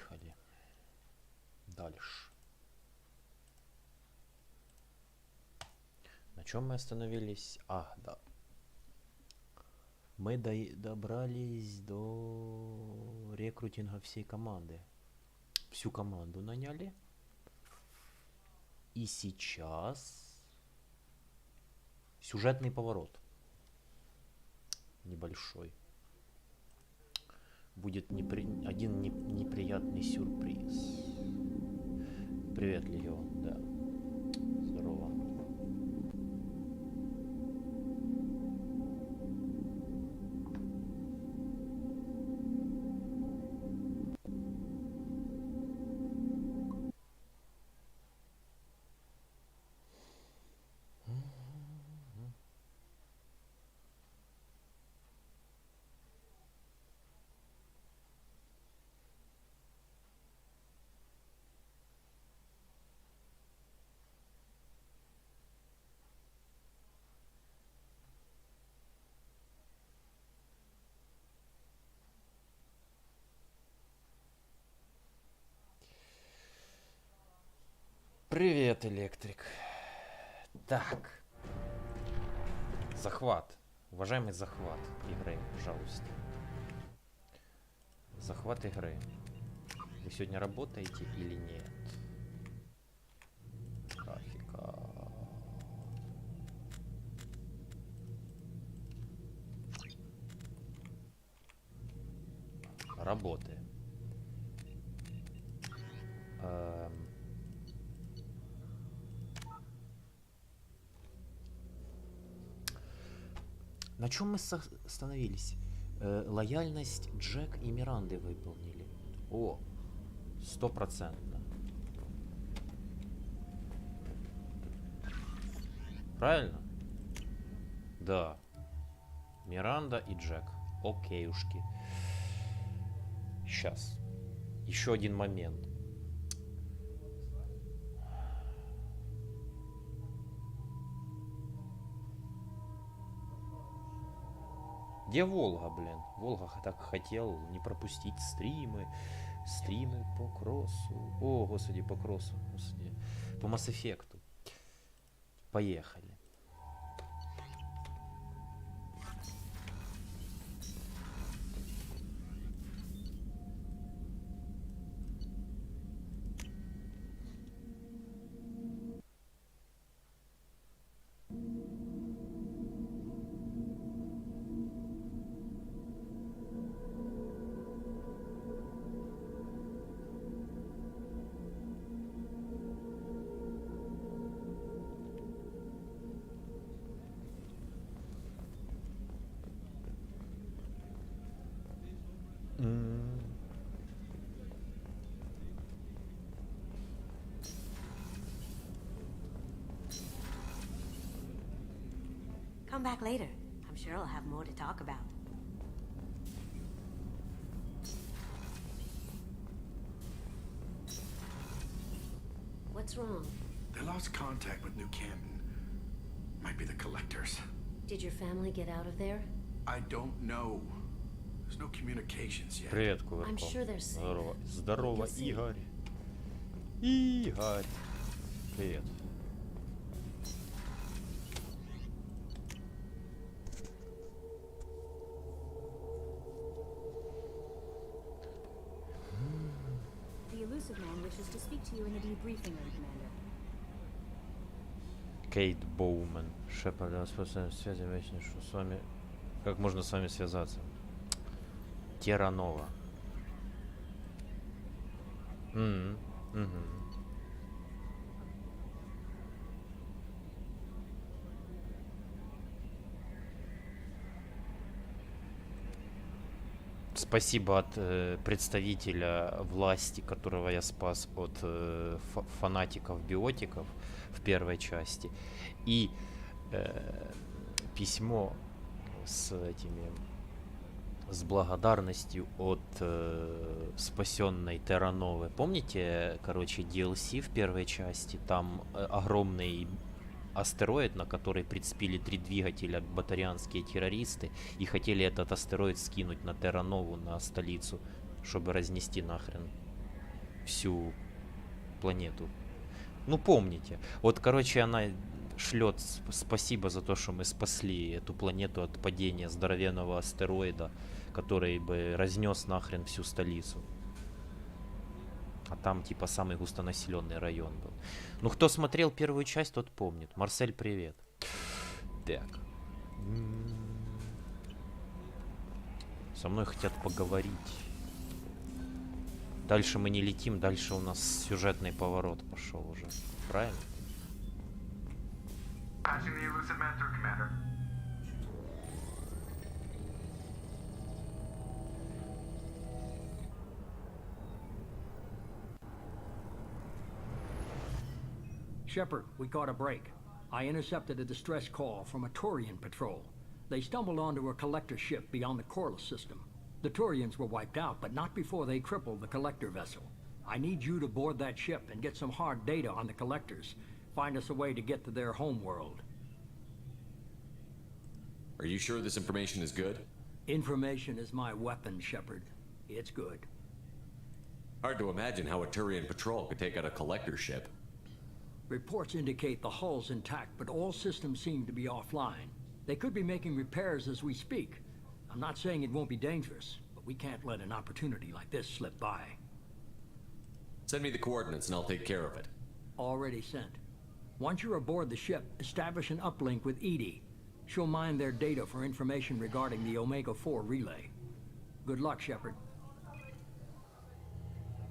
Поехали. Дальше. На чем мы остановились? А, да. Мы добрались до рекрутинга всей команды. Всю команду наняли. И сейчас сюжетный поворот. Небольшой. Будет один неприятный сюрприз. Привет, Легион, да. Здорово. Привет, Электрик. Так. Захват. Уважаемый захват игры, пожалуйста. Захват игры. Вы сегодня работаете или нет? Графика. Работы. На чем мы остановились? Лояльность Джек и Миранды выполнили. О, 100%. Правильно? Да. Миранда и Джек. Окейушки. Сейчас. Еще один момент. Где Волга, блин? Волга так хотел не пропустить стримы. Стримы по кроссу. О, господи, по кроссу. Господи. По Масс эффекту. Поехали. Come back later. I'm sure I'll have more to talk about. What's wrong? They lost contact with New Canton. Might be the collectors. Did your family get out of there? I don't know. There's no communications yet. Привет, Кувырков. I'm sure they're safe. Здорово. Здорово, You'll see. Игорь. Игорь. Привет. The elusive man wishes to speak to you in the debriefing room, Commander. Кейт Боумен. Шепард, способен связи, вечный, что с вами... Как можно с вами связаться? Терранова. Спасибо от представителя власти, которого я спас от фанатиков-биотиков в первой части. И письмо с благодарностью от спасенной Террановы. Помните, короче, DLC в первой части? Там огромный астероид, на который прицепили 3 двигателя батарианские террористы и хотели этот астероид скинуть на Терранову, на столицу, чтобы разнести нахрен всю планету. Ну, помните. Вот, короче, она шлет спасибо за то, что мы спасли эту планету от падения здоровенного астероида, который бы разнес нахрен всю столицу. А там, типа, самый густонаселенный район был. Ну, кто смотрел первую часть, тот помнит. Марсель, привет. Так. Со мной хотят поговорить. Дальше мы не летим, дальше у нас сюжетный поворот пошел уже. Правильно? Patching the elusive man through, Commander. Shepard, we caught a break. I intercepted a distress call from a Turian patrol. They stumbled onto a collector ship beyond the Corliss system. The Turians were wiped out, but not before they crippled the collector vessel. I need you to board that ship and get some hard data on the collectors. Find us a way to get to their homeworld. Are you sure this information is good? Information is my weapon, Shepard. It's good. Hard to imagine how a Turian patrol could take out a collector ship. Reports indicate the hull's intact, but all systems seem to be offline. They could be making repairs as we speak. I'm not saying it won't be dangerous, but we can't let an opportunity like this slip by. Send me the coordinates and I'll take care of it. Already sent. Once you're aboard the ship, establish an uplink with Edie. She'll mine their data for information regarding the Omega-4 relay. Good luck, Shepard.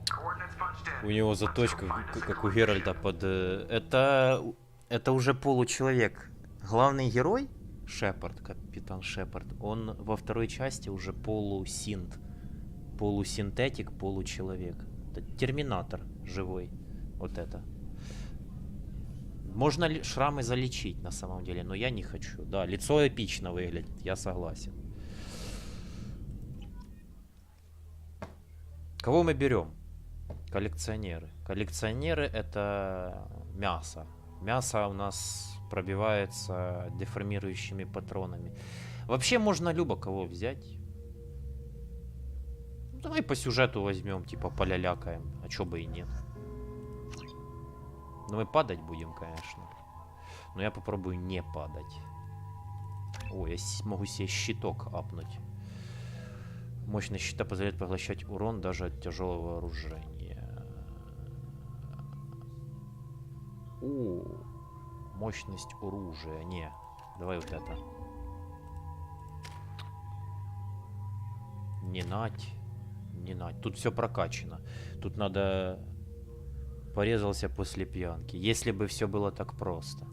Coordinates punched in. У него заточка, как у Геральта под... Это уже получеловек. Главный герой, Шепард, капитан Шепард, он во второй части уже полусинт. Полусинтетик, получеловек. Это терминатор живой. Вот это. Можно шрамы залечить на самом деле, но я не хочу. Да, лицо эпично выглядит, я согласен. Кого мы берем? Коллекционеры. Коллекционеры это мясо. Мясо у нас пробивается деформирующими патронами. Вообще можно любо кого взять. Давай по сюжету возьмем, типа полялякаем. А чё бы и нет. Но мы падать будем, конечно. Но я попробую не падать. О, я могу себе щиток апнуть. Мощность щита позволяет поглощать урон даже от тяжелого вооружения. О, мощность оружия. Не, давай вот это. Не нать. Не нать. Тут все прокачано. Тут надо... Порезался после пьянки. Если бы все было так просто.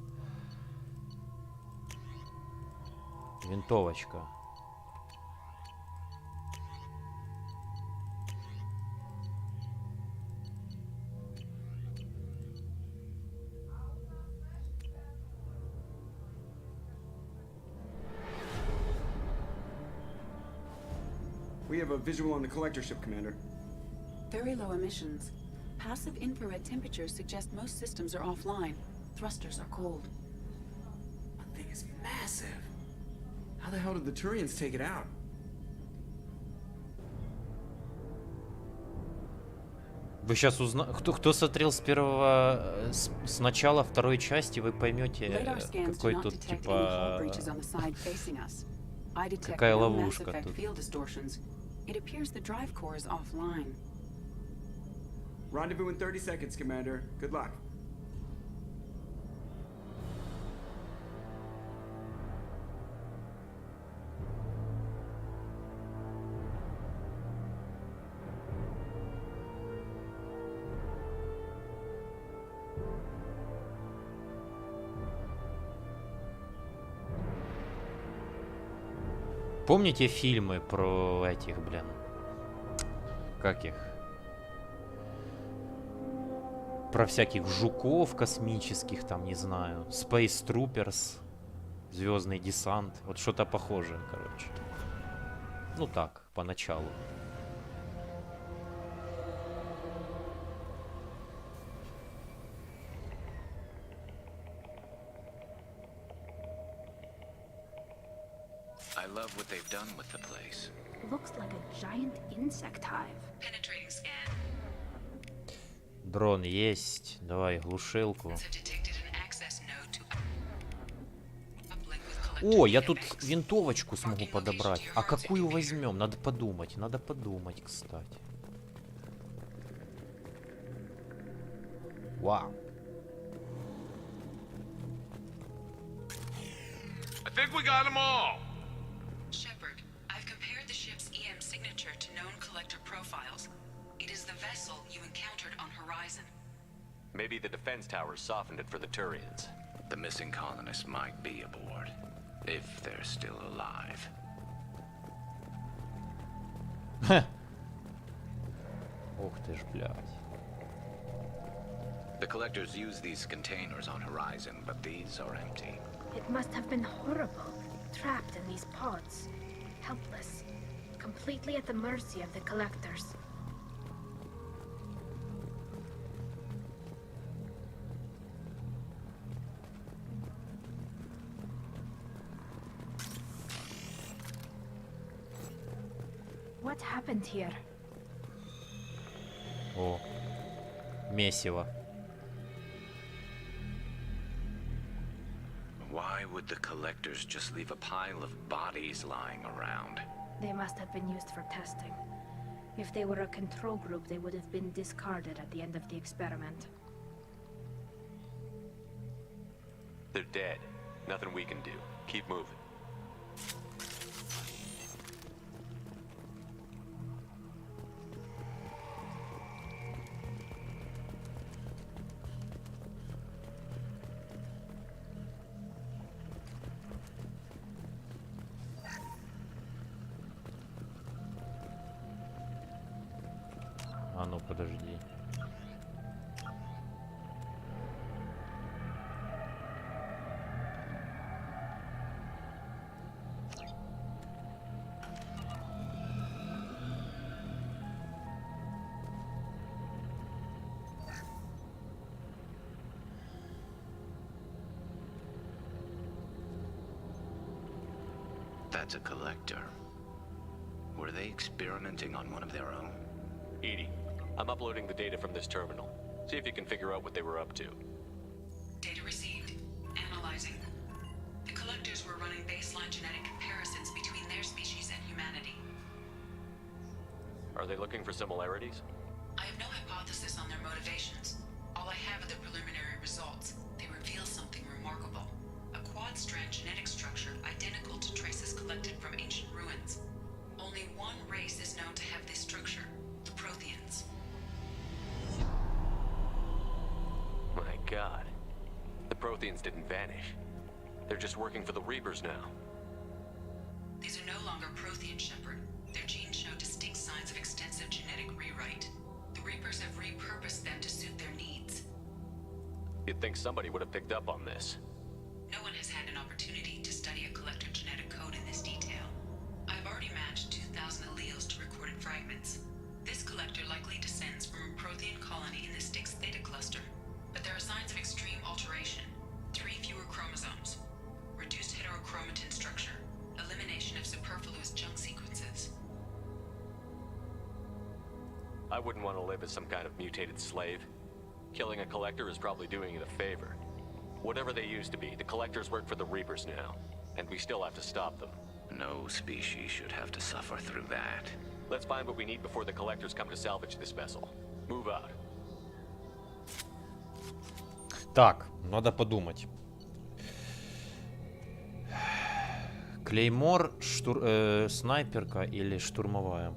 Винтовочка. We have a visual on the collector ship, Commander. Very low emissions. Passive infrared temperatures suggest most systems are offline. Thrusters are cold. That thing is massive. How the hell did the Turians take it out? Вы сейчас узнаете, кто смотрел с первого, с начала второй части, вы поймете, какой тут типа, какая ловушка тут. Rendezvous in 30 seconds, Commander. Good luck. Помните фильмы про этих, блин, как их? Про всяких жуков космических, там, не знаю, Space Troopers, Звездный десант, вот что-то похожее, короче. Ну так, поначалу. I love what they've done with the place. Looks like a giant insect hive. Penetrating scan. Дрон есть. Давай глушилку. О, я тут винтовочку смогу подобрать. А какую возьмем? Надо подумать, кстати. Вау. I think we got them all. Shepard, I've compared the ship's EM signature to known collector profiles. It is the vessel you encountered on Horizon. Maybe the defense towers softened it for the Turians. The missing colonists might be aboard, if they're still alive. Ух ты ж, блядь. The collectors use these containers on Horizon, but these are empty. It must have been horrible, trapped in these pods, helpless, completely at the mercy of the collectors. What happened here? О, месиво. Why would the collectors just leave a pile of bodies lying around? They must have been used for testing. If they were a control group, they would have been discarded at the end of the experiment. They're dead. Nothing we can do. Keep moving. А ну подожди. That's a collector. Were they experimenting on one of their own? Edie, I'm uploading the data from this terminal. See if you can figure out what they were up to. Data received. Analyzing. The collectors were running baseline genetic comparisons between their species and humanity. Are they looking for similarities? I have no hypothesis on their motivations. All I have are the preliminary results. They reveal something remarkable. A quad-strand genetic structure identical to traces collected from ancient ruins. Only one race is known to have this structure, the Protheans. My god. The Protheans didn't vanish. They're just working for the Reapers now. These are no longer Prothean, Shepard. Their genes show distinct signs of extensive genetic rewrite. The Reapers have repurposed them to suit their needs. You'd think somebody would have picked up on this. No one has had an opportunity to study a collector genetic code in this detail. I've already matched 2,000 alleles to recorded fragments. This collector likely descends from a Prothean colony in the Styx Theta cluster. But there are signs of extreme alteration. 3 fewer chromosomes. Reduced heterochromatin structure. Elimination of superfluous junk sequences. I wouldn't want to live as some kind of mutated slave. Killing a collector is probably doing it a favor. Whatever they used to be, the collectors work for the Reapers now, and we still have to stop them. No species should have to suffer through that. Let's find what we need before the collectors come to salvage this vessel. Move out. Так, надо подумать. Клеймор, снайперка или штурмовая?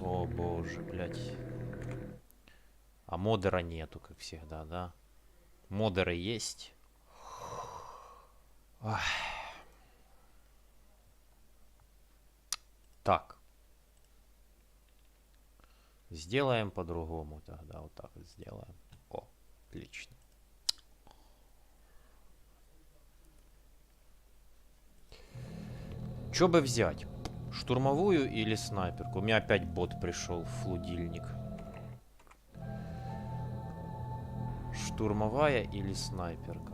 О боже, блядь. А модера нету, как всегда, да? Модеры есть. Ах. Так. Сделаем по-другому тогда. Вот так вот сделаем. О, отлично. Что бы взять? Штурмовую или снайперку? У меня опять бот пришел, флудильник. Штурмовая или снайперка?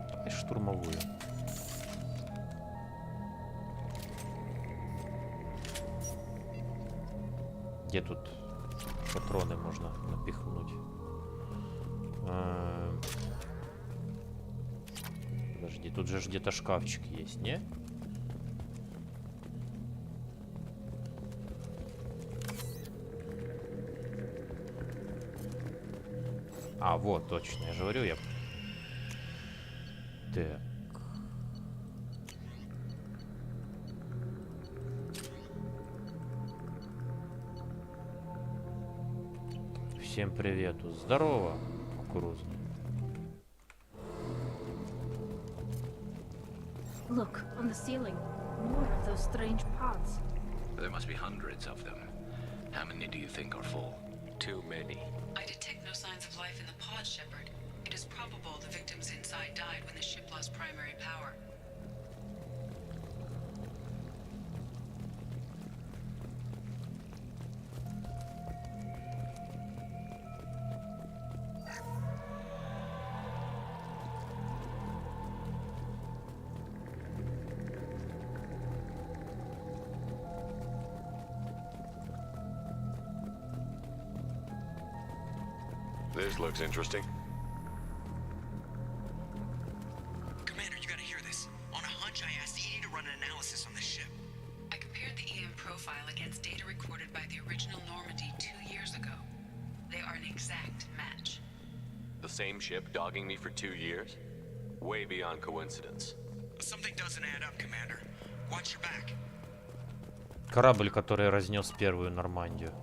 Давай штурмовую. где тут патроны можно напихнуть? Подожди, тут же где-то шкафчик есть, не? А, вот, точно, я же говорю, я... Так. Всем привет. Здорово, кукурузный. Look, on the ceiling. More of those strange pods. There must be hundreds of them. How many do you think are full? Too many. I detect no signs of life in the pod, Shepard. It is probable the victims inside died when the ship lost primary power. This looks interesting. Commander, you gotta hear this. On a hunch, I asked Edie to run an analysis on this ship. I compared the EM profile against data recorded by the original Normandy 2 years ago. They are an exact match. The same ship dogging me for 2 years? Way beyond coincidence. Something doesn't add up, Commander. Watch your back. Корабль, который разнес первую Нормандию.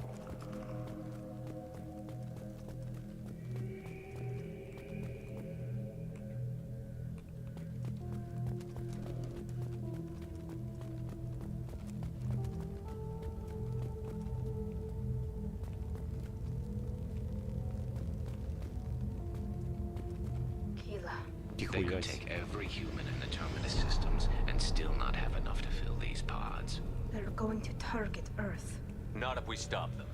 They could take every human in the terminus systems and still not have enough to fill these pods. They're going to target Earth. Not if we stop them.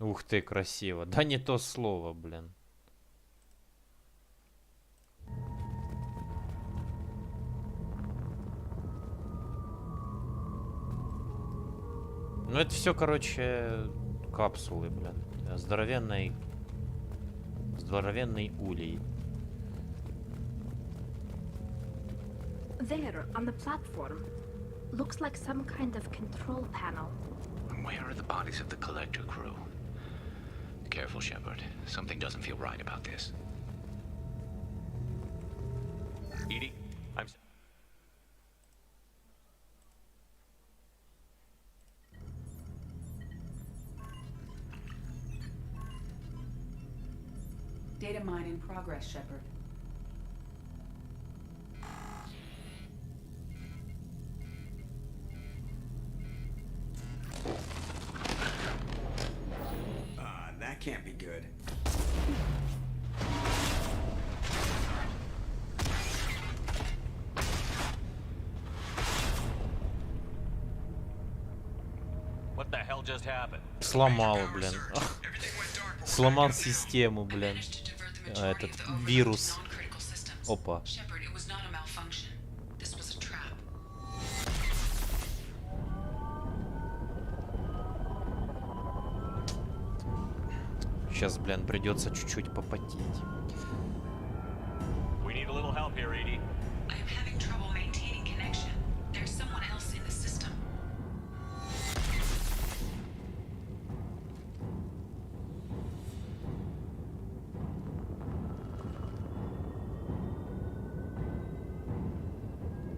Ух ты, красиво. Да не то слово, блин. Ну это все, короче, капсулы, блин. Здоровенный улей. There, on the platform. Looks like some kind of control panel. Where are the bodies of the collector crew? Careful, Shepard. Something doesn't feel right about this. Edie, I'm... Data mine in progress, Shepard. That can't be good. What the hell just happened? Сломал, блин. Сломал систему, блин. Этот вирус. Опа. Сейчас, блин, придется чуть-чуть попотеть. We need a little help here, Edie. I am having trouble maintaining connection. There's someone else in the system.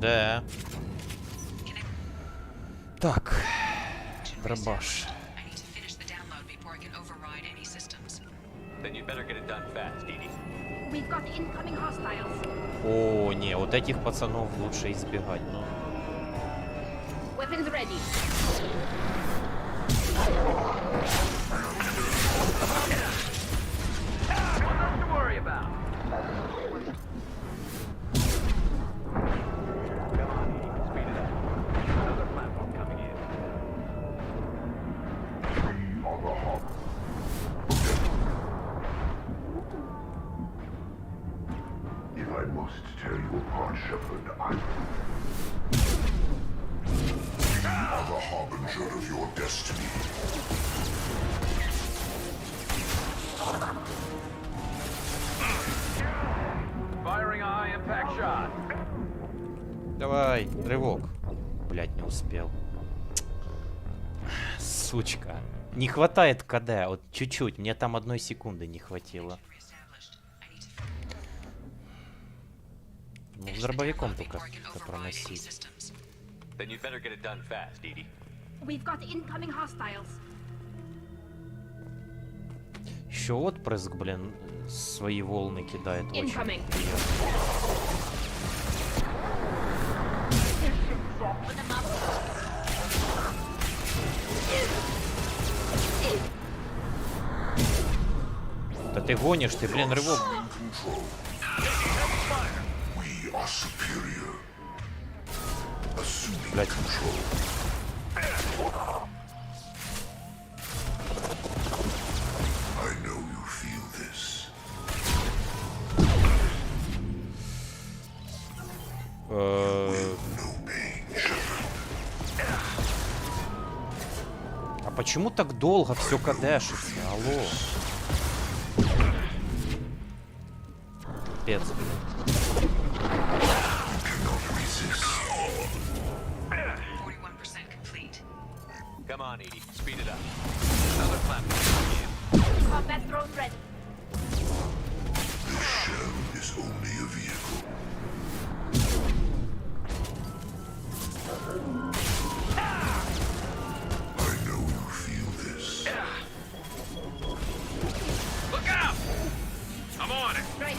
Да. Так. Дробаш. Then you'd better get it done fast, Edie. We've got incoming hostiles. О, не, вот этих пацанов лучше избегать, но... Weapons ready. Nothing to worry about. Come on, Edie. Speed it up. are the harbinger of your destiny. Firing a high impact shot. Давай, рывок. Блять, не успел. Сучка. Не хватает КД, вот чуть-чуть. Мне там 1 секунды не хватило. Ну, с дробовиком только проносить. Then you'd better get it done fast, Edie. We've got incoming hostiles. Еще отпрыск, блин, свои волны кидает. Очень Incoming. приятно. Да ты гонишь, ты, блин, рывок. Блять. А почему так долго все кадешится? Алло. Пец, блин. 41% complete. Come on, Edie. Speed it up. Another platform. Combat drone ready. This shell is only a vehicle. I know you feel this. Look out! I'm on it. Right.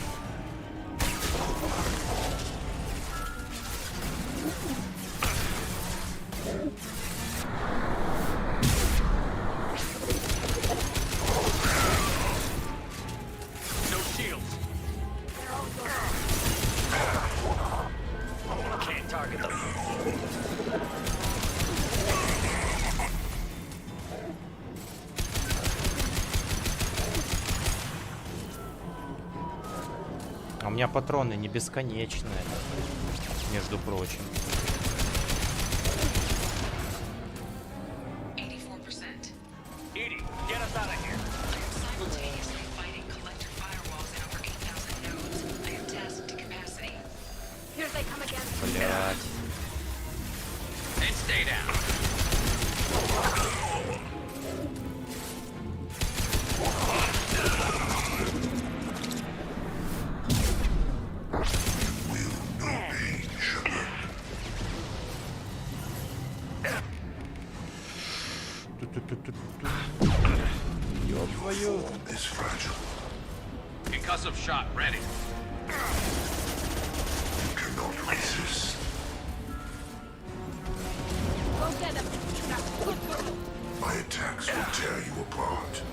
No shields. Can't target them. А у меня патроны не бесконечные, между прочим. 84%. Edie, get us out of here. Simultaneously fighting collector firewalls at over 8,000 nodes. I am tasked to capacity. Here they come again. Блять. And stay down. Ёб твою. Is fragile. Concussive shot ready. You cannot resist. Go get them. My attacks will tear you apart.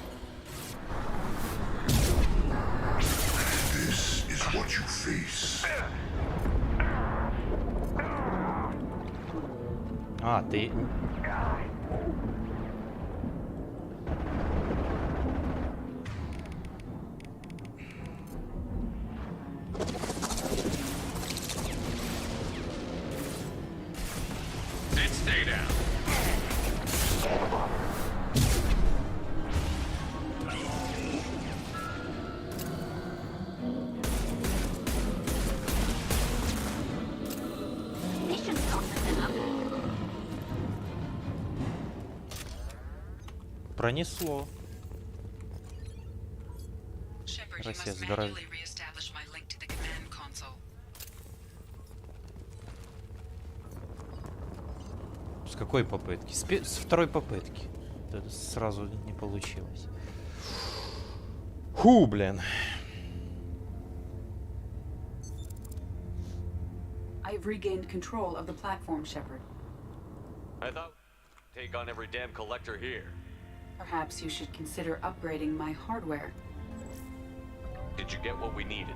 This is what you face. А, ты... And stay down. Mission tough enough. Пронесло. Shepard, you Раз я must здоров... manually re-establish my link to the command console. С какой попытки? С второй попытки. Это сразу не получилось. Фу, блин. I've regained control of the platform, Shepard. I thought take on every damn collector here. Perhaps you should consider upgrading my hardware. Did you get what we needed?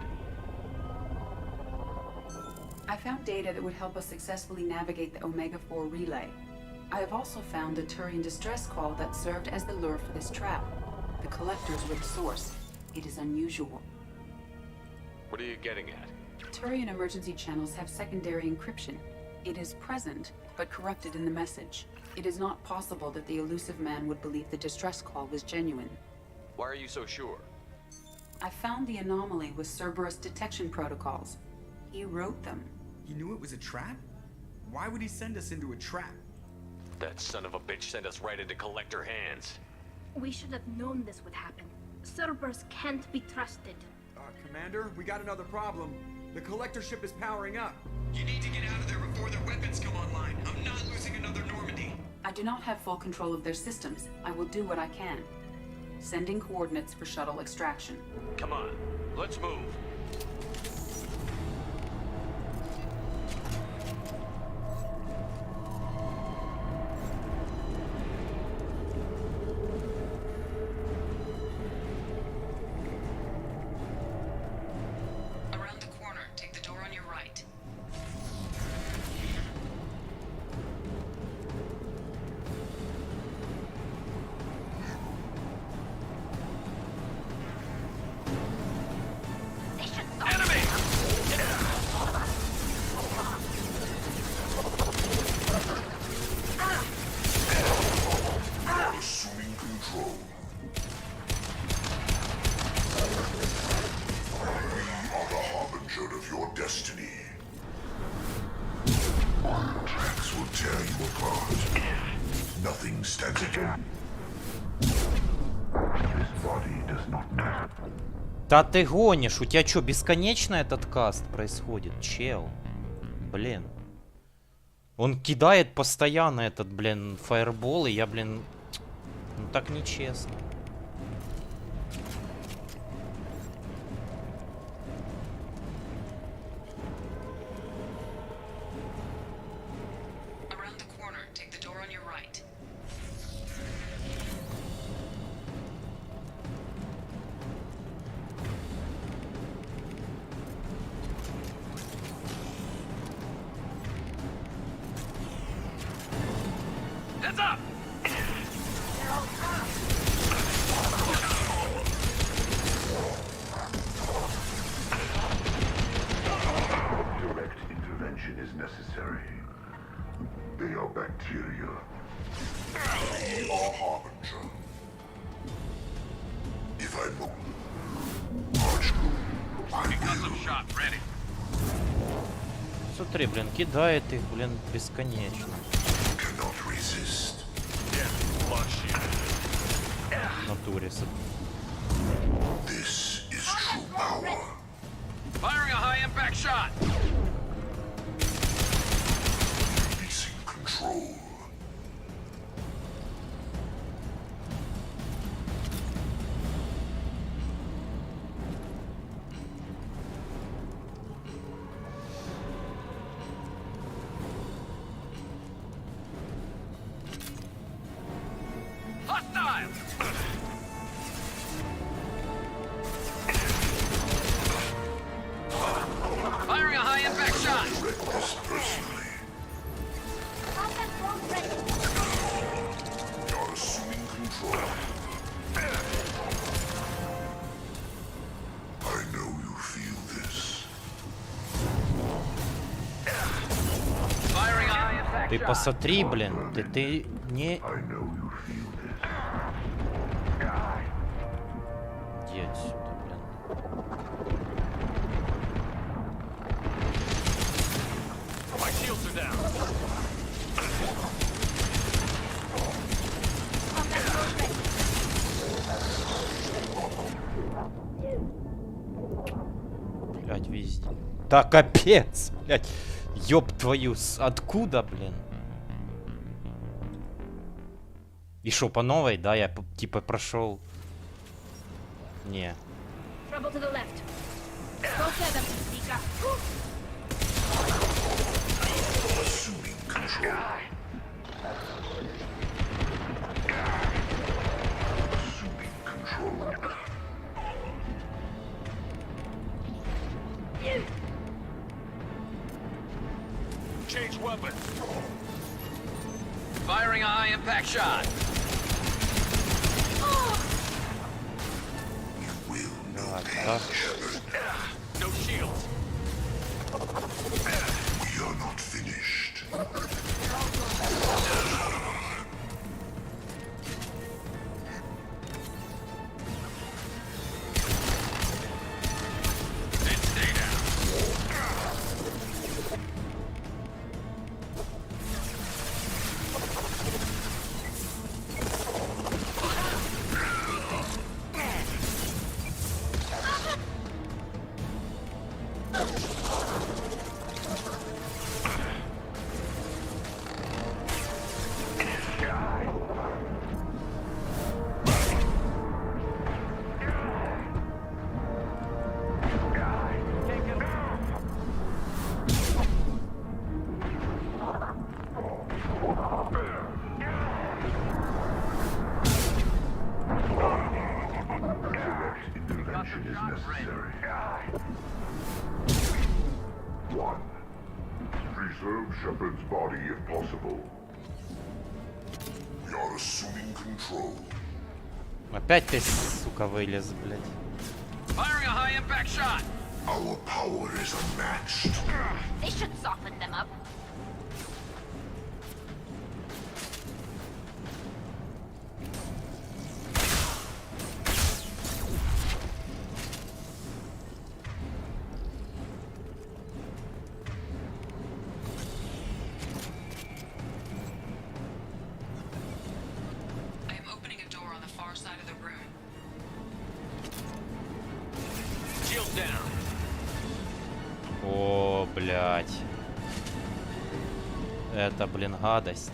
I found data that would help us successfully navigate the Omega-4 relay. I have also found a Turian distress call that served as the lure for this trap. The collectors were the source. It is unusual. What are you getting at? Turian emergency channels have secondary encryption. It is present, but corrupted in the message. It is not possible that the elusive man would believe the distress call was genuine. Why are you so sure? I found the anomaly with Cerberus detection protocols. He wrote them. He knew it was a trap? Why would he send us into a trap? That son of a bitch sent us right into Collector hands. We should have known this would happen. Cerberus can't be trusted. Commander, we got another problem. The Collector ship is powering up. You need to get out of there before their weapons come online. I'm not losing another Normandy. I do not have full control of their systems. I will do what I can. Sending coordinates for shuttle extraction. Come on, let's move. Around the corner, take the door on your right. Assuming control. We are the harbinger of your destiny. Attacks will tear you apart. Nothing stands again. This body does not matter. Да ты гонишь, у тебя что, бесконечно этот каст происходит, чел? Блин. Он кидает постоянно этот, блин, фаербол, и я, блин, ну так нечестно. Around the corner, take the door on your right. Heads up! Direct intervention is necessary. They are bacteria. We are harbinger. If I move, Concussive shot ready. Смотри, блин, кидает их, блин, бесконечно. cannot resist. В натуре. This is true power. Firing a high impact shot. Releasing control. Hostile. Firing a high impact shot. Direct this personally. You're assuming control. I know you feel this. Firing a high impact Ты shot. посмотри, блин, ты не... I know you feel this. Иди отсюда, блин. My shields are down. Блядь, везде. Да капец, блядь. Ёб твою, откуда, блин? И шо, по новой, да, я типа прошел. Не. Trouble to the left. Go get them, Zika. Assuming control. Assuming control. Change weapon. Firing a high impact shot. You will not Да. No shields. We are not finished. Shepard's body if possible. We are assuming control. Опять ты, сука, вылез, блядь. Firing a high impact shot. Our power is unmatched. They should soften them up. О, блядь. Это, блин, гадость.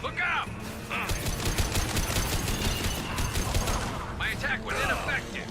Look out! My attack was ineffective.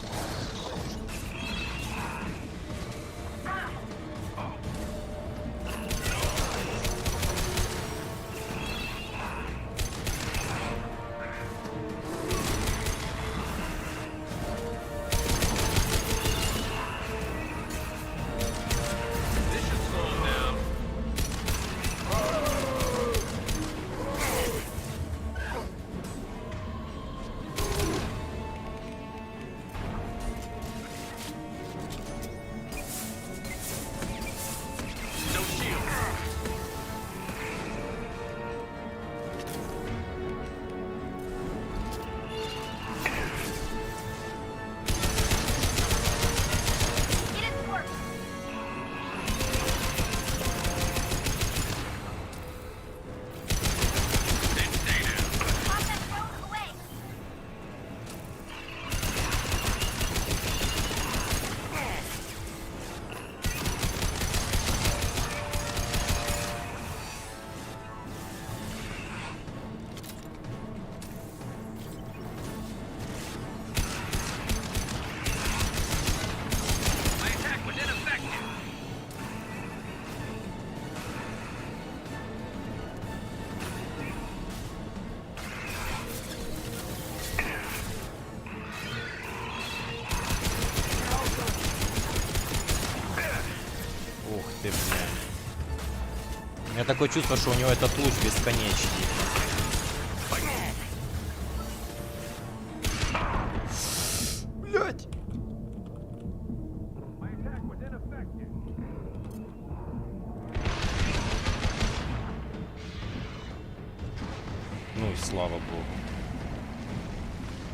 Ты, блин. У меня такое чувство, что у него этот луч бесконечный. Блять. Ну и слава богу.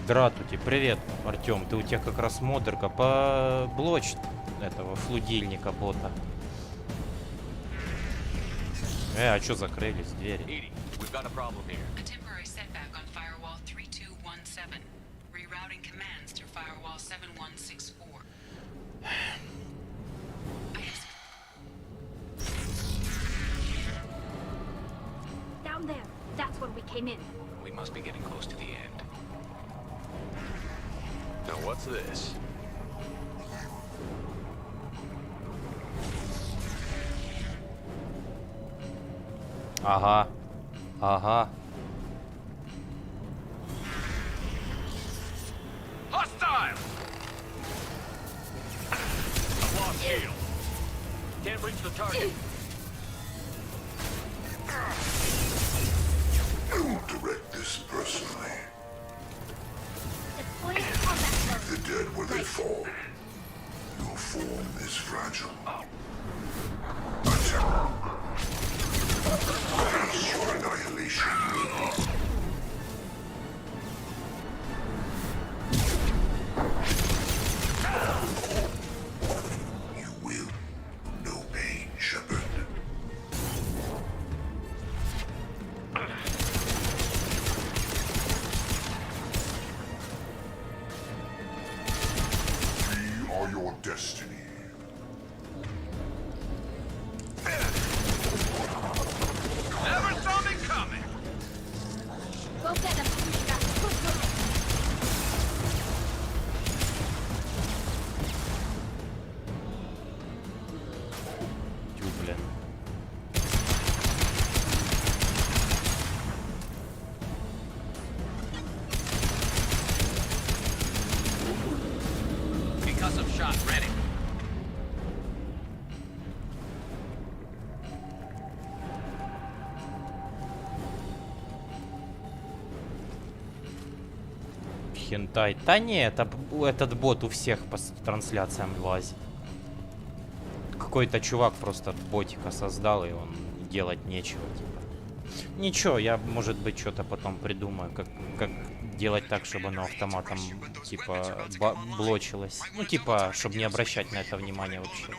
Дратути, привет, Артем. Ты у тебя как раз модерка по блоч этого флудильника бота. А чё закрылись двери? Down there. That's where we came in. We must be getting close to the end. Now what's this? Ага. Ага. Hostile! Reach the target. I won't direct this personally. Deploying combat Leave mode. the dead where they fall. Your form is fragile. Attack. Face your annihilation. You will. No pain, Shepard. We are your destiny. Never saw me coming. Go get them. Тю, блин. Concussive shot ready. Хентай. Да не, этот бот у всех по трансляциям лазит. Какой-то чувак просто ботика создал, и он делать нечего, типа. Ничего, я, может быть, что-то потом придумаю, как делать так, чтобы оно автоматом, типа, блочилось. Ну, типа, чтобы не обращать на это внимание вообще.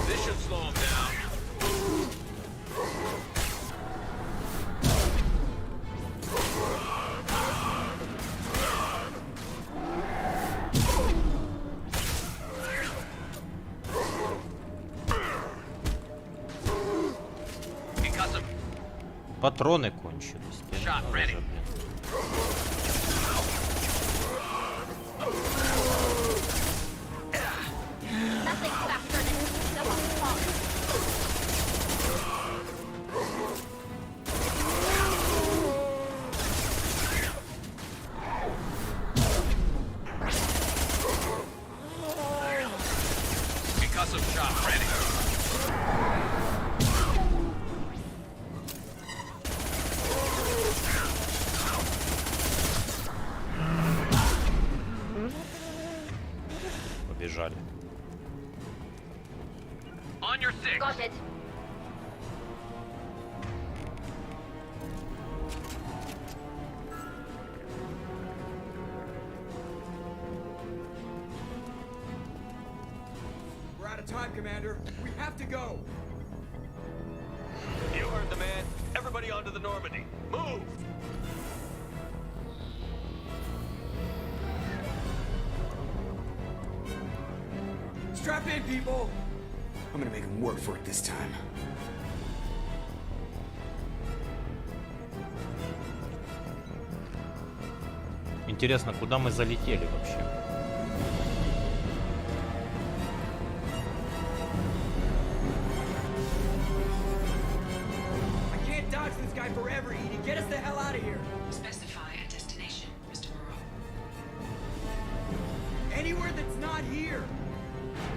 This should slow him down. Concussive. Патроны кончились. Блин, Shot ну ready. уже, блин. Nothing faster than someone's fault. Concussive shot ready. Побежали. On your six. Got it. We're out of time, Commander. We have to go. You heard the man. Everybody onto the Normandy. Move! Strap in, people. I'm gonna make him work for it this time. Интересно, куда мы залетели вообще? I can't dodge this guy forever, Edie. Get us the hell out of here. Specify a destination, Mr. Moreau. Anywhere that's not here.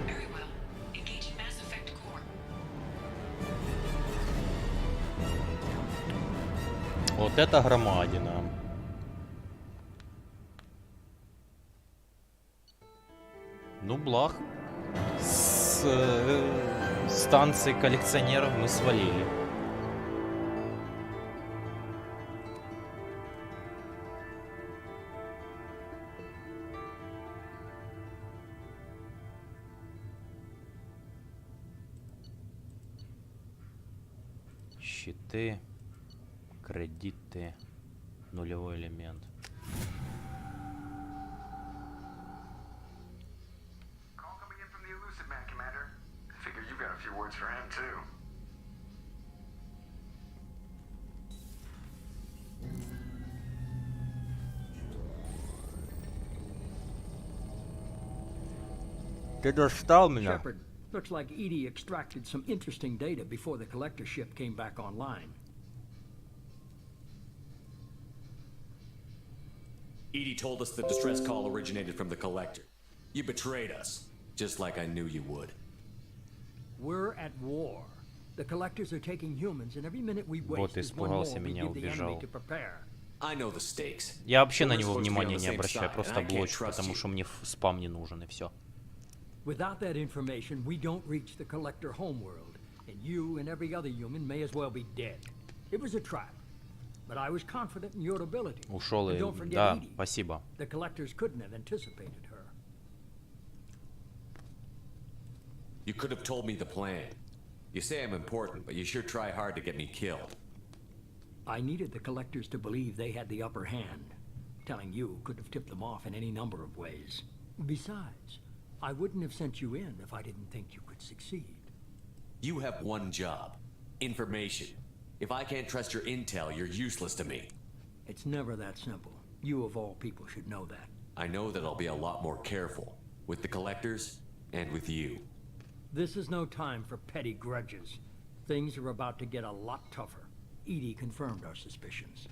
Very well. Engaging Mass Effect core. Вот это громадина. Ну, благ. С станции коллекционеров мы свалили. Щиты, кредиты, нулевой элемент. Ты достал меня. Shepard, looks like Edie extracted some interesting data before the collector ship came back online. Edie told us the distress call originated from the collector. You betrayed us, just like I knew you would. We're at war. The collectors are taking humans, and every minute we waste Вот is one more испугался we меня, give the enemy убежал. to prepare. I know the stakes. Я вообще But на we're него supposed to be on внимания the не same обращаю, side, просто and I can't блочу, trust потому you. что мне спам не нужен, и все. Without that information, we don't reach the collector homeworld, and you and every other human may as well be dead. It was a trap, but I was confident in your ability. Ушел And и... don't forget Да, Edie. спасибо. The collectors couldn't have anticipated her. You could have told me the plan. You say I'm important, but you sure try hard to get me killed. I needed the collectors to believe they had the upper hand. Telling you could have tipped them off in any number of ways. Besides, I wouldn't have sent you in if I didn't think you could succeed. You have one job. Information. If I can't trust your intel, you're useless to me. It's never that simple. You of all people should know that. I know that I'll be a lot more careful. With the collectors, and with you. This is no time for petty grudges. Things are about to get a lot tougher. Edie confirmed our suspicions.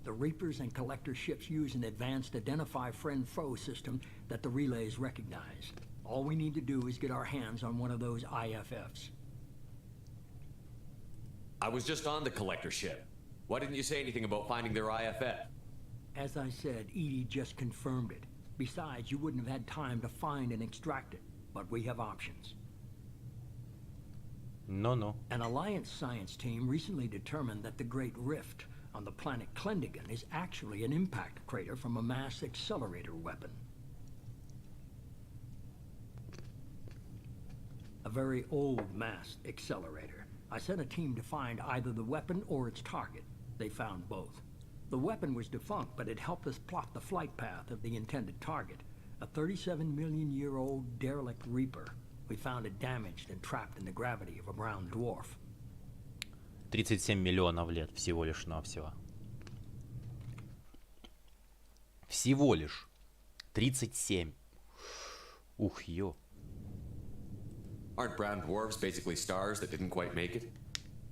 The Reapers and Collector ships use an advanced identify friend-foe system that the relays recognize. All we need to do is get our hands on one of those IFFs. I was just on the collector ship. Why didn't you say anything about finding their IFF? As I said, Edie just confirmed it. Besides, you wouldn't have had time to find and extract it. But we have options. No. An Alliance science team recently determined that the Great Rift on the planet Klendigan is actually an impact crater from a mass accelerator weapon. A very old mass accelerator. I sent a team to find either the weapon or its target. They found both. The weapon was defunct, but it helped us plot the flight path of the intended target. A 37-million-year-old derelict Reaper. We found it damaged and trapped in the gravity of a brown dwarf. 37 миллионов лет всего лишь навсего. Всего лишь. 37. Ух, ё. Aren't brown dwarves basically stars that didn't quite make it?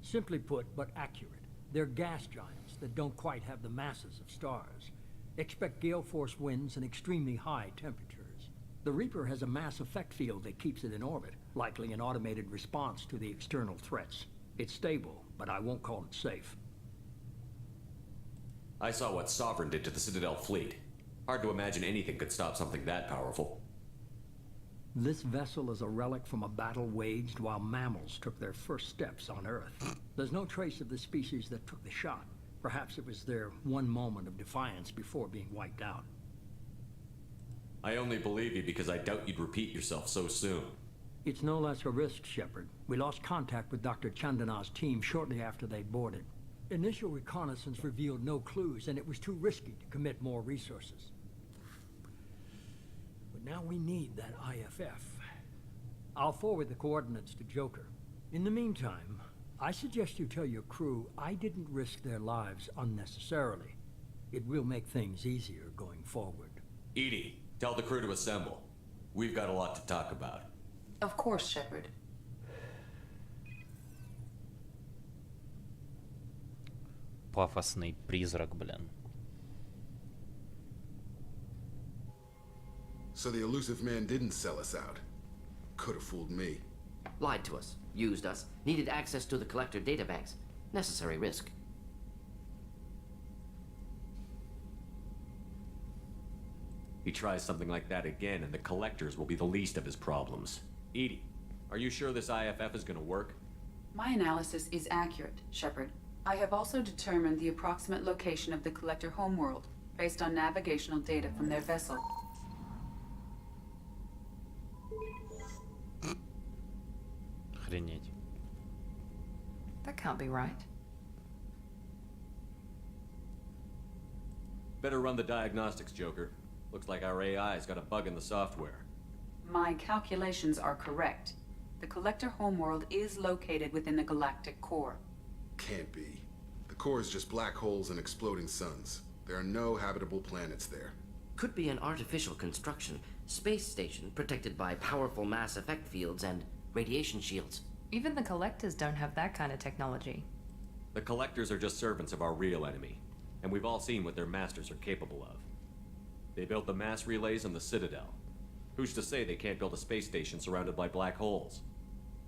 Simply put, but accurate. They're gas giants that don't quite have the masses of stars. Expect gale force winds and extremely high temperatures. The Reaper has a mass effect field that keeps it in orbit, likely an automated response to the external threats. It's stable, but I won't call it safe. I saw what Sovereign did to the Citadel fleet. Hard to imagine anything could stop something that powerful. This vessel is a relic from a battle waged while mammals took their first steps on Earth. There's no trace of the species that took the shot. Perhaps it was their one moment of defiance before being wiped out. I only believe you because I doubt you'd repeat yourself so soon. It's no less a risk, Shepard. We lost contact with Dr. Chandana's team shortly after they boarded. Initial reconnaissance revealed no clues, and it was too risky to commit more resources. But now we need that IFF. I'll forward the coordinates to Joker. In the meantime, I suggest you tell your crew I didn't risk their lives unnecessarily. It will make things easier going forward. Edie, tell the crew to assemble. We've got a lot to talk about. Of course, Shepard. Пафосный призрак, блин. So the elusive man didn't sell us out. Could have fooled me. Lied to us, used us, needed access to the collector databanks. Necessary risk. He tries something like that again, and the collectors will be the least of his problems. Edie, are you sure this IFF is gonna work? My analysis is accurate, Shepard. I have also determined the approximate location of the collector homeworld, based on navigational data from their vessel. Охренеть. That can't be right. Better run the diagnostics, Joker. Looks like our AI's got a bug in the software. My calculations are correct. The collector homeworld is located within the galactic core. Can't be. The core is just black holes and exploding suns. There are no habitable planets there. Could be an artificial construction, space station protected by powerful mass effect fields and radiation shields. Even the collectors don't have that kind of technology. The collectors are just servants of our real enemy, and we've all seen what their masters are capable of. They built the mass relays on the Citadel. Who's to say they can't build a space station surrounded by black holes?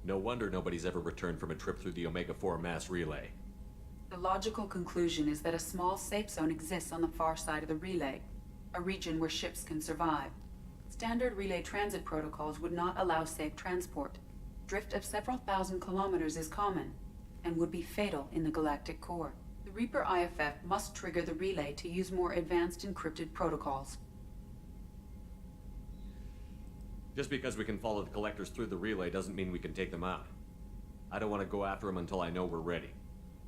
No wonder nobody's ever returned from a trip through the Omega-4 mass relay. The logical conclusion is that a small safe zone exists on the far side of the relay, a region where ships can survive. Standard relay transit protocols would not allow safe transport. Drift of several thousand kilometers is common, and would be fatal in the galactic core. The Reaper IFF must trigger the relay to use more advanced encrypted protocols. Just because we can follow the collectors through the relay doesn't mean we can take them out. I don't want to go after them until I know we're ready.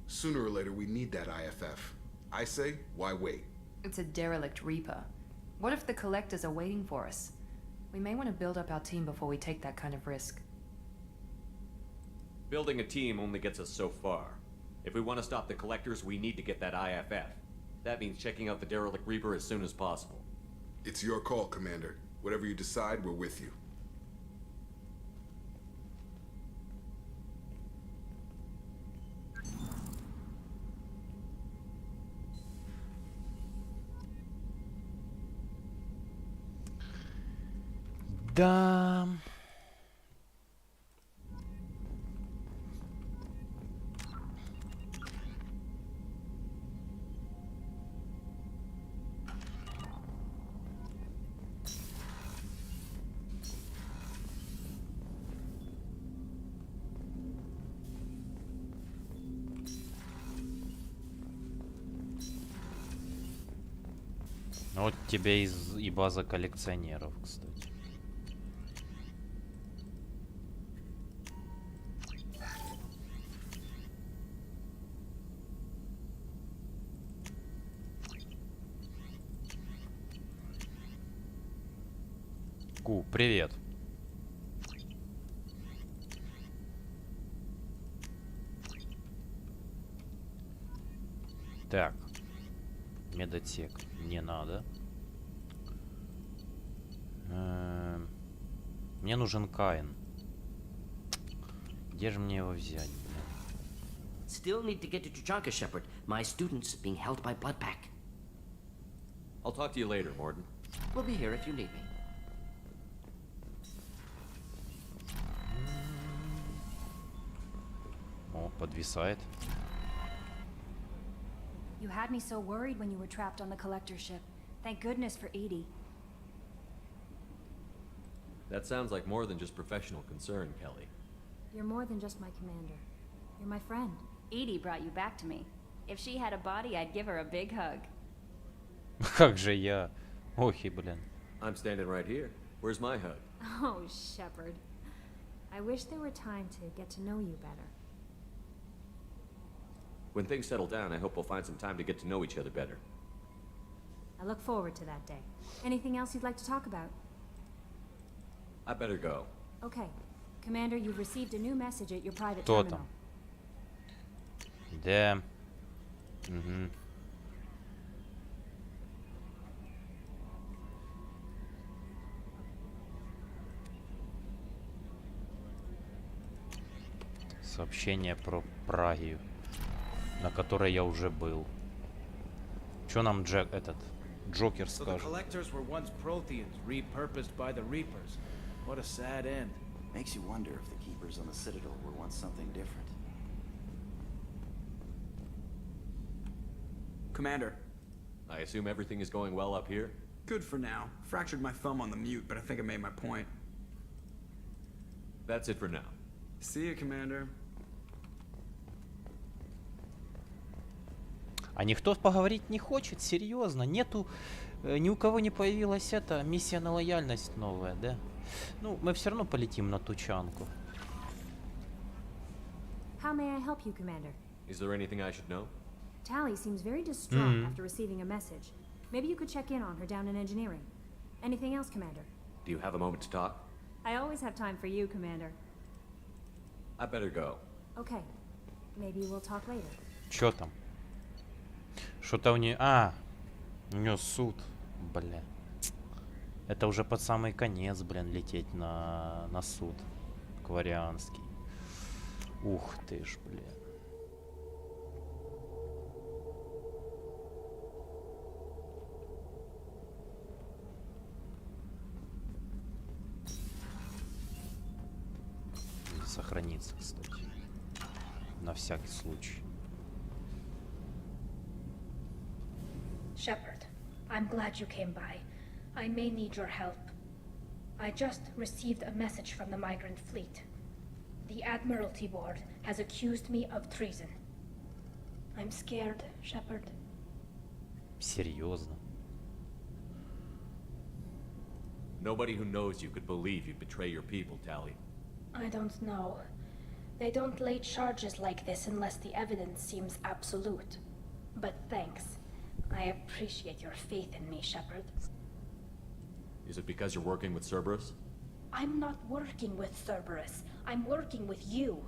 Sooner or later, we need that IFF. I say, why wait? It's a derelict Reaper. What if the collectors are waiting for us? We may want to build up our team before we take that kind of risk. Building a team only gets us so far. If we want to stop the collectors, we need to get that IFF. That means checking out the derelict Reaper as soon as possible. It's your call, Commander. Whatever you decide, we're with you. Да. Вот тебе и база коллекционеров, кстати. Ку, привет. Так. Медотек не надо. Мне нужен Каин. Где же мне его взять? Still need to get to Tучанка, Shepard. My student's being held by Bloodpack. I'll talk to you later, Morden. We'll be here if you need me. О, подвисает. You had me so worried when you were trapped on the collector ship. Thank goodness for Edie. That sounds like more than just professional concern, Kelly. You're more than just my commander. You're my friend. Edie brought you back to me. If she had a body, I'd give her a big hug. Как же я? Охи, блин. I'm standing right here. Where's my hug? Oh, Shepard. I wish there were time to get to know you better. When things settle down, I hope we'll find some time to get to know each other better. I look forward to that day. Anything else you'd like to talk about? I better go. Okay. Commander, you've received a new message at your private Кто terminal. там? Да. Угу. Сообщение про Прагию, на которой я уже был. Чё нам Джокер So the скажет? collectors were once Protheans, repurposed by the Reapers. What a sad end. Makes you wonder if the keepers on the Citadel were once something different. Commander. I assume everything is going well up here? Good for now. Fractured my thumb on the mute, but I think I made my point. That's it for now. See you, Commander. А никто поговорить не хочет, серьезно. Нету, ни у кого не появилась эта миссия на лояльность новая, да? Ну, мы все равно полетим на Тучанку. How may I help you, Commander? Is there anything I should know? Tally seems very distraught after receiving a message. Maybe you could check in on her down in engineering. Anything else, Commander? Do you have a moment to talk? I always have time for you, Commander. I better go. Okay. Maybe we'll talk later. Чё там? Что-то у нее... у нее суд. Бля. Это уже под самый конец, блин, лететь на суд. Кварианский. Ух ты ж, блин. Сохранится, кстати. На всякий случай. Shepard, I'm glad you came by. I may need your help. I just received a message from the migrant fleet. The Admiralty Board has accused me of treason. I'm scared, Shepard. Серьезно? Nobody who knows you could believe you'd betray your people, Tally. I don't know. They don't lay charges like this unless the evidence seems absolute. But thanks. I appreciate your faith in me, Shepard. Is it because you're working with Cerberus? I'm not working with Cerberus. I'm working with you.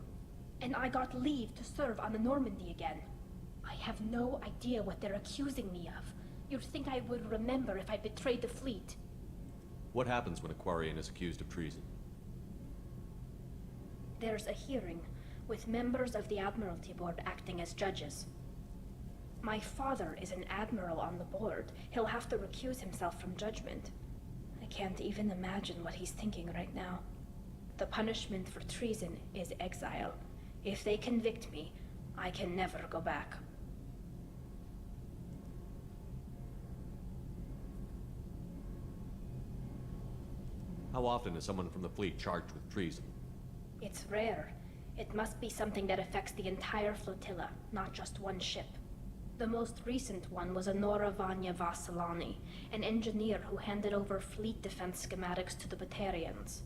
And I got leave to serve on the Normandy again. I have no idea what they're accusing me of. You'd think I would remember if I betrayed the fleet. What happens when a Quarian is accused of treason? There's a hearing, with members of the Admiralty Board acting as judges. My father is an admiral on the board. He'll have to recuse himself from judgment. I can't even imagine what he's thinking right now. The punishment for treason is exile. If they convict me, I can never go back. How often is someone from the fleet charged with treason? It's rare. It must be something that affects the entire flotilla, not just one ship. The most recent one was Honora Vanya Vassilani, an engineer who handed over fleet defense schematics to the Batarians.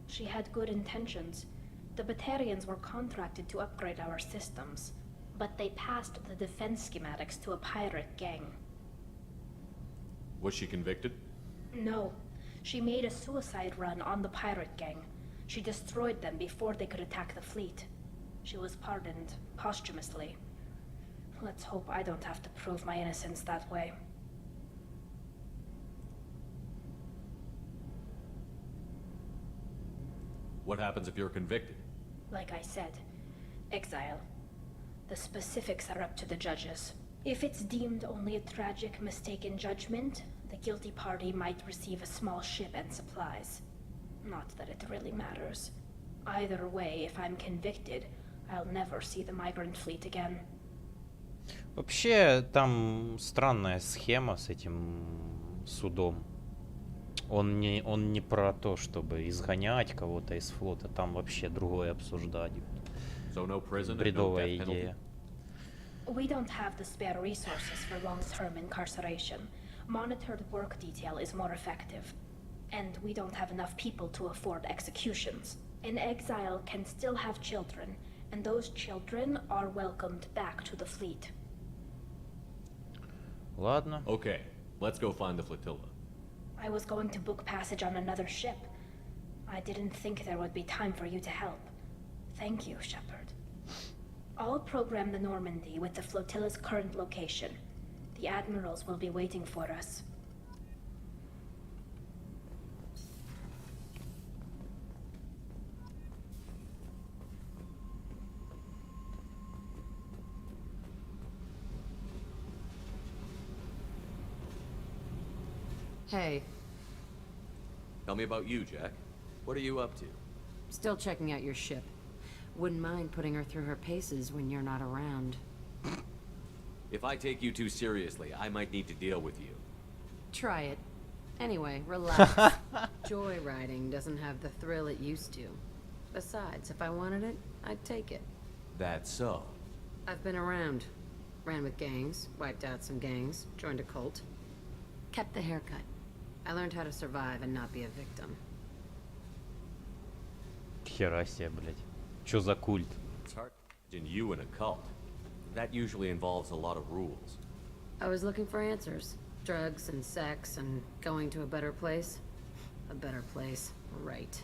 She had good intentions. The Batarians were contracted to upgrade our systems, but they passed the defense schematics to a pirate gang. Was she convicted? No. She made a suicide run on the pirate gang. She destroyed them before they could attack the fleet. She was pardoned posthumously. Let's hope I don't have to prove my innocence that way. What happens if you're convicted? Like I said, exile. The specifics are up to the judges. If it's deemed only a tragic mistake in judgment, the guilty party might receive a small ship and supplies. Not that it really matters. Either way, if I'm convicted, I'll never see the migrant fleet again. Вообще, там странная схема с этим судом. Он не про то, чтобы изгонять кого-то из флота. Там вообще другое обсуждать. So no prison and no Бредовая death penalty? идея. We don't have the spare resources for long-term incarceration. Monitored work detail is more effective. And we don't have enough people to afford executions. An exile can still have children, and those children are welcomed back to the fleet. Ладно. Okay, let's go find the flotilla. I was going to book passage on another ship. I didn't think there would be time for you to help. Thank you, Shepard. I'll program the Normandy with the flotilla's current location. The admirals will be waiting for us. Hey. Tell me about you, Jack. What are you up to? Still checking out your ship. Wouldn't mind putting her through her paces when you're not around. If I take you too seriously, I might need to deal with you. Try it. Anyway, relax. Joyriding doesn't have the thrill it used to. Besides, if I wanted it, I'd take it. That's so. I've been around. Ran with gangs, wiped out some gangs, joined a cult. Kept the haircut. I learned how to survive and not be a victim. Хера себе, блядь. Чё за культ? It's hard to imagine you in a cult. That usually involves a lot of rules. I was looking for answers. Drugs and sex and going to a better place. A better place, right.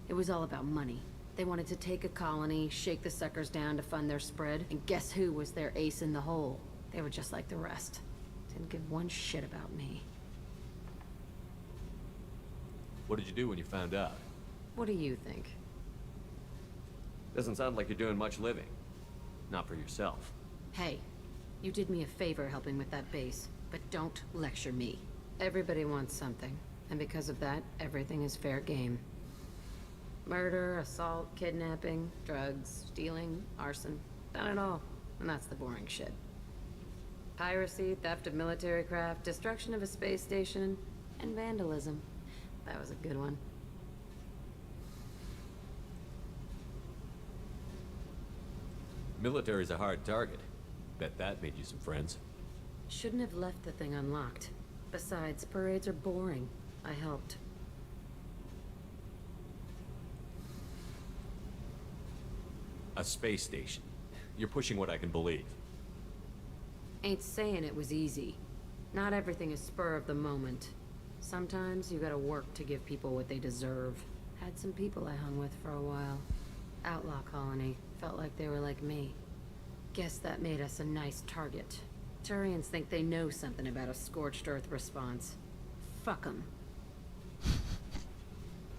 It was all about money. They wanted to take a colony, shake the suckers down to fund their spread, and guess who was their ace in the hole? They were just like the rest. Didn't give one shit about me. What did you do when you found out? What do you think? Doesn't sound like you're doing much living. Not for yourself. Hey, you did me a favor helping with that base, but don't lecture me. Everybody wants something, and because of that, everything is fair game. Murder, assault, kidnapping, drugs, stealing, arson, done it all. And that's the boring shit. Piracy, theft of military craft, destruction of a space station, and vandalism. That was a good one. Military's a hard target. Bet that made you some friends. Shouldn't have left the thing unlocked. Besides, parades are boring. I helped. A space station. You're pushing what I can believe. Ain't saying it was easy. Not everything is spur of the moment. Sometimes you gotta work to give people what they deserve. Had some people I hung with for a while. Outlaw colony. Felt like they were like me. Guess that made us a nice target. Turians think they know something about a scorched earth response. Fuck 'em.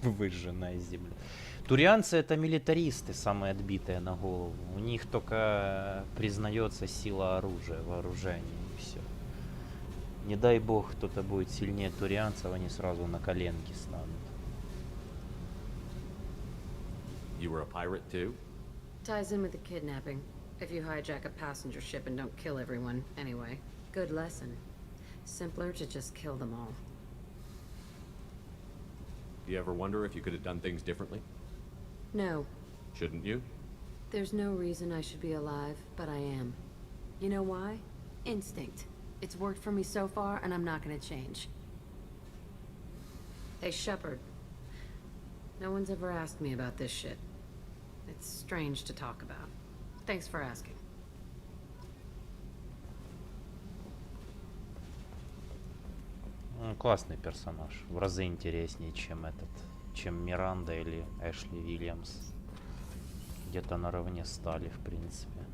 Выжженная земля. Турианцы это милитаристы, самые отбитые на голову. У них только признается сила оружия, вооружения и все. Не дай бог кто-то будет сильнее турианцев, они сразу на коленки станут. You were a pirate too? Ties in with the kidnapping. If you hijack a passenger ship and don't kill everyone, anyway. Good lesson. Simpler to just kill them all. Do you ever wonder if you could have done things differently? No. Shouldn't you? There's no reason I should be alive, but I am. You know why? Instinct. It's worked for me so far, and I'm not gonna change. Hey, Shepard. No one's ever asked me about this shit. It's strange to talk about. Thanks for asking. Классный персонаж. В разы интереснее, чем Миранда или Эшли Вильямс. Где-то наравне стали, в принципе.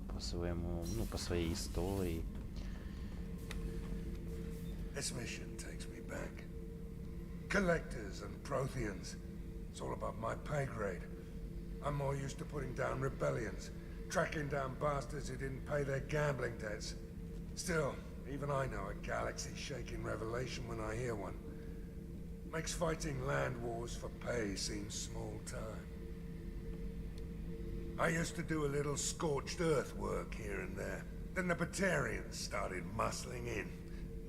По своему, по своей истории. This mission takes me back. Collectors and Protheans. It's all above my pay grade. I'm more used to putting down rebellions, tracking down bastards who didn't pay their gambling debts. Still, even I know a galaxy-shaking revelation when I hear one. Makes fighting land wars for pay seem small time. I used to do a little scorched earth work here and there. Then the Batarians started muscling in.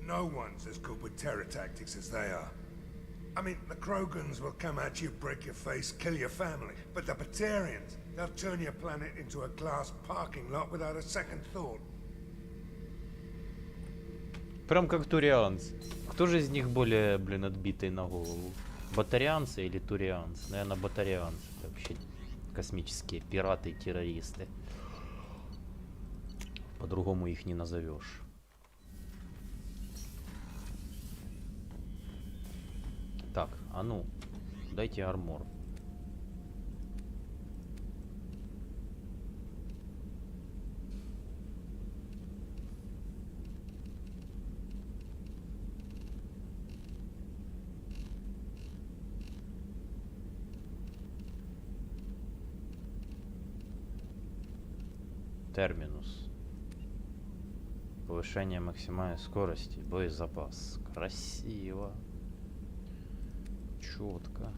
No one's as good with terror tactics as they are. I mean, the Krogans will come at you, break your face, kill your family. But the Batarians, they'll turn your planet into a glass parking lot without a second thought. Прям как турианцы. Кто же из них более, отбитый на голову? Батарианцы или турианцы? Наверное, батарианцы. Это вообще космические пираты и террористы. По-другому их не назовешь. Так, а ну, дайте армор. Терминус. Повышение максимальной скорости, боезапас. Красиво. Четко.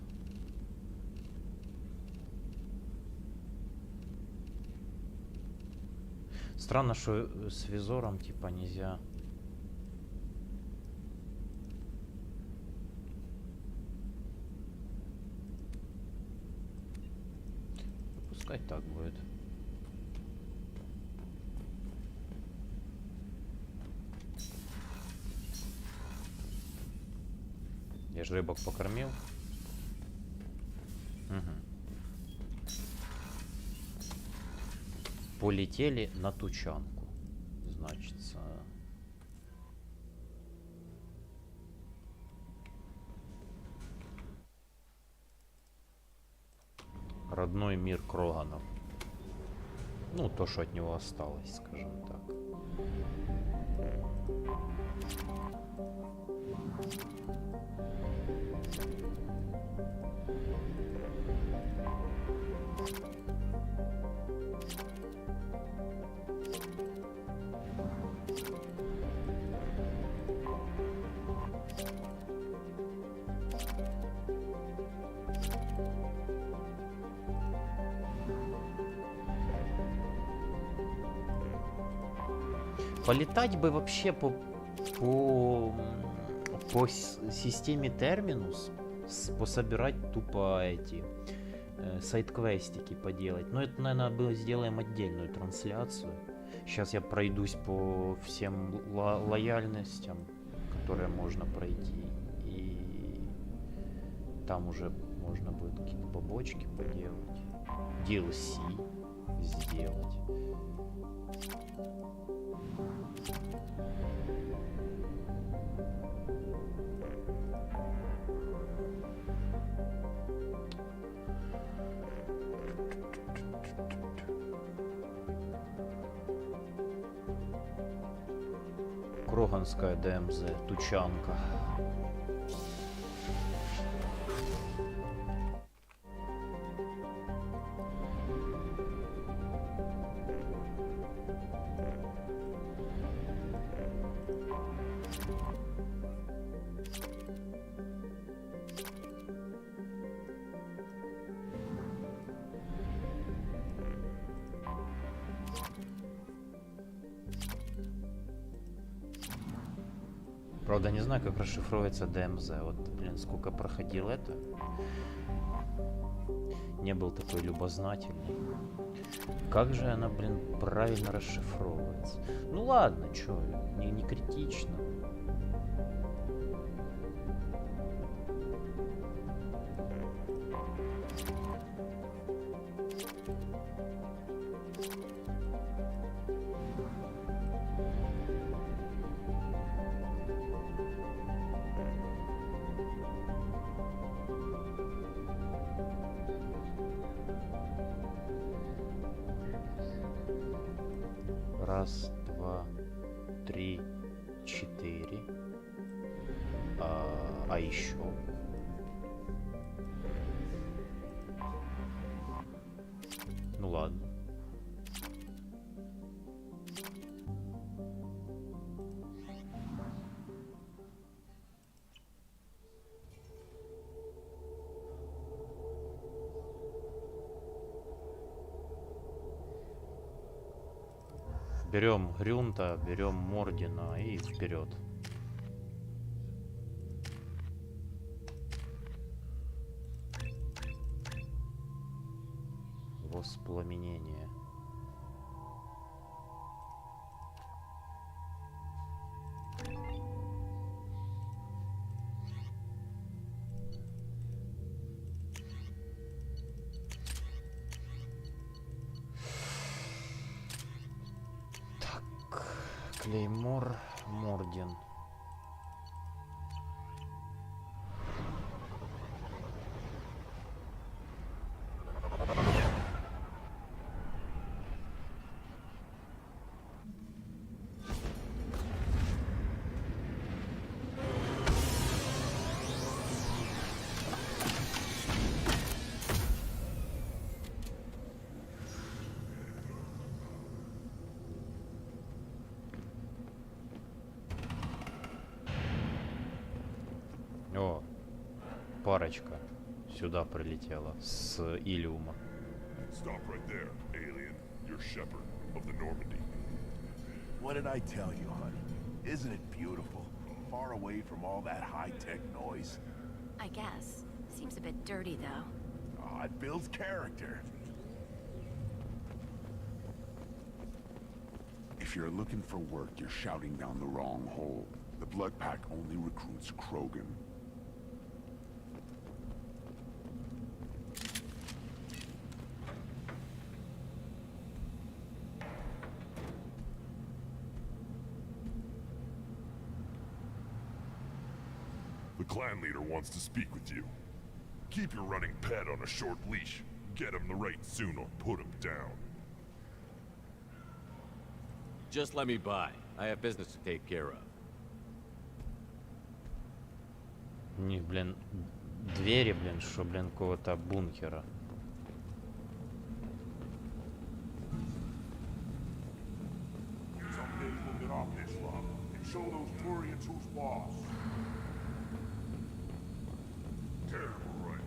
Странно, что с визором типа нельзя. Пускай так будет. Я же рыбок покормил. Угу. Полетели на Тучанку. Значится. Родной мир Кроганов. Ну, то, что от него осталось, скажем так. Полетать бы вообще по системе Терминус, пособирать тупо эти сайт-квестики поделать. Но это, наверное, было сделаем отдельную трансляцию. Сейчас я пройдусь по всем лояльностям, которые можно пройти. И там уже можно будет какие-то побочки поделать. DLC сделать. Кроганская ДМЗ, Тучанка. Правда, не знаю, как расшифровывается ДМЗ. Вот, блин, сколько проходил это. Не был такой любознательный. Как же она, блин, правильно расшифровывается? Ну ладно, чё, не критично. Раз, два, три, четыре. А еще. Ну ладно. Берем Грюнта, берем Мордина и вперед. Воспламенение. Клеймор, Мордин. О, парочка сюда прилетела с Илиума. Stop right there, alien. You're Shepard of the Normandy. What did I tell you, honey? Isn't it beautiful? Far away from all that high-tech noise. I guess. Seems a bit dirty, though. Oh, it builds character. If you're looking for work, you're shouting down the wrong hole. The Blood Pack only recruits Krogan. The clan leader wants to speak with you. Keep your running pet on a short leash. Get him the right soon or put him down. Just let me by. I have business to take care of. У них, блин, двери, блин, что, блин, какого-то бункера. Someday we'll get off this lump and show those Turians who's boss. Terrible, right?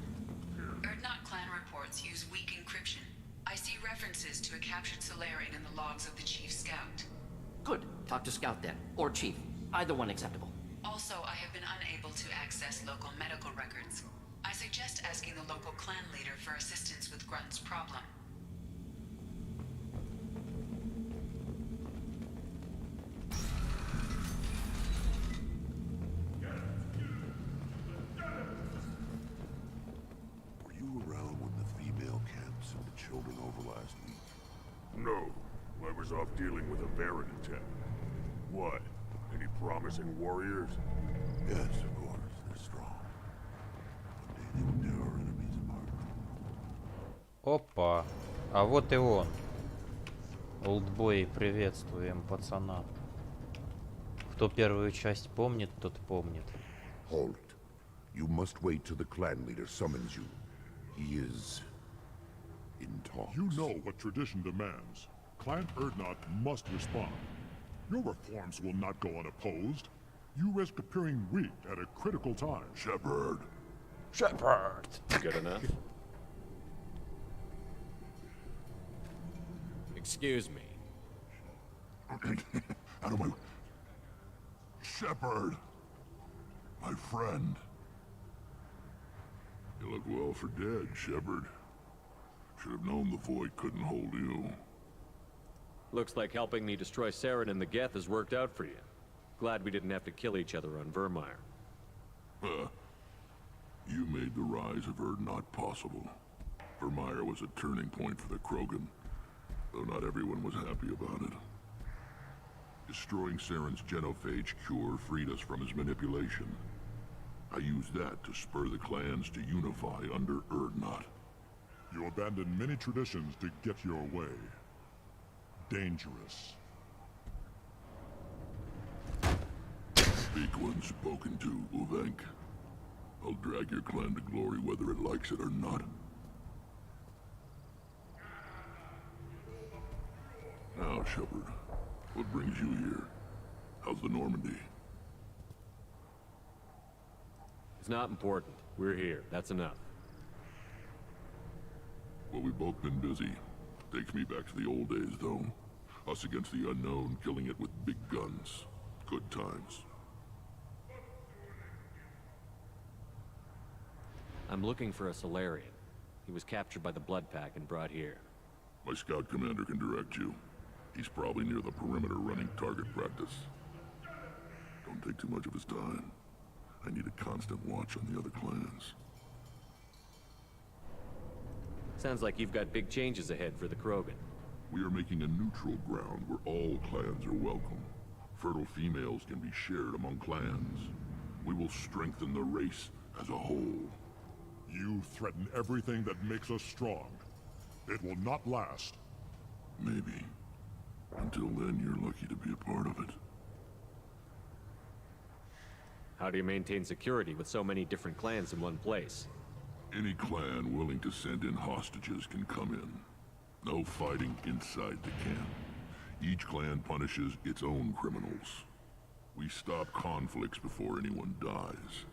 Erdnot clan reports use weak encryption. I see references to a captured Solarian in the logs of the Chief Scout. Good. Talk to Scout then. Or Chief. Either one acceptable. Also, I have been unable to access local medical records. I suggest asking the local clan leader for assistance with Grun's problem. Were you around when the female camps and the children over last week? No. I was off dealing with a Baron attack. What? Any promising warriors? Yes, of course. They're strong. One day they will tear our enemies apart. Опа. А вот и он. Олдбой, приветствуем, пацана. Кто первую часть помнит, тот помнит. Halt. You must wait till the clan leader summons you. He is in talks. You know what tradition demands. Clan Erdnot must respond. Your reforms will not go unopposed. You risk appearing weak at a critical time. Shepard. Shepard. Good enough? Excuse me. Out of my... Shepard. My friend. You look well for dead, Shepard. Should have known the Void couldn't hold you. Looks like helping me destroy Saren and the Geth has worked out for you. Glad we didn't have to kill each other on Vermire. You made the rise of Erdnot possible. Vermire was a turning point for the Krogan, though not everyone was happy about it. Destroying Saren's genophage cure freed us from his manipulation. I used that to spur the clans to unify under Erdnot. You abandoned many traditions to get your way. Dangerous. Speak when spoken to, Uvenk. I'll drag your clan to glory whether it likes it or not. Now, Shepard, what brings you here? How's the Normandy? It's not important. We're here. That's enough. Well, we've both been busy. Takes me back to the old days, though. Us against the unknown, killing it with big guns. Good times. I'm looking for a Solarian. He was captured by the Blood Pack and brought here. My scout commander can direct you. He's probably near the perimeter running target practice. Don't take too much of his time. I need a constant watch on the other clans. Sounds like you've got big changes ahead for the Krogan. We are making a neutral ground where all clans are welcome. Fertile females can be shared among clans. We will strengthen the race as a whole. You threaten everything that makes us strong. It will not last. Maybe. Until then, you're lucky to be a part of it. How do you maintain security with so many different clans in one place? Any clan willing to send in hostages can come in. No fighting inside the camp. Each clan punishes its own criminals. We stop conflicts before anyone dies.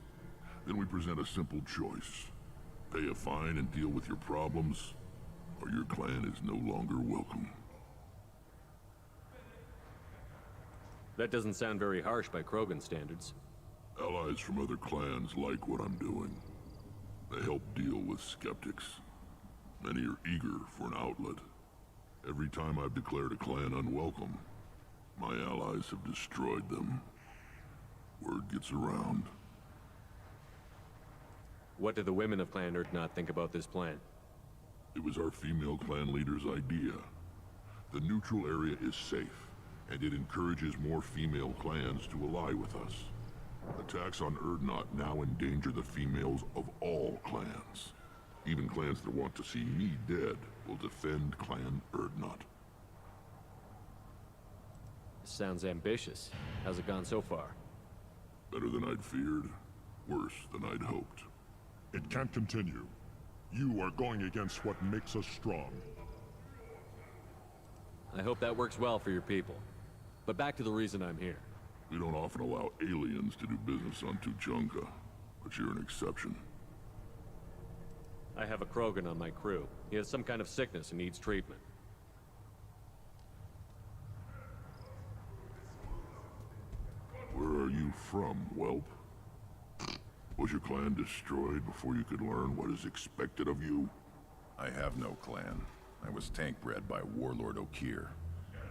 Then we present a simple choice. Pay a fine and deal with your problems, or your clan is no longer welcome. That doesn't sound very harsh by Krogan standards. Allies from other clans like what I'm doing. They help deal with skeptics. Many are eager for an outlet. Every time I've declared a clan unwelcome, my allies have destroyed them. Word gets around. What do the women of Clan Erdnot think about this plan? It was our female clan leader's idea. The neutral area is safe, and it encourages more female clans to ally with us. Attacks on Erdnot now endanger the females of all clans. Even clans that want to see me dead will defend Clan Erdnot. Sounds ambitious. How's it gone so far? Better than I'd feared. Worse than I'd hoped. It can't continue. You are going against what makes us strong. I hope that works well for your people. But back to the reason I'm here. We don't often allow aliens to do business on Tучанка, but you're an exception. I have a Krogan on my crew. He has some kind of sickness and needs treatment. Where are you from, whelp? Was your clan destroyed before you could learn what is expected of you? I have no clan. I was tank bred by Warlord Okir.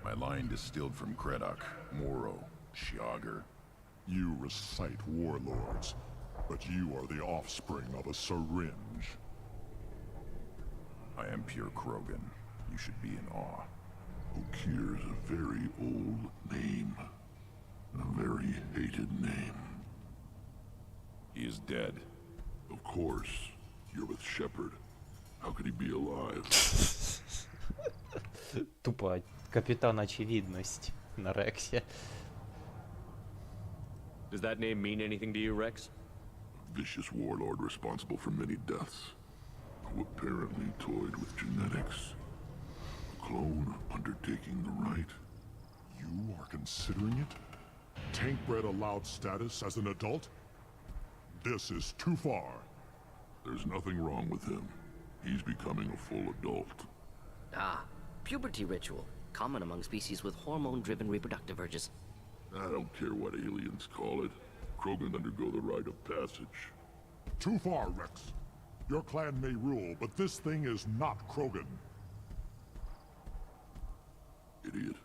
My line distilled from Kredok, Moro, Shiagar. You recite warlords, but you are the offspring of a syringe. I am pure Krogan. You should be in awe. Okir's a very old name. A very hated name. He is dead. Of course. You're with Shepard. How could he be alive? Тупо капитан очевидность на Рексе. Does that name mean anything to you, Rex? A vicious warlord responsible for many deaths, who apparently toyed with genetics. A clone undertaking the right. You are considering it? Tank-bred allowed status as an adult? This is too far. There's nothing wrong with him. He's becoming a full adult. Ah, puberty ritual. Common among species with hormone-driven reproductive urges. I don't care what aliens call it. Krogan undergo the rite of passage. Too far, Rex. Your clan may rule, but this thing is not Krogan. Idiot.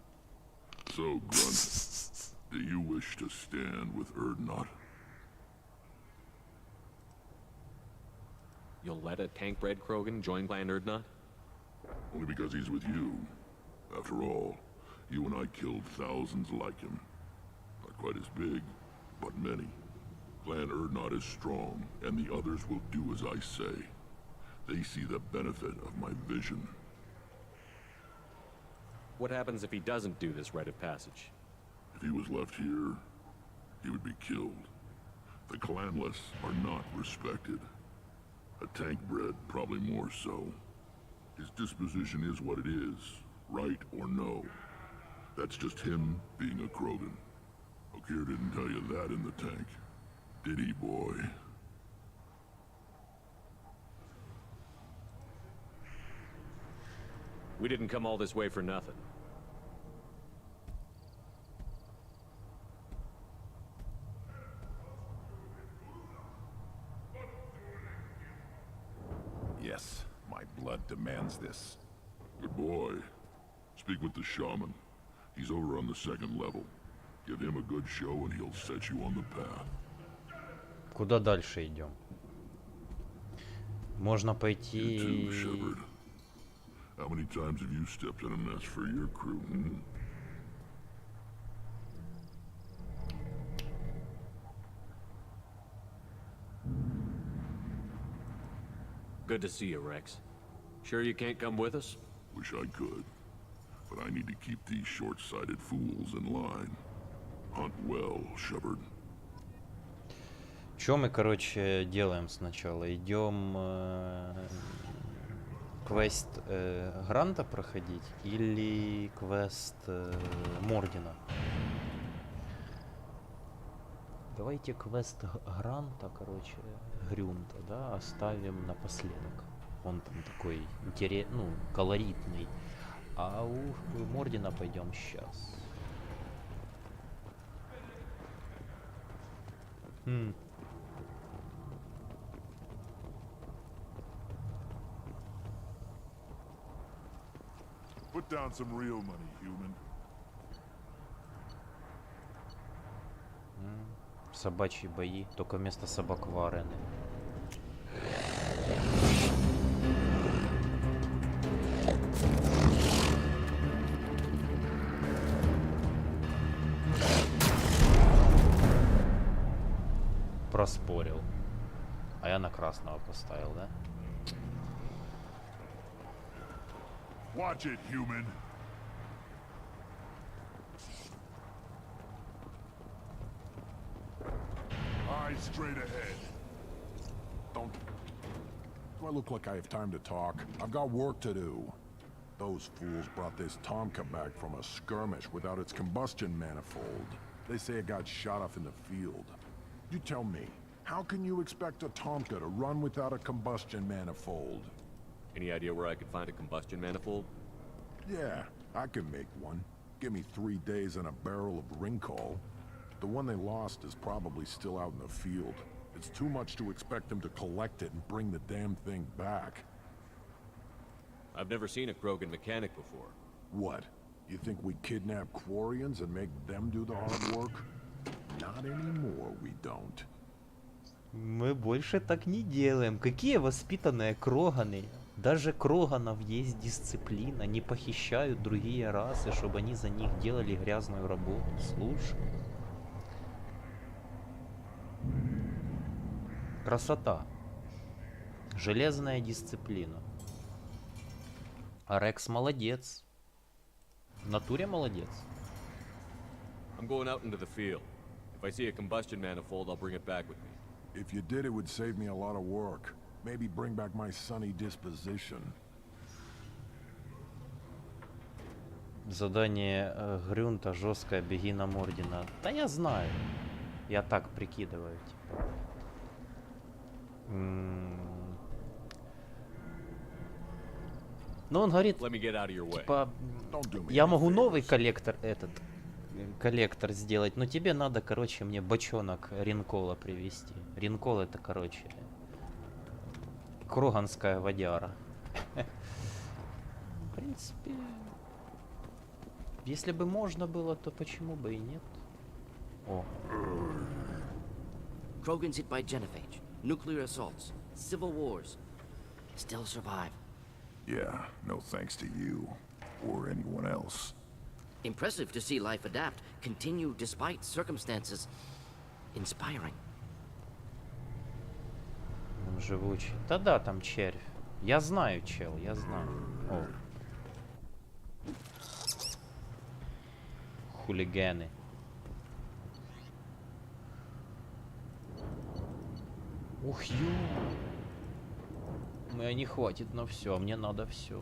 So, Grunt, do you wish to stand with Erdnot? You'll let a tank-bred Krogan join Clan Erdnot? Only because he's with you. After all, you and I killed thousands like him. Not quite as big, but many. Clan Erdnot is strong, and the others will do as I say. They see the benefit of my vision. What happens if he doesn't do this rite of passage? If he was left here, he would be killed. The clanless are not respected. A tank-bred, probably more so. His disposition is what it is, right or no. That's just him being a Krogan. Okir didn't tell you that in the tank, did he, boy? We didn't come all this way for nothing. Yes, my blood demands this. Good boy. Speak with the shaman. He's over on the second level. Give him a good show and he'll set you on the path. Куда дальше идем? Можно пойти... You too, Shepard. How many times have you stepped in a mess for your crew, hmm? Good to see you, Rex. Sure you can't come with us? Wish I could. But I need to keep these short-sighted fools in line. Hunt well, Shepard. Что мы, короче, делаем сначала? Идем квест Гранта проходить или квест Мордина? Давайте квест Гранта, короче, Грюнта, да, оставим напоследок. Он там такой интересный, колоритный. А у Мордина пойдем сейчас. Put down some real money, human. Собачьи бои, только вместо собак варены. Проспорил. А я на красного поставил, да? Watch it, human. Eyes straight ahead. Don't... Do I look like I have time to talk? I've got work to do. Those fools brought this Tomka back from a skirmish without its combustion manifold. They say it got shot off in the field. You tell me, how can you expect a Tomka to run without a combustion manifold? Any idea where I could find a combustion manifold? Yeah, I can make one. Give me 3 days and a barrel of Ringcall. The one they lost is probably still out in the field. It's too much to expect them to collect it and bring the damn thing back. I've never seen a Krogan mechanic before. What? You think we kidnap Quarians and make them do the hard work? Not anymore, we don't. Мы больше так не делаем. Какие воспитанные кроганы. Даже кроганов есть дисциплина. Не похищают другие расы, чтобы они за них делали грязную работу. Слушай. Красота. Железная дисциплина. А Рекс молодец. В натуре молодец. I'm going out into the field. If I see a combustion manifold, I'll bring it back with me. If you did, it would save me a lot of work. Maybe bring back my sunny disposition. Задание Грюнта, жесткое, беги на Мордина. Да я знаю. Я так прикидываю. Типа. Но он говорит, типа, я могу новый коллектор сделать, но тебе надо, короче, мне бочонок ринкола привезти. Ринкол это, короче, кроганская водяра. В принципе, если бы можно было, то почему бы и нет? О. Krogans hit by genophage, nuclear assaults, civil wars, still survive. Yeah, no thanks to you or anyone else. Impressive to see life adapt, continue despite circumstances. Inspiring. Он живучий. Да-да, там червь. Я знаю, чел, я знаю. О. Хулиганы. Ух, ё. Мне не хватит на все, мне надо все.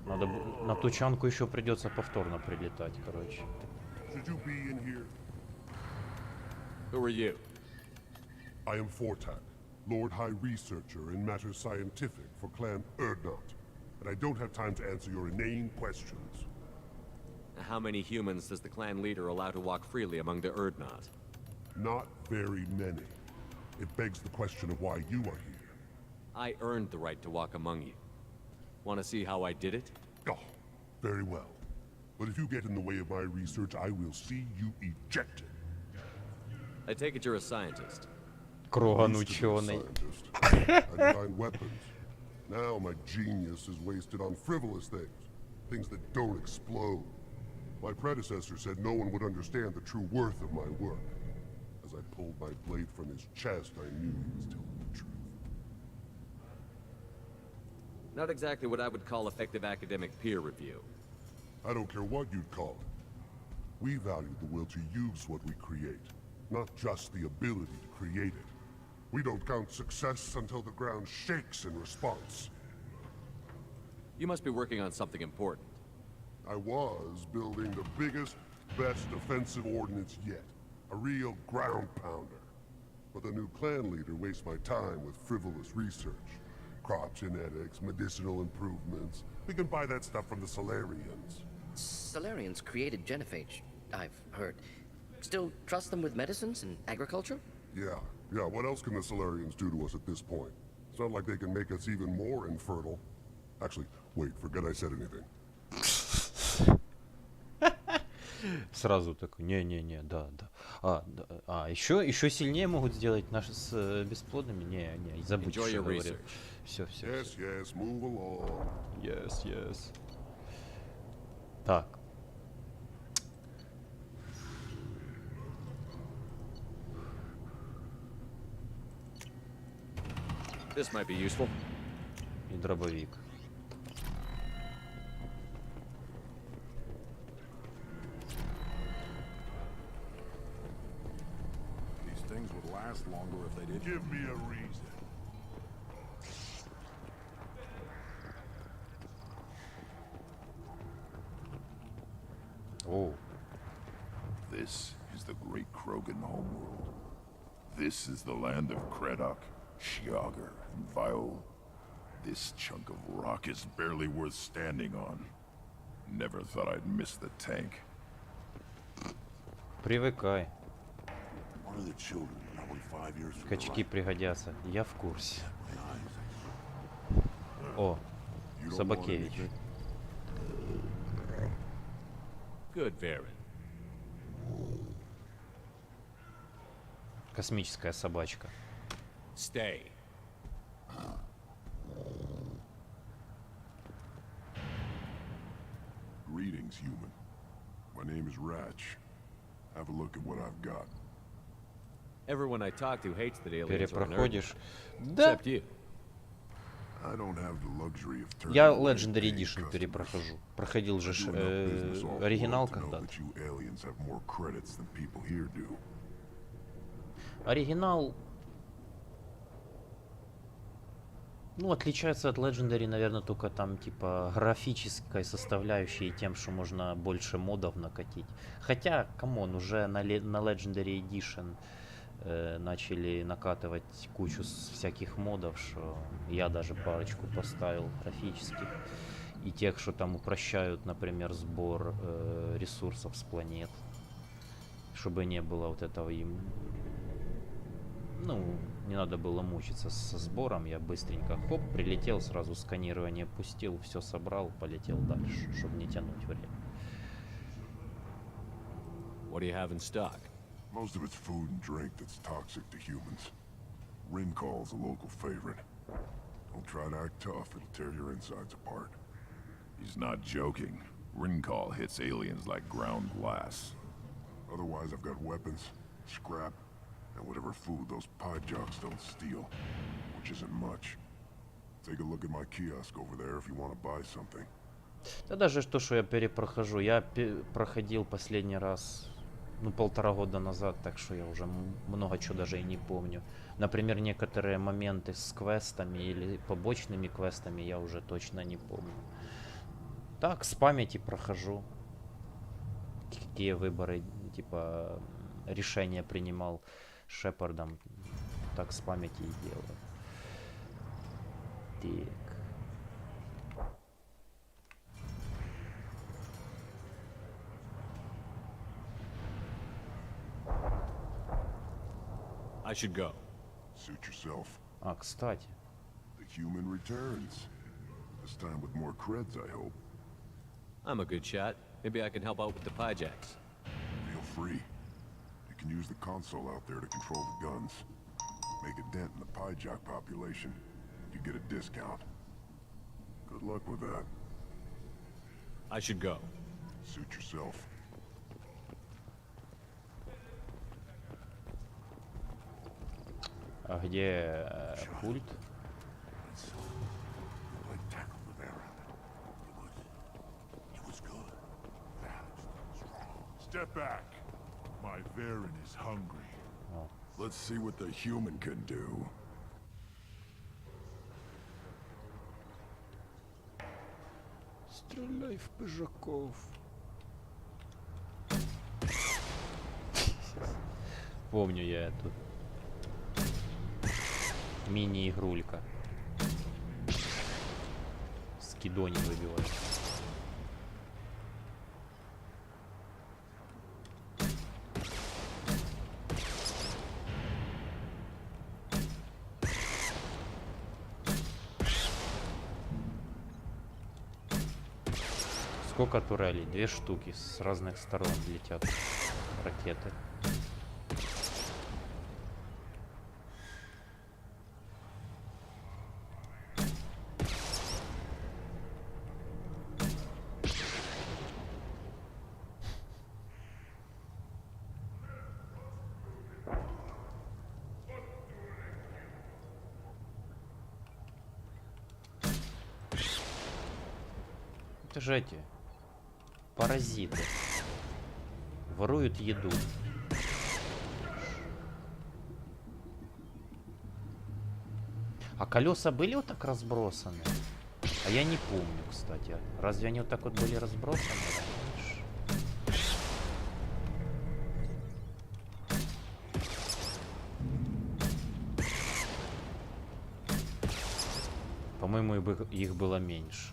Надо на Тучанку еще придется повторно прилетать, короче. Who are you? I am Fortak, Lord High Researcher in matters scientific for Clan Erdnot, and I don't have time to answer your inane questions. How many humans does the clan leader allow to walk freely among the Erdnot? Not very many. It begs the question of why you are here. I earned the right to walk among you. Want to see how I did it? Oh, very well. But if you get in the way of my research, I will see you ejected. I take it you're a scientist. Кроган ученый. I design weapons. Now my genius is wasted on frivolous things that don't explode. My predecessor said no one would understand the true worth of my work. As I pulled my blade from his chest, I knew he was telling the truth. Not exactly what I would call effective academic peer review. I don't care what you'd call it. We value the will to use what we create, not just the ability to create it. We don't count success until the ground shakes in response. You must be working on something important. I was building the biggest, best offensive ordnance yet. A real ground pounder. But the new clan leader wastes my time with frivolous research. Crop genetics, medicinal improvements. We can buy that stuff from the Solarians. Solarians created genophage, I've heard. Still trust them with medicines and agriculture? Yeah. What else can the Solarians do to us at this point? It's not like they can make us even more infertile. Actually, wait, forget I said anything. Сразу такой, не, да. Еще сильнее могут сделать наши с бесплодными? Не, забудь, что я говорил. Все. Yes, move along. Yes. Так. This might be useful. И дробовик. last longer if they did. Give me a reason. Oh. This is the great Krogan homeworld. This is the land of Kredok, Shiagar, and Viol. This chunk of rock is barely worth standing on. Never thought I'd miss the tank. Привыкай. One of the children, only 5 years from Качки пригодятся. Я в курсе. О, Собакевич. Good, Varen. Космическая собачка. Stay. Greetings, human. My name is Ratch. Have a look at what I've got. Everyone I talk to hates that aliens are on Earth. Перепроходишь. Да. Except you. I don't have the luxury of turning Я away Legendary paying Edition customers. перепрохожу. Проходил же I do enough business off оригинал world to know когда-то. that you aliens have more credits than people here do. Оригинал, ну, отличается от Legendary, наверное, только там, типа, графической составляющей и тем, что можно больше модов накатить. Хотя, камон, уже на Legendary Edition начали накатывать кучу всяких модов, что я даже парочку поставил графических. И тех, что там упрощают, например, сбор ресурсов с планет. Чтобы не было вот этого им... Ну, не надо было мучиться со сбором, я быстренько хоп, прилетел, сразу сканирование пустил, все собрал, полетел дальше, чтобы не тянуть время. What do you have in stock? Most of it's food and drink that's toxic to humans. Rincall's a local favorite. Don't try to act tough, it'll tear your insides apart. He's not joking. Rincall hits aliens like ground glass. Otherwise, I've got weapons, scrap, and whatever food those pie jocks don't steal, which isn't much. Take a look at my kiosk over there if you want to buy something. Да даже то, что я перепрохожу, я проходил последний раз, ну, 1,5 года назад, так что я уже много чего даже и не помню. Например, некоторые моменты с квестами или побочными квестами я уже точно не помню. Так, с памяти прохожу. Какие выборы, типа, решения принимал Шепардом, так с памяти и делаю. Так. I should go. Suit yourself. А, кстати. The human returns. This time with more creds, I hope. I'm a good shot. Maybe I can help out with the pie jacks. Feel free. You can use the console out there to control the guns. Make a dent in the pie jock population. You get a discount. Good luck with that. I should go. Suit yourself. А где пульт? Step back. My Varen is hungry. Let's see what the human can do. Стреляй в пыжаков. Помню я эту мини-игрулька. Скидони выбивать. Сколько турелей? 2 штуки с разных сторон летят ракеты. Это же эти паразиты. Воруют еду. А колеса были вот так разбросаны? А я не помню, кстати. Разве они вот так вот были разбросаны раньше? По-моему, их было меньше.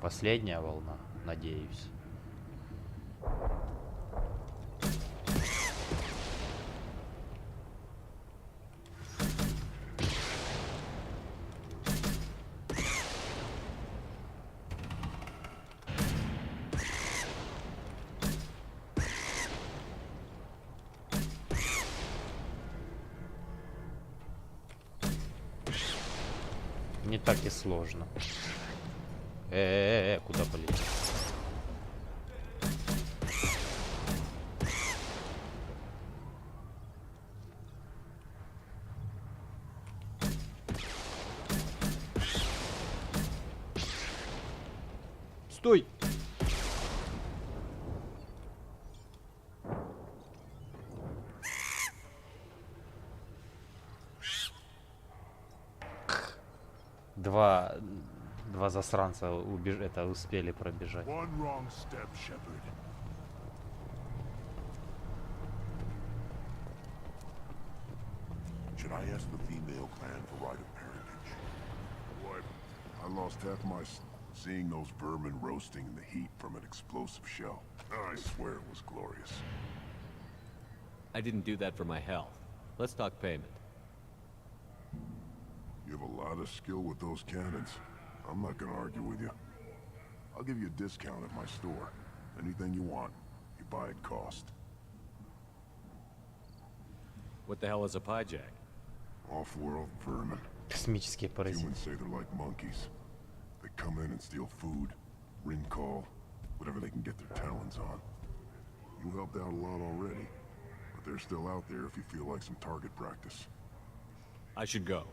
Последняя волна, надеюсь. Не так и сложно. Куда полетел? Стой! Два засранца успели пробежать. One wrong step, Shepard. Should I ask the female clan for right of parentage? What? I lost half my seeing those vermin roasting in the heat from an explosive shell. I swear it was glorious. I didn't do that for my health. Let's talk payment. You have a lot of skill with those cannons. I'm not gonna argue with you. I'll give you a discount at my store. Anything you want, you buy at cost. What the hell is a pyjack? Off-world vermin. Космические паразиты. Humans say they're like monkeys. They come in and steal food, ring call, whatever they can get their talons on. You helped out a lot already, but they're still out there if you feel like some target practice. I should go.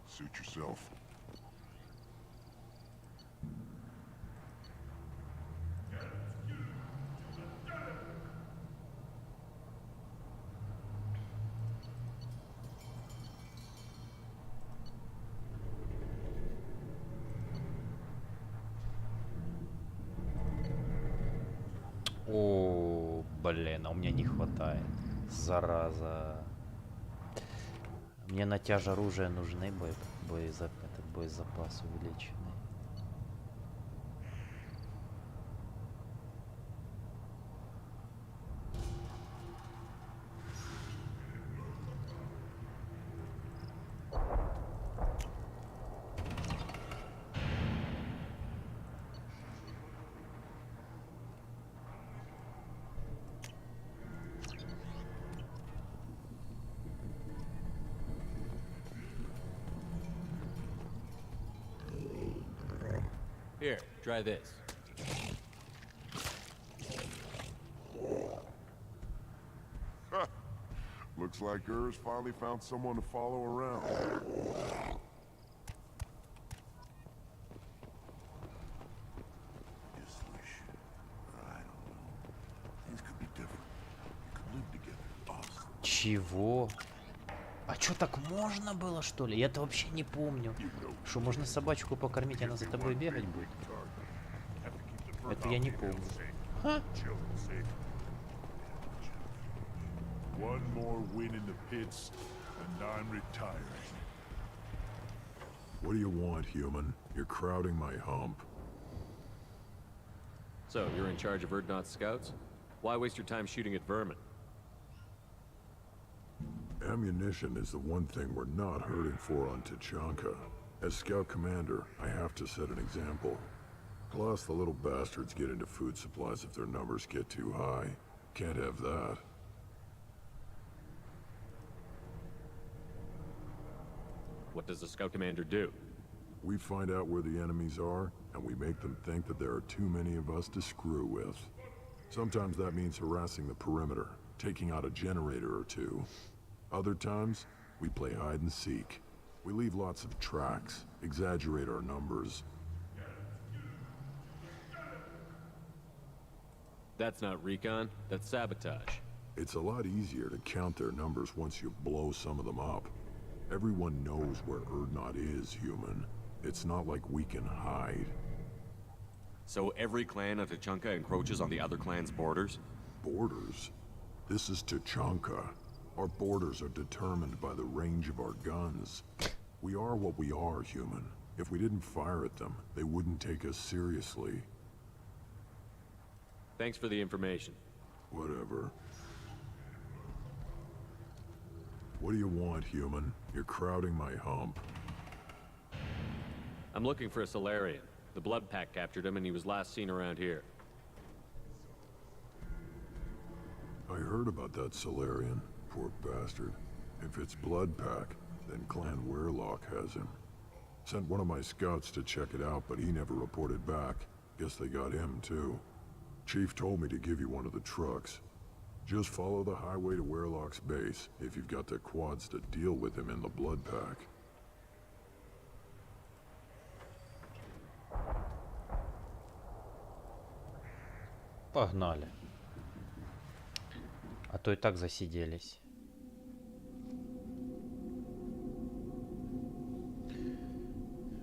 Suit yourself. О, блин, а у меня не хватает. Зараза. Мне на тяж оружия нужны боезапас увеличенный. Here, try this. Looks like Urs finally found someone to follow around. Just wish, I don't know. Things could be different. We could live together. Us. Чего? А чё, так можно было, что ли? Я-то вообще не помню. Что, можно собачку покормить, она за тобой бегать будет? Это я не помню. Ха? One more win in the pits, and I'm retiring. What do you want, human? You're crowding my hump. So, you're in charge of Erdnot's scouts? Why waste your time shooting at vermin? Ammunition is the one thing we're not hurting for on Tучанка. As scout commander, I have to set an example. Plus, the little bastards get into food supplies if their numbers get too high. Can't have that. What does the scout commander do? We find out where the enemies are, and we make them think that there are too many of us to screw with. Sometimes that means harassing the perimeter, taking out a generator or two. Other times, we play hide and seek. We leave lots of tracks, exaggerate our numbers. That's not recon, that's sabotage. It's a lot easier to count their numbers once you blow some of them up. Everyone knows where Erdnot is, human. It's not like we can hide. So every clan of Tучанка encroaches on the other clan's borders? Borders? This is Tучанка. Our borders are determined by the range of our guns. We are what we are, human. If we didn't fire at them, they wouldn't take us seriously. Thanks for the information. Whatever. What do you want, human? You're crowding my hump. I'm looking for a Solarian. The Blood Pack captured him and he was last seen around here. I heard about that Solarian. Poor bastard. If it's Blood Pack, then Clan Werelock has him. Sent one of my scouts to check it out, but he never reported back. Guess they got him, too. Chief told me to give you one of the trucks. Just follow the highway to Werelock's base, if you've got the quads to deal with him in the Blood Pack. Погнали. А то и так засиделись.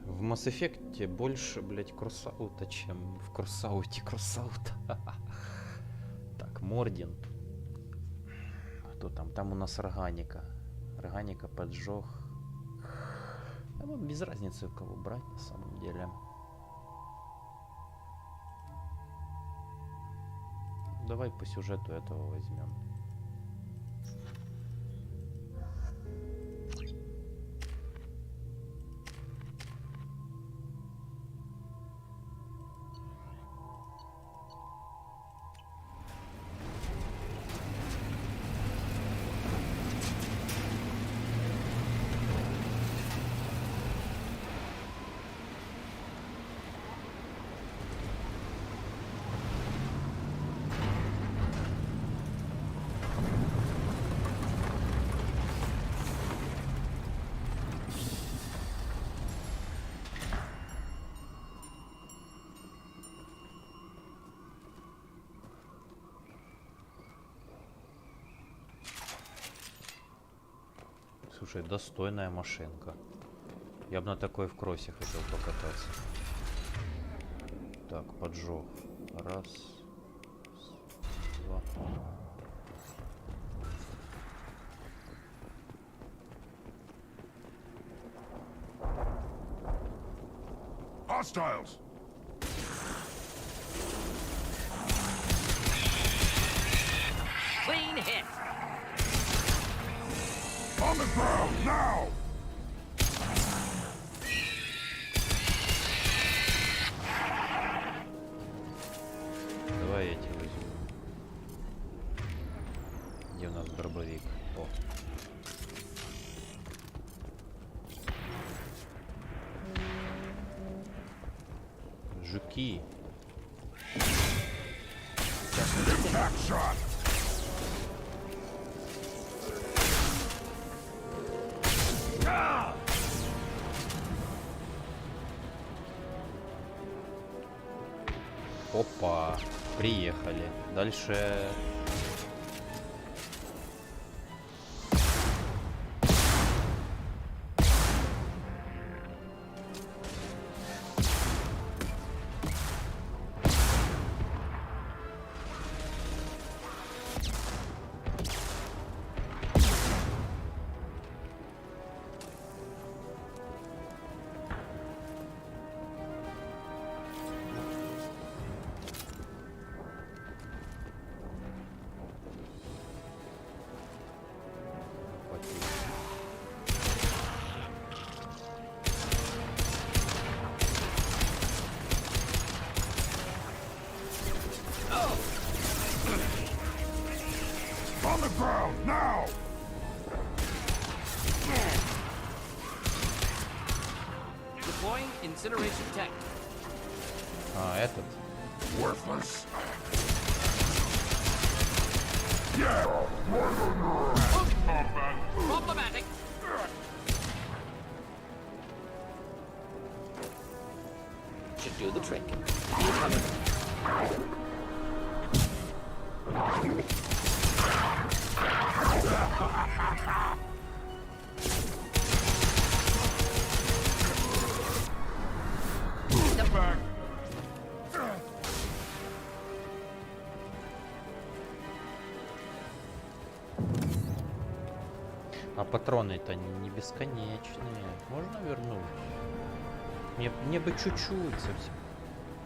В Масс эффекте больше, блять, кроссаута, чем в кроссауте кроссаута. Так, Мордин. Кто там? Там у нас органика. Органика, поджог. А вот без разницы, у кого брать на самом деле. Давай по сюжету этого возьмем. Слушай, достойная машинка. Я бы на такой в кроссе хотел покататься. Так, поджог. Раз. Два. Hostiles! Clean hit! On the ground, now! Давай я тебя возьму. Где у нас дробовик? О. Жуки. Опа, приехали. Дальше. On the ground, now! Deploying incineration tech. А, этот. Worthless. Problematic. Should do the trick. Incoming. Step back. А патроны-то не бесконечные. Можно вернуть? Мне бы чуть-чуть совсем.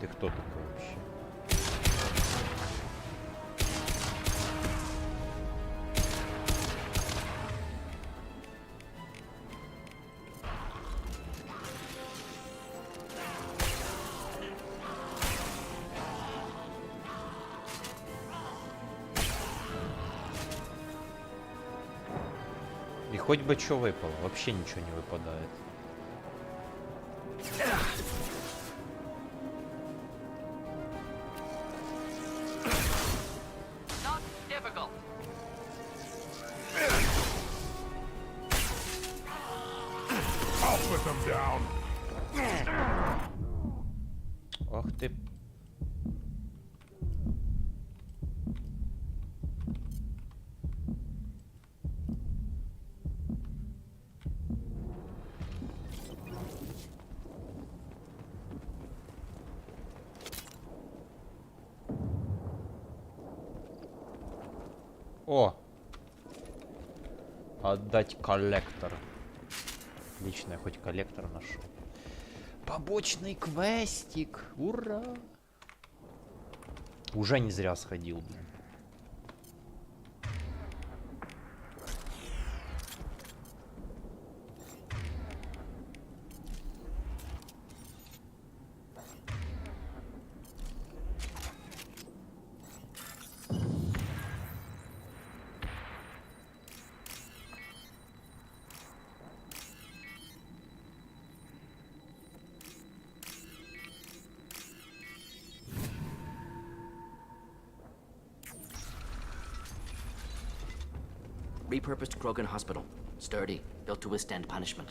Ты кто такой вообще? И хоть бы что выпало, вообще ничего не выпадает. Not difficult. I'll put them down. Ах ты. О! Отдать коллектор. Отлично, я хоть коллектор нашел. Побочный квестик! Ура! Уже не зря сходил, блин. Repurposed Krogan Hospital. Sturdy, built to withstand punishment.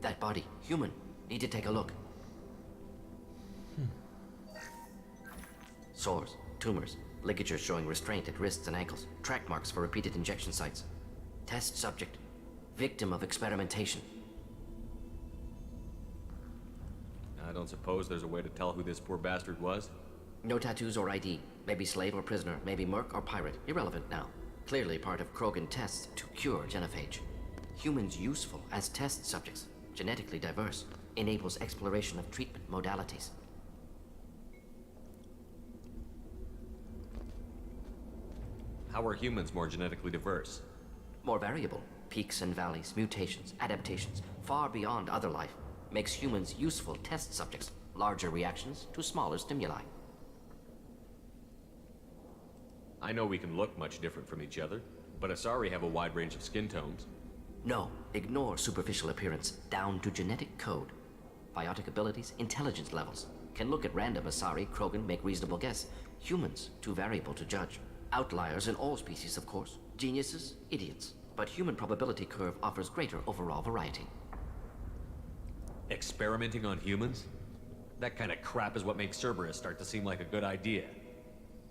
That body, human. Need to take a look. Sores, tumors, ligatures showing restraint at wrists and ankles, track marks for repeated injection sites. Test subject, victim of experimentation. I don't suppose there's a way to tell who this poor bastard was? No tattoos or ID. Maybe slave or prisoner, maybe merc or pirate. Irrelevant now. Clearly part of Krogan tests to cure genophage. Humans useful as test subjects. Genetically diverse. Enables exploration of treatment modalities. How are humans more genetically diverse? More variable. Peaks and valleys, mutations, adaptations, far beyond other life. Makes humans useful test subjects. Larger reactions to smaller stimuli. I know we can look much different from each other, but Asari have a wide range of skin tones. No, ignore superficial appearance, down to genetic code. Biotic abilities, intelligence levels. Can look at random Asari, Krogan, make reasonable guess. Humans, too variable to judge. Outliers in all species, of course. Geniuses, idiots. But human probability curve offers greater overall variety. Experimenting on humans? That kind of crap is what makes Cerberus start to seem like a good idea.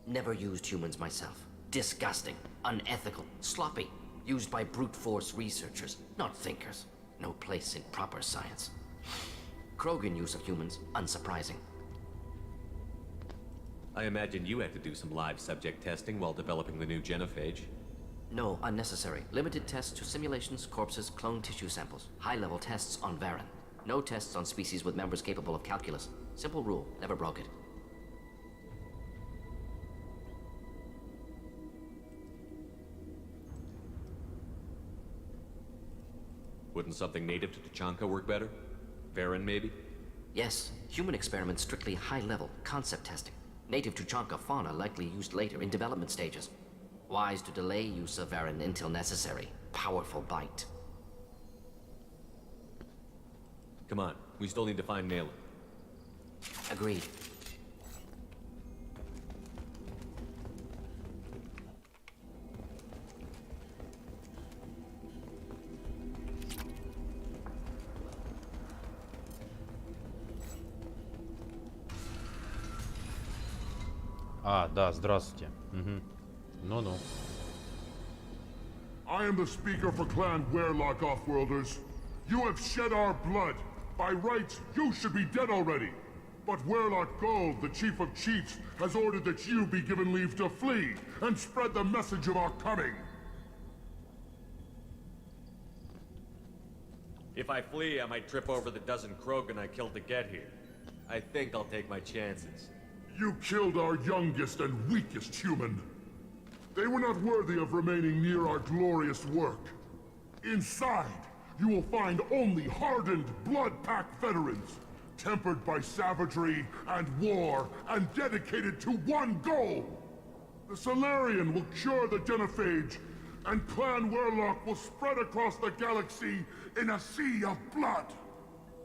Never used humans myself. Disgusting, unethical, sloppy. Used by brute force researchers, not thinkers. No place in proper science. Krogan use of humans, unsurprising. I imagine you had to do some live subject testing while developing the new genophage. No, unnecessary. Limited tests to simulations, corpses, cloned tissue samples. High-level tests on Varen. No tests on species with members capable of calculus. Simple rule, never broke it. Wouldn't something native to Tучанка work better? Varen, maybe? Yes, human experiments strictly high-level, concept testing. Native Tучанка fauna likely used later in development stages. Wise to delay use of Varen until necessary. Powerful bite. Come on, we still need to find Naylor. Agreed. А, да, здравствуйте. Угу. Ну-ну. I am the speaker for Clan Werlock Offworlders. You have shed our blood. By rights, you should be dead already. But Werlock Gold, the Chief of Chiefs, has ordered that you be given leave to flee and spread the message of our coming. If I flee, I might trip over the dozen Krogan I killed to get here. I think I'll take my chances. You killed our youngest and weakest human. They were not worthy of remaining near our glorious work. Inside, you will find only hardened, blood-packed veterans, tempered by savagery and war, and dedicated to one goal. The Solarian will cure the Genophage, and Clan Werlock will spread across the galaxy in a sea of blood.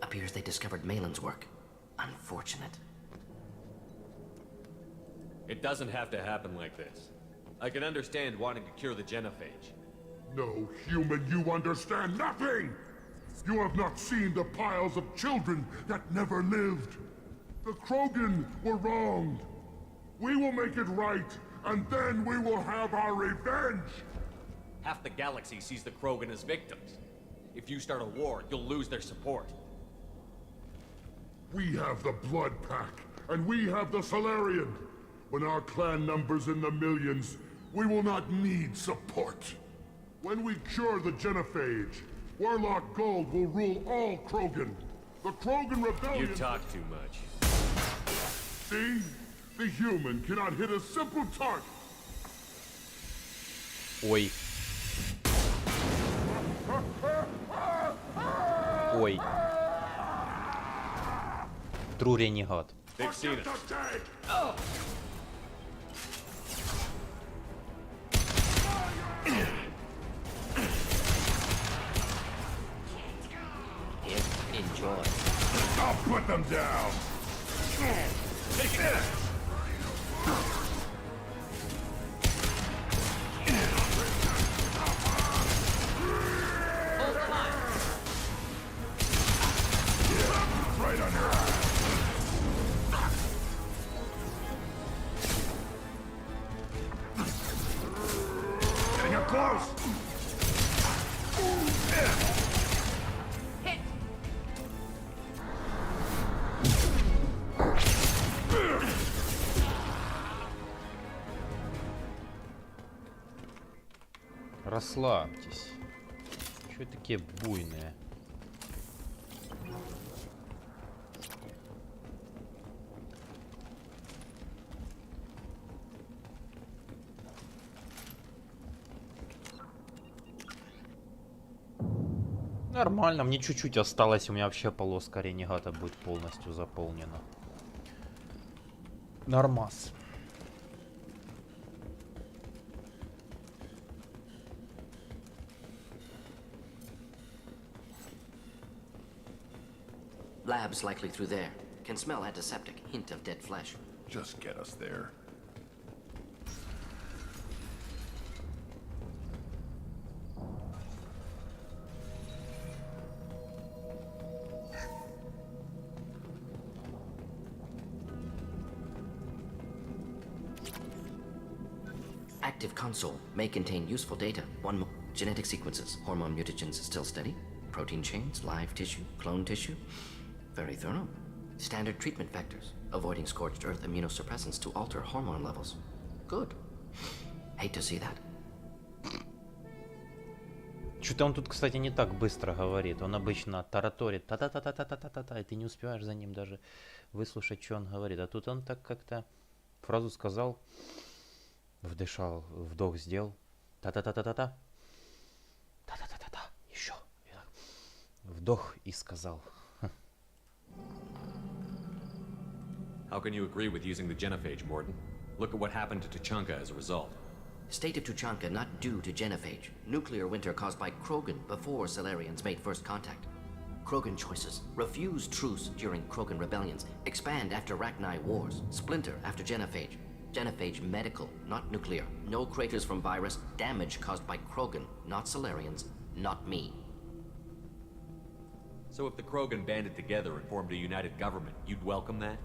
Appears they discovered Malin's work. Unfortunate. It doesn't have to happen like this. I can understand wanting to cure the Genophage. No, human, you understand nothing! You have not seen the piles of children that never lived. The Krogan were wronged. We will make it right, and then we will have our revenge! Half the galaxy sees the Krogan as victims. If you start a war, you'll lose their support. We have the Blood Pack, and we have the Solarian. When our clan numbers in the millions, we will not need support. When we cure the Genophage, Warlock Gold will rule all Krogan. The Krogan Rebellion... You talk too much. See? The human cannot hit a simple target. Ой. Ой. True ренегат. They've seen us. Enjoy. I'll put them down. Take it. Hold the line. Yeah, right on your eye. Getting up close. Hit. Расслабьтесь. Чё такие буйные? Нормально, мне чуть-чуть осталось, у меня вообще полоска ренегата будет полностью заполнена. Нормас. Labs likely through there. Can smell antiseptic, hint of dead flesh. Just get us there. Active console may contain useful data. One more. Genetic sequences. Hormone mutagens still steady. Protein chains, live tissue, clone tissue. Very thorough. Standard treatment vectors. Avoiding scorched earth immunosuppressants to alter hormone levels. Good. Hate to see that. Что-то он тут, кстати, не так быстро говорит. Он обычно тараторит та-та-та-та-та-та-та-та, и ты не успеваешь за ним даже выслушать, что он говорит. А тут он так как-то фразу сказал, вдышал, вдох сделал. Та-та-та-та-та-та. Та-та-та-та-та. Еще. Вдох и сказал. How can you agree with using the Genophage, Morden? Look at what happened to Tучанка as a result. State of Tучанка not due to Genophage. Nuclear winter caused by Krogan before Solarians made first contact. Krogan choices. Refuse truce during Krogan rebellions. Expand after Rachni wars. Splinter after Genophage. Genophage medical, not nuclear. No craters from virus. Damage caused by Krogan, not Solarians, not me. So if the Krogan banded together and formed a united government, you'd welcome that?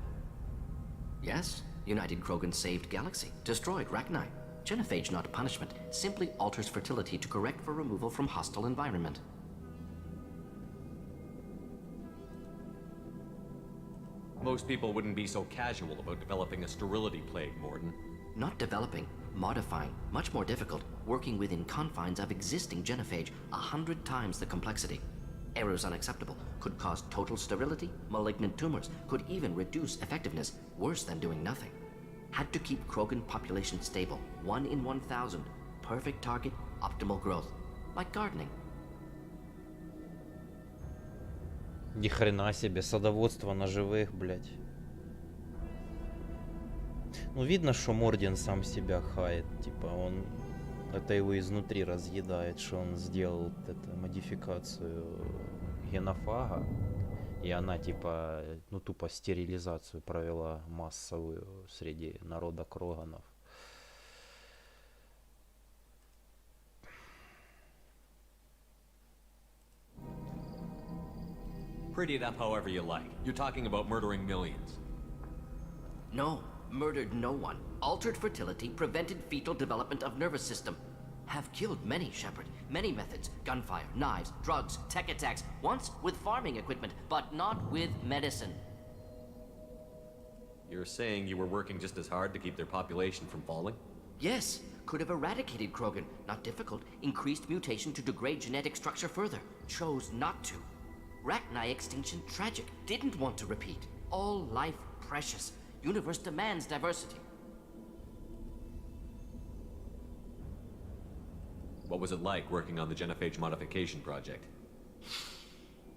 Yes, United Krogan saved galaxy, destroyed Rachni. Genophage, not a punishment, simply alters fertility to correct for removal from hostile environment. Most people wouldn't be so casual about developing a sterility plague, Morden. Not developing, modifying, much more difficult, working within confines of existing genophage, 100 times the complexity. Errors unacceptable, could cause total sterility, malignant tumors, could even reduce effectiveness, worse than doing nothing. Had to keep Krogan population stable, 1 in 1,000, perfect target, optimal growth, like gardening. Ни хрена себе, садоводство на живых, блядь. Ну, видно, что Мордин сам себя хает. Типа, он... Это его изнутри разъедает, что он сделал эту модификацию генофага. И она, типа, ну, тупо стерилизацию провела массовую среди народа Кроганов. Pretty it up however you like. You're talking about murdering millions. No, murdered no one. Altered fertility, prevented fetal development of nervous system. Have killed many, Shepard. Many methods. Gunfire, knives, drugs, tech attacks. Once with farming equipment, but not with medicine. You're saying you were working just as hard to keep their population from falling? Yes, could have eradicated Krogan. Not difficult. Increased mutation to degrade genetic structure further. Chose not to. Rachni extinction tragic. Didn't want to repeat. All life precious. Universe demands diversity. What was it like working on the genophage modification project?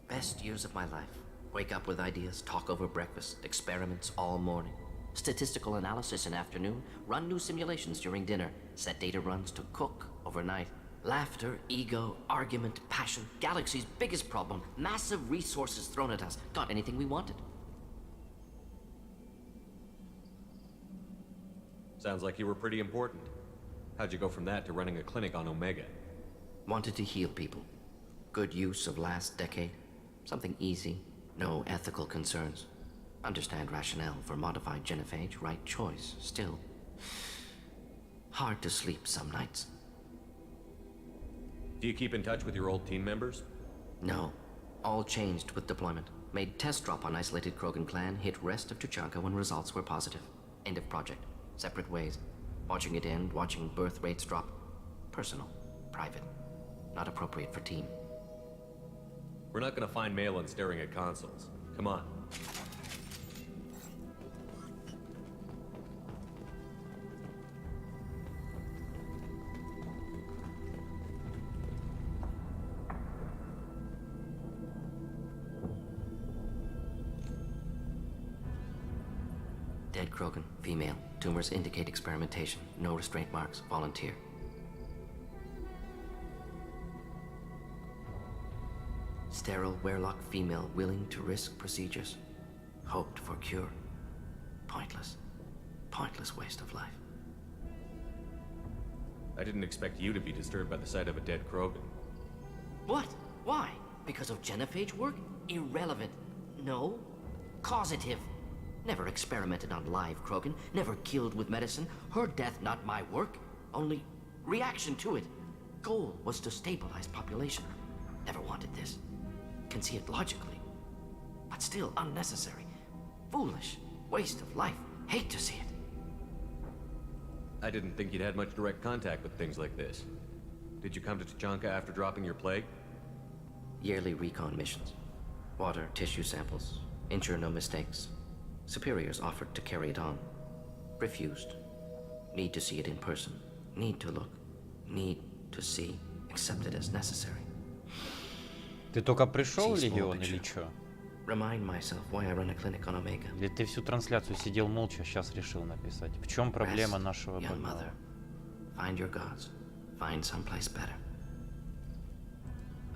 Best years of my life. Wake up with ideas, talk over breakfast, experiments all morning. Statistical analysis in afternoon, run new simulations during dinner, set data runs to cook overnight. Laughter, ego, argument, passion, galaxy's biggest problem, massive resources thrown at us. Got anything we wanted. Sounds like you were pretty important. How'd you go from that to running a clinic on Omega? Wanted to heal people. Good use of last decade. Something easy, no ethical concerns. Understand rationale for modified genophage, right choice, still. Hard to sleep some nights. Do you keep in touch with your old team members? No. All changed with deployment. Made test drop on isolated Krogan clan, hit rest of Tучанка when results were positive. End of project. Separate ways. Watching it end, watching birth rates drop. Personal. Private. Not appropriate for team. We're not gonna find Malin staring at consoles. Come on. Dead Krogan, female. Tumors indicate experimentation. No restraint marks. Volunteer. Sterile, werelock female, willing to risk procedures. Hoped for cure. Pointless. Pointless waste of life. I didn't expect you to be disturbed by the sight of a dead Krogan. What? Why? Because of genophage work? Irrelevant. No. Causative. Never experimented on live Krogan, never killed with medicine. Her death, not my work. Only reaction to it. Goal was to stabilize population. Never wanted this. Can see it logically. But still unnecessary. Foolish. Waste of life. Hate to see it. I didn't think you'd had much direct contact with things like this. Did you come to Tучанка after dropping your plague? Yearly recon missions. Water, tissue samples. Ensure no mistakes. Superiors offered to carry it on. Refused. Need to see it in person. Need to look. Need to see. Accept it as necessary. Ты только пришел в Легион или чё? Remind myself why I run a clinic on Omega. Или ты всю трансляцию сидел молча, сейчас решил написать? В чем проблема нашего больного? Find your gods. Find someplace better.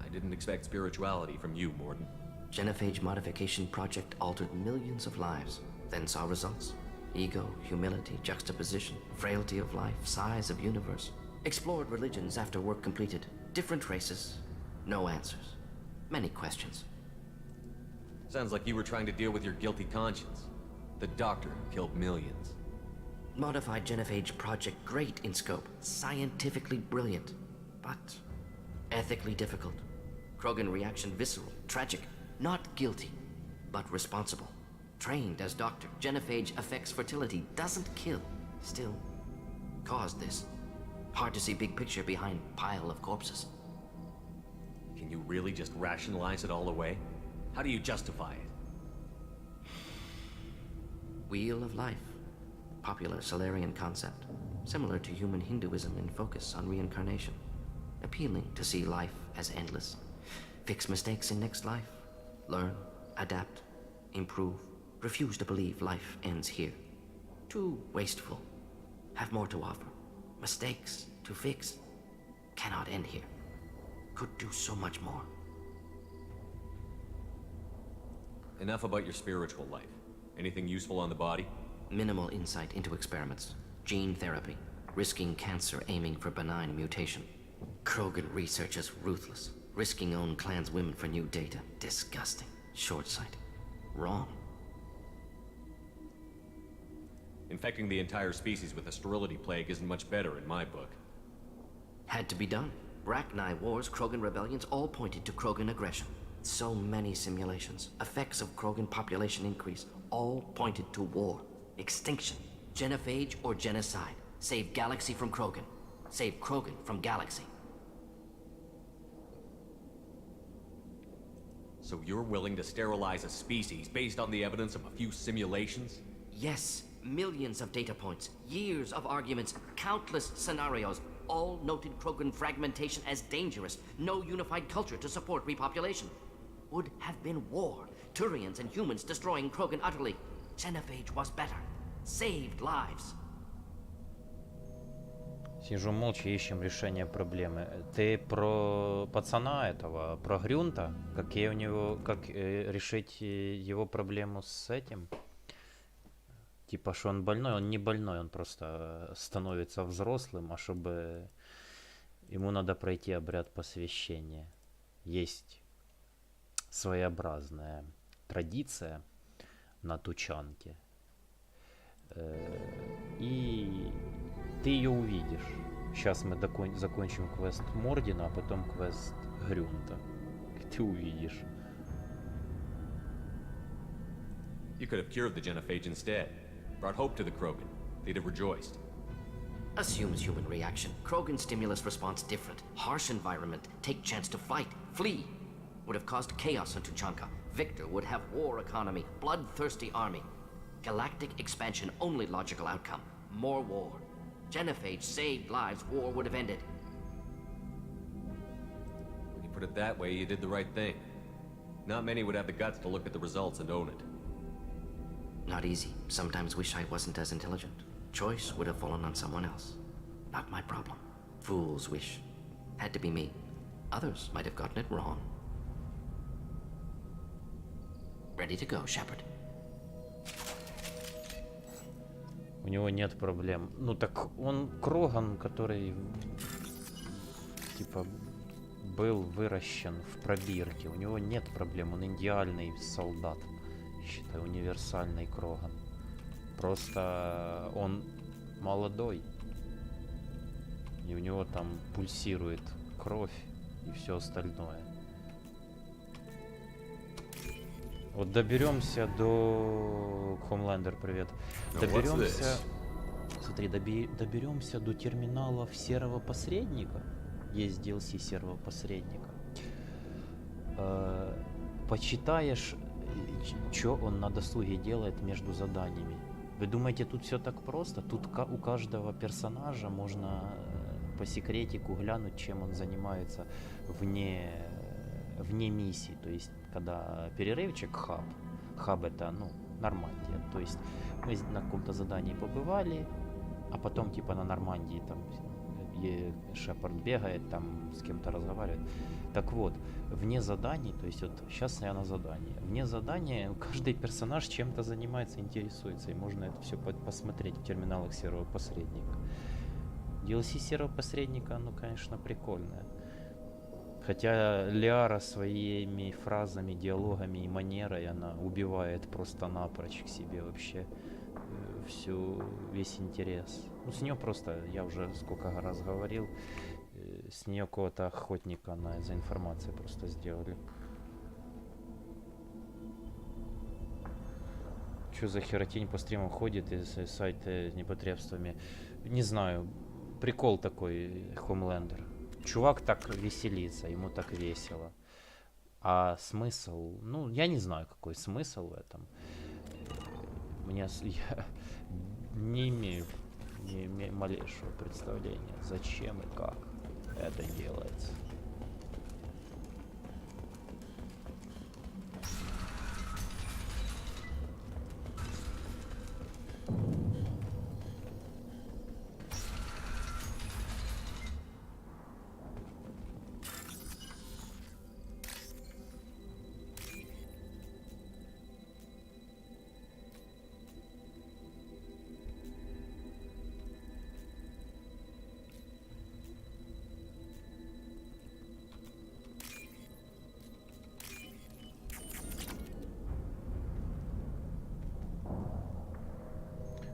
I didn't expect spirituality from you, Morden. Genophage modification project altered millions of lives, then saw results. Ego, humility, juxtaposition, frailty of life, size of universe. Explored religions after work completed. Different races. No answers. Many questions. Sounds like you were trying to deal with your guilty conscience. The doctor killed millions. Modified genophage project great in scope, scientifically brilliant, but ethically difficult. Krogan reaction visceral, tragic, not guilty, but responsible. Trained as doctor, genophage affects fertility, doesn't kill, still caused this. Hard to see big picture behind pile of corpses. Can you really just rationalize it all away? How do you justify it? Wheel of life. Popular Solarian concept. Similar to human Hinduism in focus on reincarnation. Appealing to see life as endless. Fix mistakes in next life. Learn, adapt, improve. Refuse to believe life ends here. Too wasteful. Have more to offer. Mistakes to fix. Cannot end here. Could do so much more. Enough about your spiritual life. Anything useful on the body? Minimal insight into experiments. Gene therapy. Risking cancer aiming for benign mutation. Krogan researchers ruthless. Risking own clan's women for new data. Disgusting. Short-sighted. Wrong. Infecting the entire species with a sterility plague isn't much better in my book. Had to be done. Rachni wars, Krogan rebellions, all pointed to Krogan aggression. So many simulations. Effects of Krogan population increase, all pointed to war. Extinction. Genophage or genocide. Save galaxy from Krogan. Save Krogan from galaxy. So you're willing to sterilize a species based on the evidence of a few simulations? Yes. Millions of data points, years of arguments, countless scenarios, all noted Krogan fragmentation as dangerous. No unified culture to support repopulation. Would have been war. Turians and humans destroying Krogan utterly. Genophage was better. Saved lives. Сижу молча, ищем решение проблемы. Ты про пацана этого, про Грюнта? Какие у него, как решить его проблему с этим? Типа, что он больной? Он не больной, он просто становится взрослым, а чтобы ему надо пройти обряд посвящения. Есть своеобразная традиция на Тучанке. И ты ее увидишь. Сейчас мы закончим квест Мордина, а потом квест Грюнта. Ты увидишь. You could have cured the genophage instead. Brought hope to the Krogan. They'd have rejoiced. Assumes human reaction. Krogan stimulus response different. Harsh environment. Take chance to fight. Flee. Would have caused chaos on Tучанка. Victor would have war economy. Bloodthirsty army. Galactic expansion only logical outcome. More war. Genophage saved lives. War would have ended. When you put it that way, you did the right thing. Not many would have the guts to look at the results and own it. Not easy. Sometimes wish I wasn't as intelligent. Choice would have fallen on someone else. Not my problem. Fool's wish. Had to be me. Others might have gotten it wrong. Ready to go, Shepard. У него нет проблем. Ну так он Кроган, который типа был выращен в пробирке. У него нет проблем. Он идеальный солдат. Считай, универсальный Кроган. Просто он молодой. И у него там пульсирует кровь и все остальное. Вот доберемся до... Хомлендер, привет. Доберемся... Смотри, доберемся до терминалов серого посредника. Есть DLC серого посредника. Почитаешь, что он на досуге делает между заданиями. Вы думаете, тут все так просто? Тут у каждого персонажа можно по секретику глянуть, чем он занимается вне миссии. То есть, когда перерывчик, хаб это, ну, Нормандия. То есть, мы на каком-то задании побывали, а потом, типа, на Нормандии там Шепард бегает, там с кем-то разговаривает. Так вот, вне заданий, то есть вот сейчас я на задании. Вне задания каждый персонаж чем-то занимается, интересуется, и можно это все посмотреть в терминалах серого посредника. DLC серого посредника, ну, конечно, прикольное. Хотя Лиара своими фразами, диалогами и манерой она убивает просто напрочь к себе вообще весь интерес. Ну, с нее просто, я уже сколько раз говорил, с нее какого-то охотника за информацией просто сделали. Что за херотень по стримам ходит из сайта с непотребствами? Не знаю. Прикол такой, Хомлендер. Чувак так веселится, ему так весело. А смысл? Ну, я не знаю, какой смысл в этом. Я не имею малейшего представления, зачем и как это делается.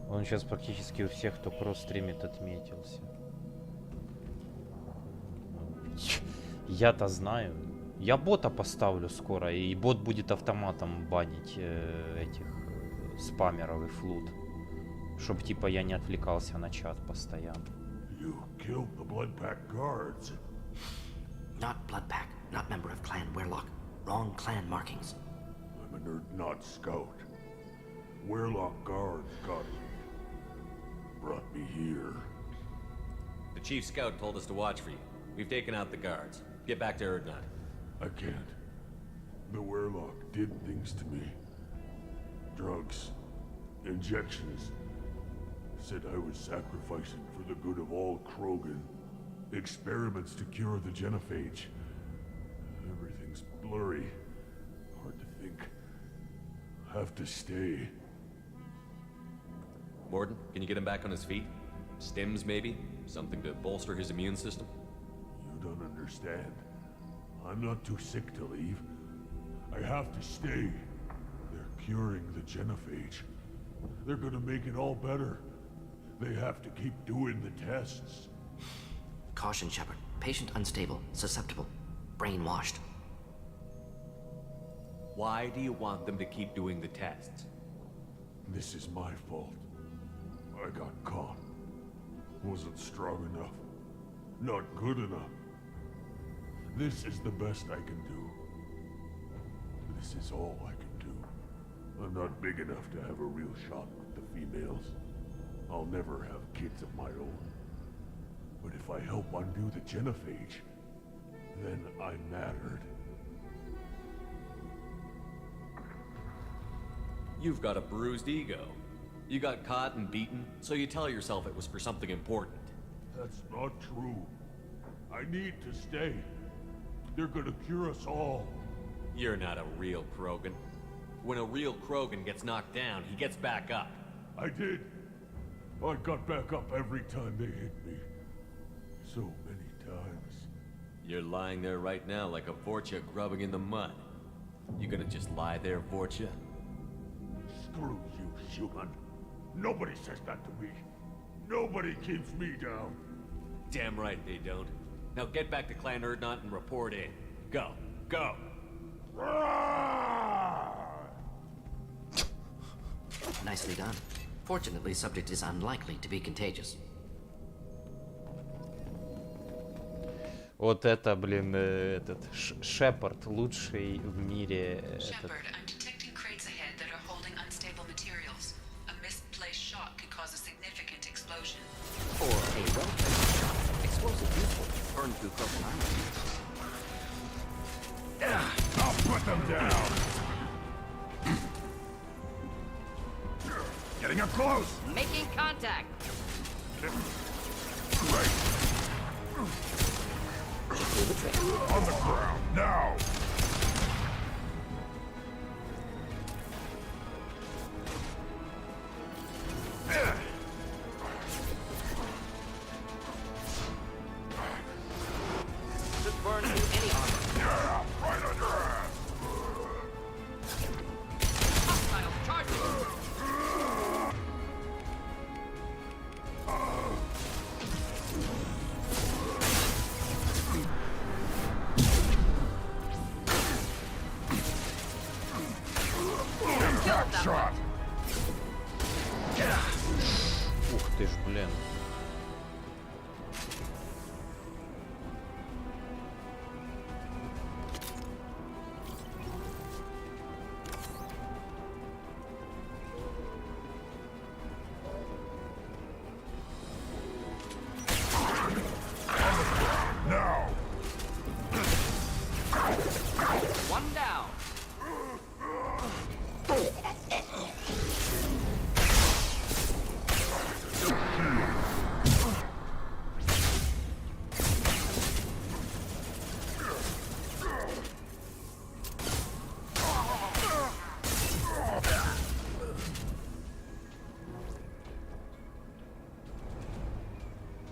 Он сейчас практически у всех, кто кросс стримит, отметился. Я-то знаю. Я бота поставлю скоро, и бот будет автоматом банить этих спамеров и флут. Чтоб типа я не отвлекался на чат постоянно. You killed the Bloodpack guards. Not Bloodpack, not member of Clan Weirlock. Wrong clan markings. I'm a nerd, not scout. Weirlock guards got me. Brought me here. The chief scout told us to watch for you. We've taken out the guards. Get back to Erdnot. I can't. The Weirlock did things to me. Drugs. Injections. Said I was sacrificing for the good of all Krogan. Experiments to cure the genophage. Everything's blurry. Hard to think. Have to stay. Morden, can you get him back on his feet? Stims, maybe? Something to bolster his immune system? You don't understand. I'm not too sick to leave. I have to stay. They're curing the genophage. They're gonna make it all better. They have to keep doing the tests. Caution, Shepard. Patient unstable, susceptible, brainwashed. Why do you want them to keep doing the tests? This is my fault. I got caught. Wasn't strong enough. Not good enough. This is the best I can do. This is all I can do. I'm not big enough to have a real shot with the females. I'll never have kids of my own. But if I help undo the genophage, then I mattered. You've got a bruised ego. You got caught and beaten, so you tell yourself it was for something important. That's not true. I need to stay. They're gonna cure us all. You're not a real Krogan. When a real Krogan gets knocked down, he gets back up. I did. I got back up every time they hit me. So many times. You're lying there right now like a Vorcha grubbing in the mud. You gonna just lie there, Vorcha? Screw you, human. Nobody says that to me. Nobody keeps me down. Damn right they don't. Now get back to Clan Erdnot and report in. Go. Go! Nicely done. Fortunately, subject is unlikely to be contagious. Вот это, блин, этот Шепард лучший в мире. Shepard, I'm detecting crates ahead that are holding unstable materials. A misplaced shot could cause a significant explosion. Or a well-placed explosive useful burn through Krogan armor. I'll put them down. Getting up close. Making contact. Great. On the ground now. Just burn through any armor. Yeah, right on your ass. Hostile charging. Ух ты ж, блин.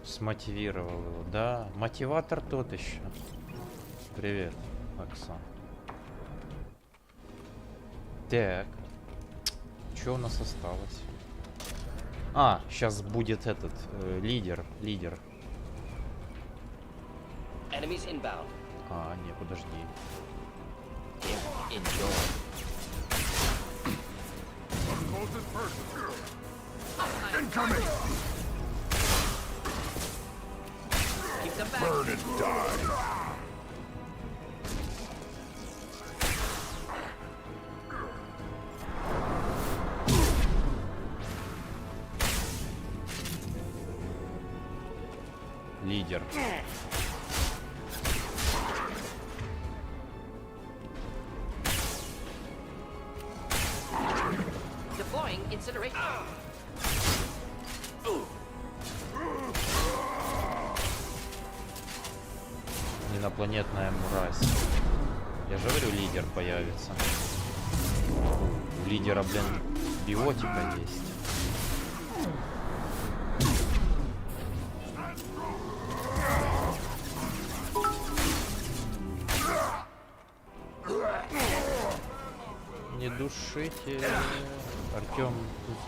Смотивировал его, да. Мотиватор тот еще. Привет, Оксан. Так. Что у нас осталось? А, сейчас будет этот лидер. А, не, подожди. Burn and die. Лидер. Deploying incineration. Инопланетная мразь. Я же говорю, лидер появится. У лидера, блин, биотика есть. Не душите. Артем,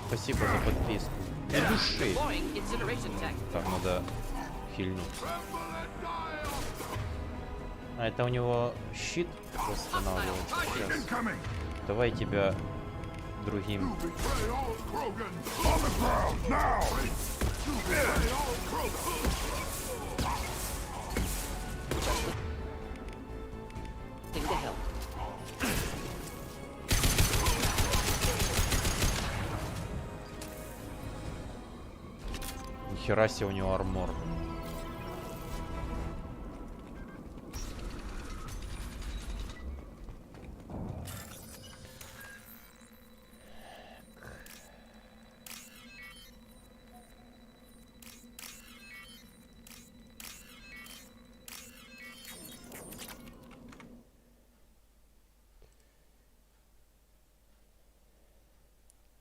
спасибо за подписку. Не души. Так, надо хильнуться. А это у него щит восстанавливается. Сейчас. Давай тебя другим. Нихера себе у него армор.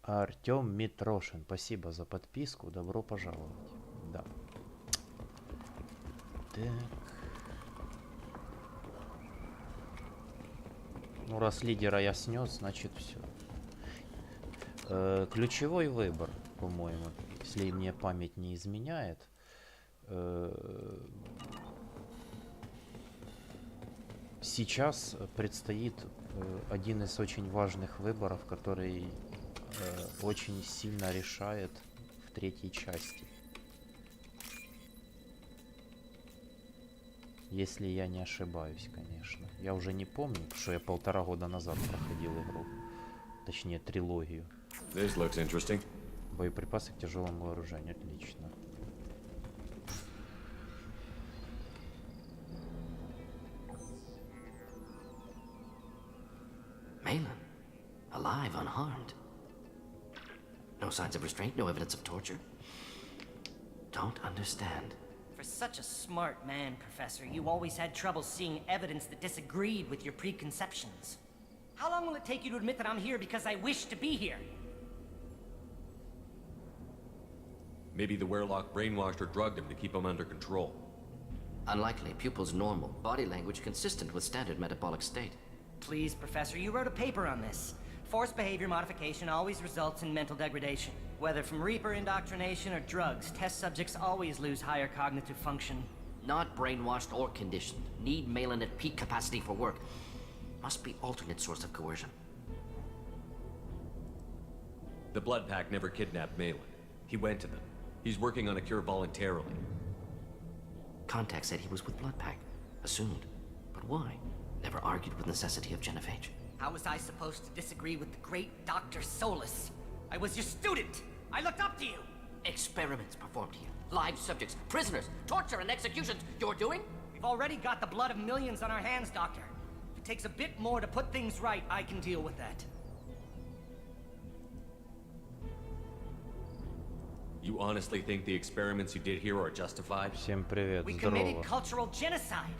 Артем Митрошин, спасибо за подписку, добро пожаловать. Да. Так. Ну, раз лидера я снес, значит все. Ключевой выбор, по-моему, если мне память не изменяет. Сейчас предстоит один из очень важных выборов, который очень сильно решает в третьей части. Если я не ошибаюсь, конечно. Я уже не помню, потому что я 1,5 года назад проходил игру. Точнее, трилогию. Боеприпасы к тяжелому вооружению. Отлично. Malin, alive, unharmed. No signs of restraint, no evidence of torture. Don't understand. For such a smart man, Professor, you always had trouble seeing evidence that disagreed with your preconceptions. How long will it take you to admit that I'm here because I wish to be here? Maybe the Werlock brainwashed or drugged him to keep him under control. Unlikely. Pupil's normal. Body language consistent with standard metabolic state. Please, Professor, you wrote a paper on this. Forced behavior modification always results in mental degradation. Whether from Reaper indoctrination or drugs, test subjects always lose higher cognitive function. Not brainwashed or conditioned. Need Malin at peak capacity for work. Must be alternate source of coercion. The Blood Pack never kidnapped Malin. He went to them. He's working on a cure voluntarily. Contact said he was with Blood Pack. Assumed. But why? Never argued with necessity of genophage. How was I supposed to disagree with the great Dr. Solus? I was your student! I looked up to you! Experiments performed here. Live subjects, prisoners, torture and executions. You're doing? We've already got the blood of millions on our hands, Doctor. If it takes a bit more to put things right, I can deal with that. You honestly think the experiments you did here are justified? Всем привет, We здорово. committed cultural genocide.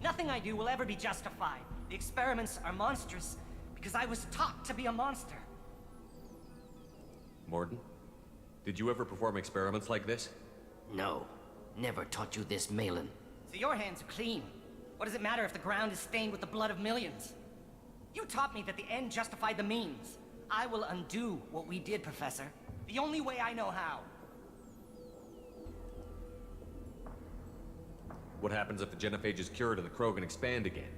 Nothing I do will ever be justified. The experiments are monstrous because I was taught to be a monster. Morden, did you ever perform experiments like this? No. Never taught you this, Malin. So your hands are clean. What does it matter if the ground is stained with the blood of millions? You taught me that the end justified the means. I will undo what we did, Professor. The only way I know how. What happens if the genophage is cured and the Krogan expand again?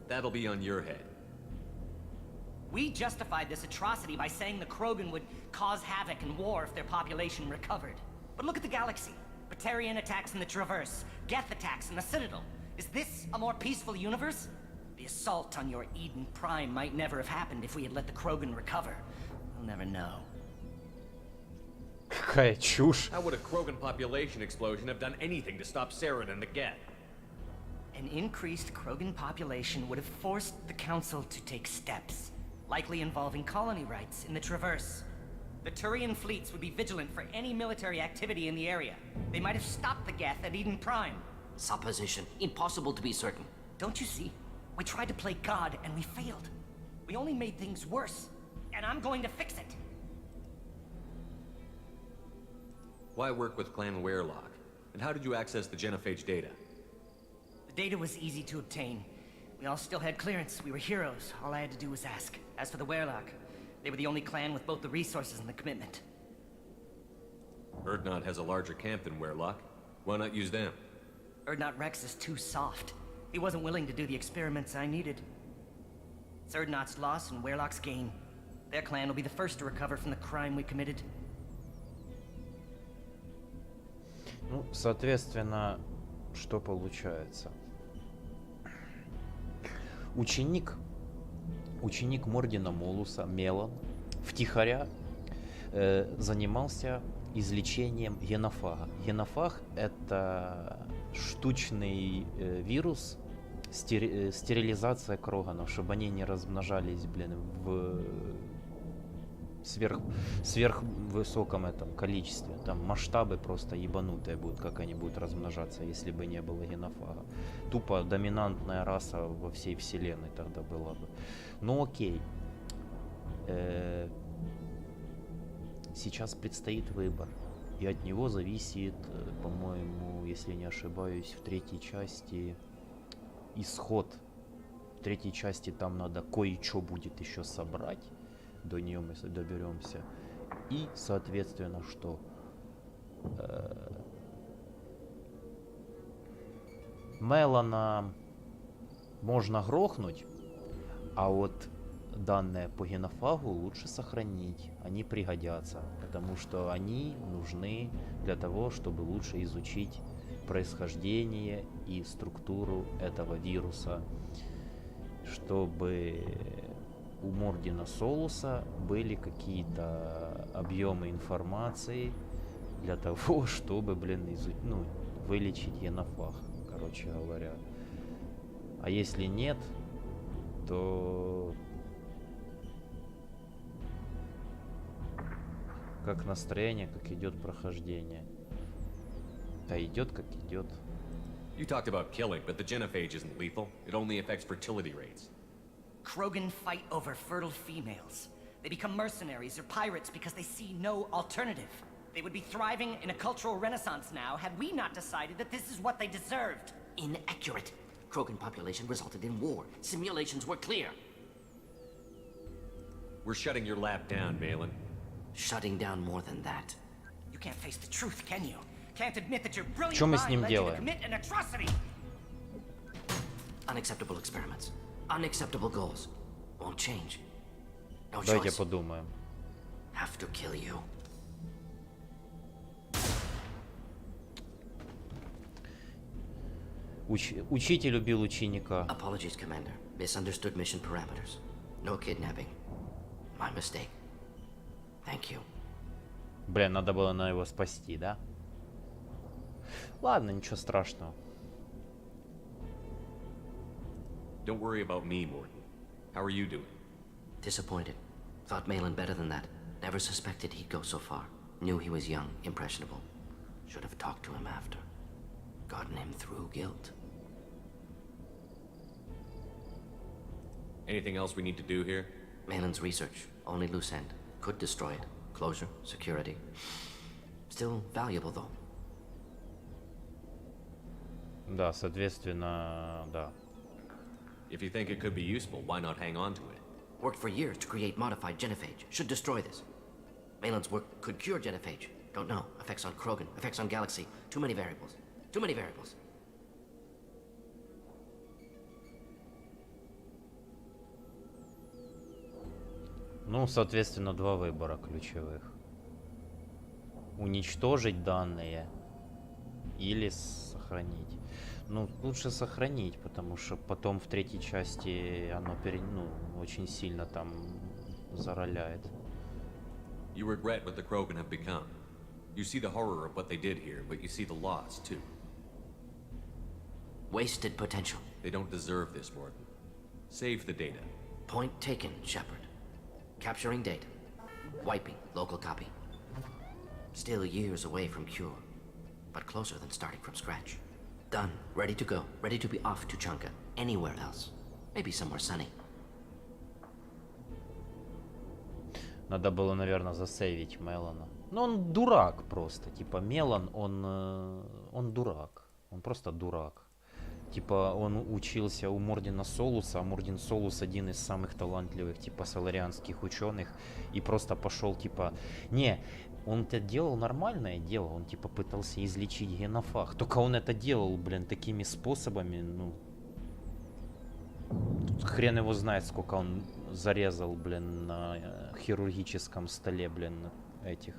That'll be on your head. We justified this atrocity by saying the Krogan would cause havoc and war if their population recovered. But look at the galaxy. Batarian attacks in the Traverse, Geth attacks in the Citadel. Is this a more peaceful universe? The assault on your Eden Prime might never have happened if we had let the Krogan recover. We'll never know. Какая чушь. How would a Krogan population explosion have done anything to stop Saren and the Geth? An increased Krogan population would have forced the Council to take steps, likely involving colony rights in the Traverse. The Turian fleets would be vigilant for any military activity in the area. They might have stopped the Geth at Eden Prime. Supposition. Impossible to be certain. Don't you see? We tried to play God and we failed. We only made things worse. And I'm going to fix it. Why work with Clan Weirlock? And how did you access the genophage data? The data was easy to obtain. We all still had clearance. We were heroes. All I had to do was ask. As for the Weirlock, they were the only clan with both the resources and the commitment. Erdnot has a larger camp than Weirlock. Why not use them? Erdnot Rex is too soft. He wasn't willing to do the experiments I needed. It's Erdnot's loss and Weirlock's gain. Their clan will be the first to recover from the crime we committed. Ну, соответственно, что получается? Ученик Мордена Молуса, Мелан, втихаря занимался излечением генофага. Генофаг — это штучный вирус, стерилизация кроганов, чтобы они не размножались, в сверхвысоком этом количестве. Там масштабы просто ебанутые будут, как они будут размножаться, если бы не было генофага. Тупо доминантная раса во всей вселенной тогда была бы. Ну окей. Сейчас предстоит выбор. И от него зависит, по-моему, если не ошибаюсь, в третьей части исход. В третьей части там надо кое-что будет еще собрать. До нее мы доберемся. И, соответственно, что? Мелана можно грохнуть, а вот данные по генофагу лучше сохранить. Они пригодятся, потому что они нужны для того, чтобы лучше изучить происхождение и структуру этого вируса, чтобы у Мордена Солуса были какие-то объемы информации для того, чтобы, вылечить генофаг, короче говоря. А если нет, то как настроение, как идет прохождение. Да идет, как идет. You talked about killing, but the genophage isn't lethal. It only affects fertility rates. Krogan fight over fertile females. They become mercenaries or pirates because they see no alternative. They would be thriving in a cultural renaissance now had we not decided that this is what they deserved. Inaccurate. Krogan population resulted in war. Simulations were clear. We're shutting your lab down, Malin. Shutting down more than that. You can't face the truth, can you? Can't admit that your brilliant Что мы с ним mind led you to делаем? commit an atrocity. Unacceptable experiments. Unacceptable goals. Won't change. No Давайте choice. подумаем. have to kill you. Учитель убил ученика. Apologies, Commander. Misunderstood mission parameters. No kidnapping. My mistake. Thank you. Блин, надо было на его спасти, да? Ладно, ничего страшного. Don't worry about me, Morton. How are you doing? Disappointed. Thought Malin better than that. Never suspected he'd go so far. Knew he was young, impressionable. Should have talked to him after. Gotten him through guilt. Anything else we need to do here? Malin's research. Only loose end. Could destroy it. Closure, security. Still valuable, though. Да, соответственно, да. If you think it could be useful, why not hang on to it? Worked for years to create modified genophage. Should destroy this. Malin's work could cure genophage. Don't know. Effects on Krogan, effects on Galaxy. Too many variables. Too many variables. Ну, соответственно, два выбора ключевых. Уничтожить данные или сохранить. Ну, лучше сохранить, потому что потом в третьей части оно очень сильно там зароляет. You regret what the Krogan have become. You see the horror of what they did here, but you see the loss, too. Wasted potential. They don't deserve this, Morton. Save the data. Point taken, Shepard. Capturing data. Wiping local copy. Still years away from cure, but closer than starting from scratch. Done. Ready to go. Ready to be off Tучанка. Anywhere else. Maybe somewhere sunny. Надо было, наверное, засейвить Мелана. Ну, он дурак просто. Типа, Мелан, он дурак. Он просто дурак. Типа, он учился у Мордина Солуса, а Мордин Солус один из самых талантливых, типа, соларианских ученых. И просто пошел, типа... Не, он это делал нормальное дело. Он, типа, пытался излечить генофаг. Только он это делал, блин, такими способами, ну... Тут хрен его знает, сколько он зарезал, блин, на хирургическом столе, блин, этих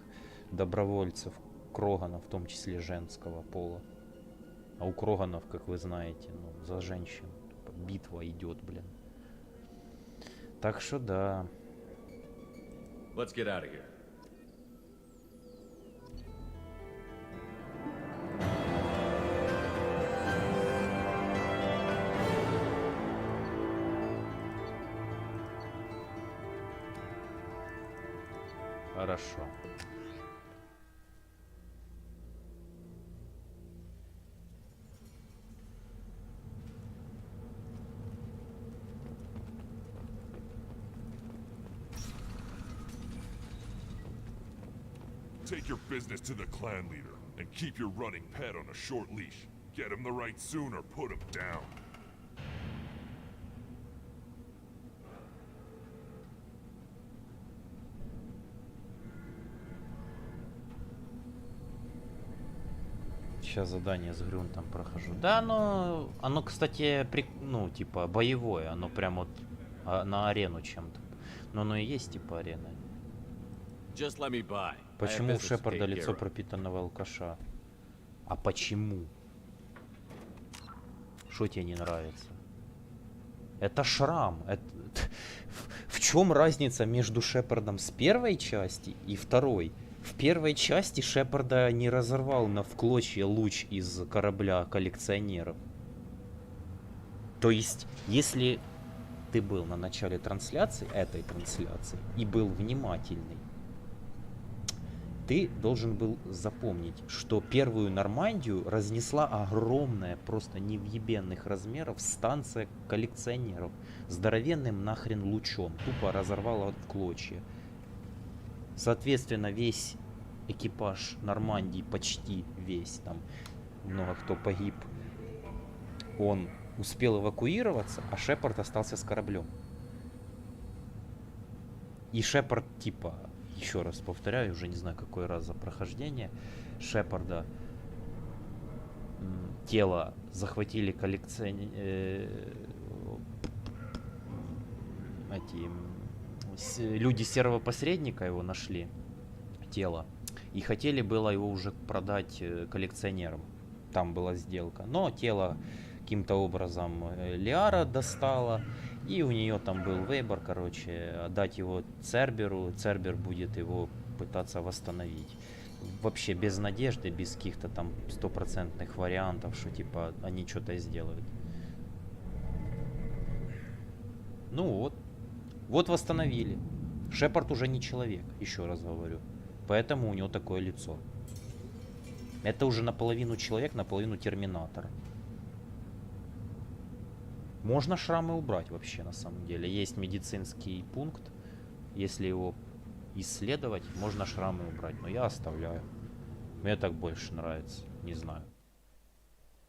добровольцев, Кроганов, в том числе женского пола. А у Кроганов, как вы знаете, ну, за женщин битва идет, блин. Так что да. Let's get out of here. Хорошо. Take your business to the clan leader and keep your running pet on a short leash. Get him the right soon or put him down. Сейчас задание с грунтом прохожу. Да, оно, кстати, ну, типа, боевое. Оно прям вот на арену чем-то. Но оно и есть, типа, арена. Just let me by. Почему у Шепарда лицо пропитанного алкаша? А почему? Что тебе не нравится? Это шрам. В чем разница между Шепардом с первой части и второй? В первой части Шепарда не разорвал в клочья луч из корабля коллекционеров. То есть, если ты был на начале трансляции, этой трансляции, и был внимательный, ты должен был запомнить, что первую Нормандию разнесла огромная, просто невъебенных размеров станция коллекционеров. Здоровенным нахрен лучом. Тупо разорвала в клочья. Соответственно, весь экипаж Нормандии, почти весь, там много кто погиб, он успел эвакуироваться, а Шепард остался с кораблем. И Шепард, типа, еще раз повторяю, уже не знаю какой раз за прохождение, Шепарда тело захватили люди серого посредника его нашли, тело, и хотели было его уже продать коллекционерам. Там была сделка. Но тело каким-то образом Лиара достала, и у нее там был выбор, короче, отдать его Церберу. Цербер будет его пытаться восстановить. Вообще без надежды, без каких-то там стопроцентных вариантов, что типа они что-то сделают. Ну вот. Вот восстановили. Шепард уже не человек, еще раз говорю. Поэтому у него такое лицо. Это уже наполовину человек, наполовину терминатор. Можно шрамы убрать вообще, на самом деле. Есть медицинский пункт. Если его исследовать, можно шрамы убрать. Но я оставляю. Мне так больше нравится. Не знаю.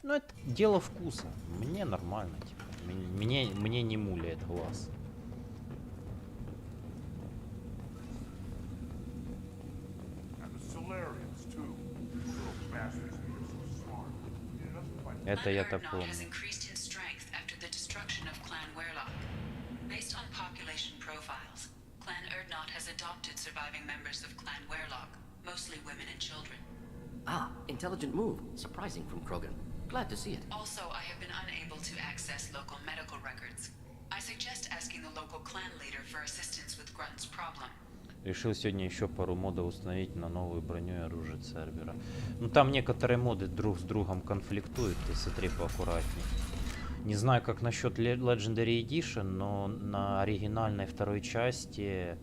Ну, это дело вкуса. Мне нормально, типа. Мне не муляет глаз. Это я так помню. Ah, intelligent move. Surprising from Krogan. Glad to see it. Also, I have been unable to access local medical records. I suggest asking the local clan leader for assistance with Grunt's problem. Решил сегодня еще пару модов установить на новую броню и оружие Цербера. Ну там некоторые моды друг с другом конфликтуют, ты смотри поаккуратней. Не знаю, как насчет Legendary Edition, но на оригинальной второй части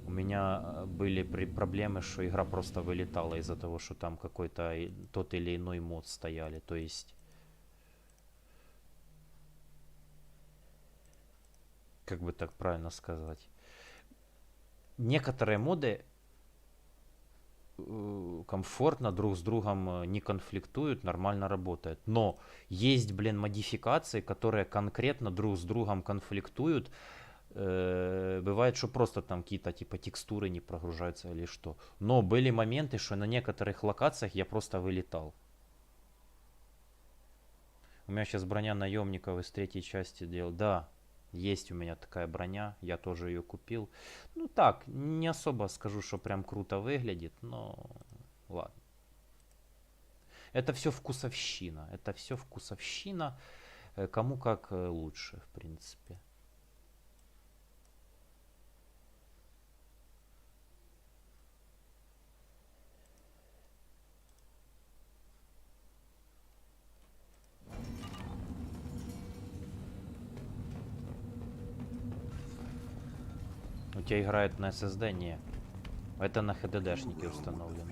у меня были проблемы, что игра просто вылетала из-за того, что там какой-то тот или иной мод стояли. То есть... Как бы так правильно сказать? Некоторые моды комфортно друг с другом не конфликтуют, нормально работают. Но есть, блин, модификации, которые конкретно друг с другом конфликтуют. Бывает, что просто там какие-то типа текстуры не прогружаются или что. Но были моменты, что на некоторых локациях я просто вылетал. У меня сейчас броня наемников из третьей части делал. Да. Есть у меня такая броня, я тоже ее купил. Ну так, не особо скажу, что прям круто выглядит, но ладно. Это все вкусовщина, это все вкусовщина, кому как лучше, в принципе. У тебя играет на SSD? Не. Это на HDD-шнике установлено.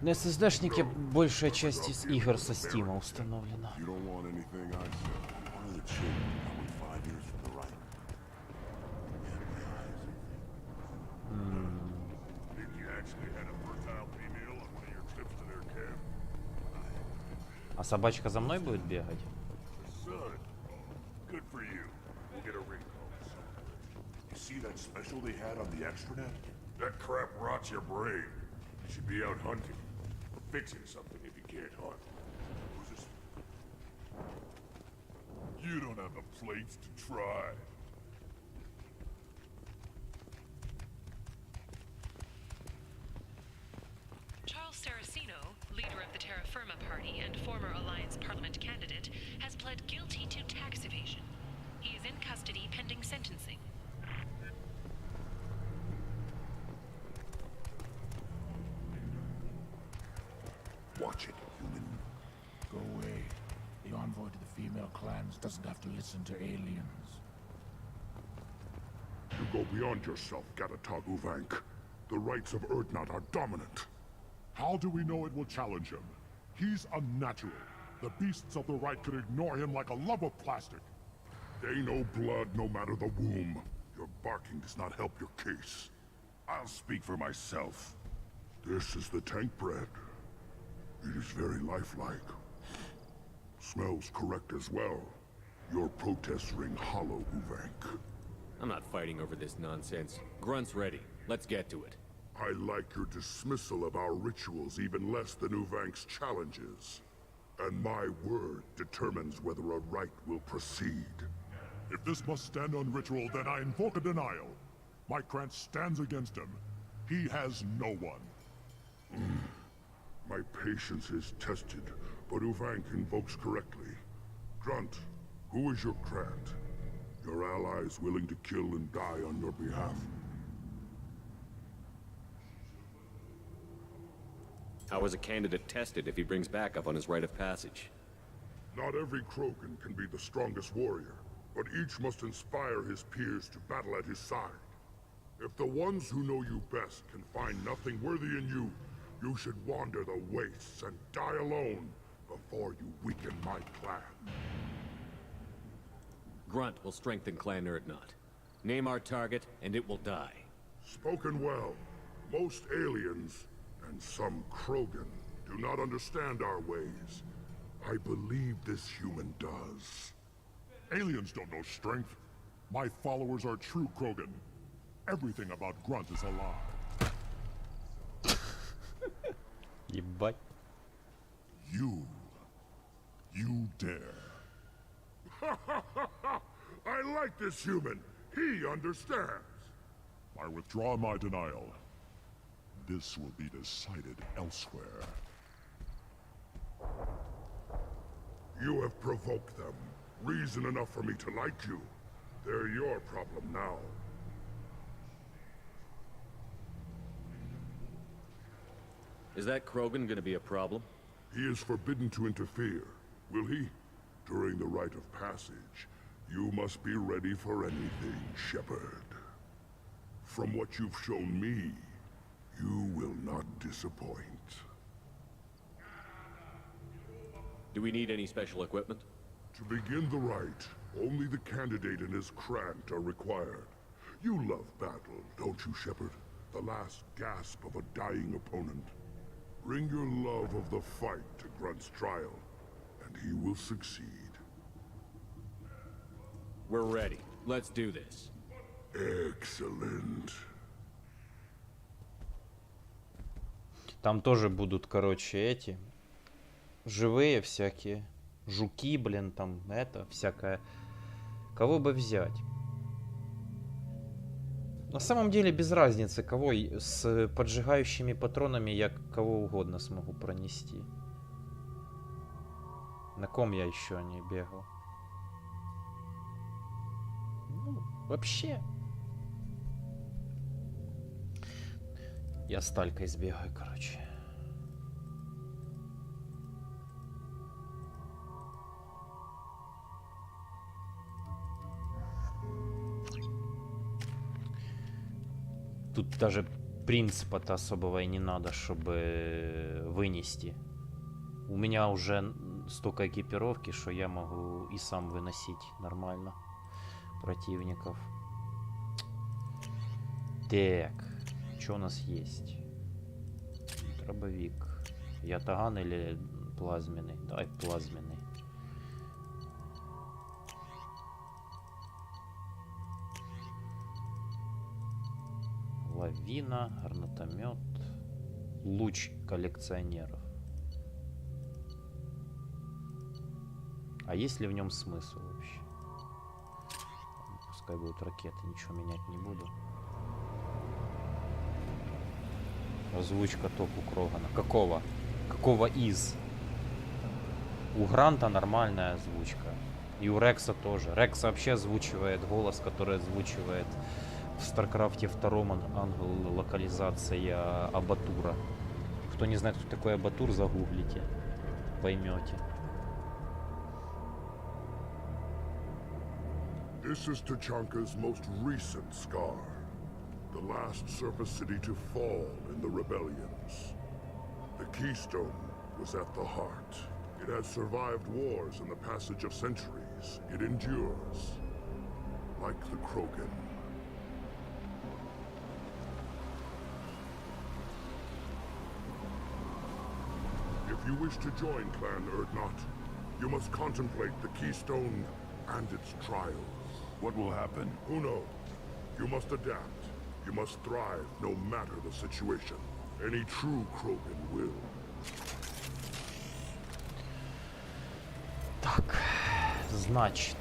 На SSD-шнике большая часть из игр со Steam установлена. А собачка за мной будет бегать? See that special they had on the extranet? That crap rots your brain. You should be out hunting. Or fixing something if you can't hunt. Who's this? You don't have the plates to try. Charles Saraceno, leader of the Terra Firma Party and former Alliance Parliament candidate, has pled guilty to tax evasion. He is in custody pending sentencing. Watch it, human. Go away. The envoy to the female clans doesn't have to listen to aliens. You go beyond yourself, Gatatog Uvank. The rights of Urdnot are dominant. How do we know it will challenge him? He's unnatural. The beasts of the right could ignore him like a lump of plastic. They know blood no matter the womb. Your barking does not help your case. I'll speak for myself. This is the tank bread. It is very lifelike. Smells correct as well. Your protests ring hollow, Uvank. I'm not fighting over this nonsense. Grunt's ready. Let's get to it. I like your dismissal of our rituals even less than Uvank's challenges. And my word determines whether a rite will proceed. If this must stand on ritual, then I invoke a denial. My Krant stands against him. He has no one. My patience is tested, but Uvank invokes correctly. Grunt, who is your Krant? Your allies willing to kill and die on your behalf? How is a candidate tested if he brings backup on his rite of passage? Not every Krogan can be the strongest warrior, but each must inspire his peers to battle at his side. If the ones who know you best can find nothing worthy in you, you should wander the wastes and die alone before you weaken my clan. Grunt will strengthen Clan Erdnot. Name our target, and it will die. Spoken well. Most aliens, and some Krogan, do not understand our ways. I believe this human does. Aliens don't know strength. My followers are true Krogan. Everything about Grunt is a lie. Ебать. You dare. I like this human. He understands. I withdraw my denial. This will be decided elsewhere. You have provoked them. Reason enough for me to like you. They're your problem now. Is that Krogan gonna be a problem? He is forbidden to interfere. Will he? During the rite of passage, you must be ready for anything, Shepard. From what you've shown me, you will not disappoint. Do we need any special equipment? To begin the rite, only the candidate and his Krant are required. You love battle, don't you, Shepard? The last gasp of a dying opponent. Bring your love of the fight to Grunt's trial, and he will succeed. We're ready. Let's do this. Excellent. Там тоже будут, короче, эти живые всякие жуки, блин, там это всякое. Кого бы взять? На самом деле без разницы, кого. С поджигающими патронами я кого угодно смогу пронести. На ком я еще не бегал? Ну, вообще. Я с Талькой сбегаю, короче. Тут даже принципа-то особого и не надо, чтобы вынести. У меня уже столько экипировки, что я могу и сам выносить нормально противников. Так, что у нас есть? Дробовик. Ятаган или плазменный? Давай плазменный. Лавина, гранатомет, луч коллекционеров. А есть ли в нем смысл вообще? Пускай будут ракеты, ничего менять не буду. Озвучка топ у Крогана. Какого? Какого из? У Гранта нормальная озвучка. И у Рекса тоже. Рекс вообще озвучивает голос, который озвучивает в Старкрафте 2 англ локализация Абатура. Кто не знает, кто такой Абатур, загуглите. Поймете. This is Tучанka's most recent scar. The last surface city to fall in the rebellions. The Keystone was at the heart. It has survived wars and the passage of centuries. It endures. Like the Krogan. If you wish to join Clan Erdnot, you must contemplate the Keystone and its trials. What will happen? Who knows? You must adapt. You must thrive no matter the situation. Any true Krogan will. Так, значит.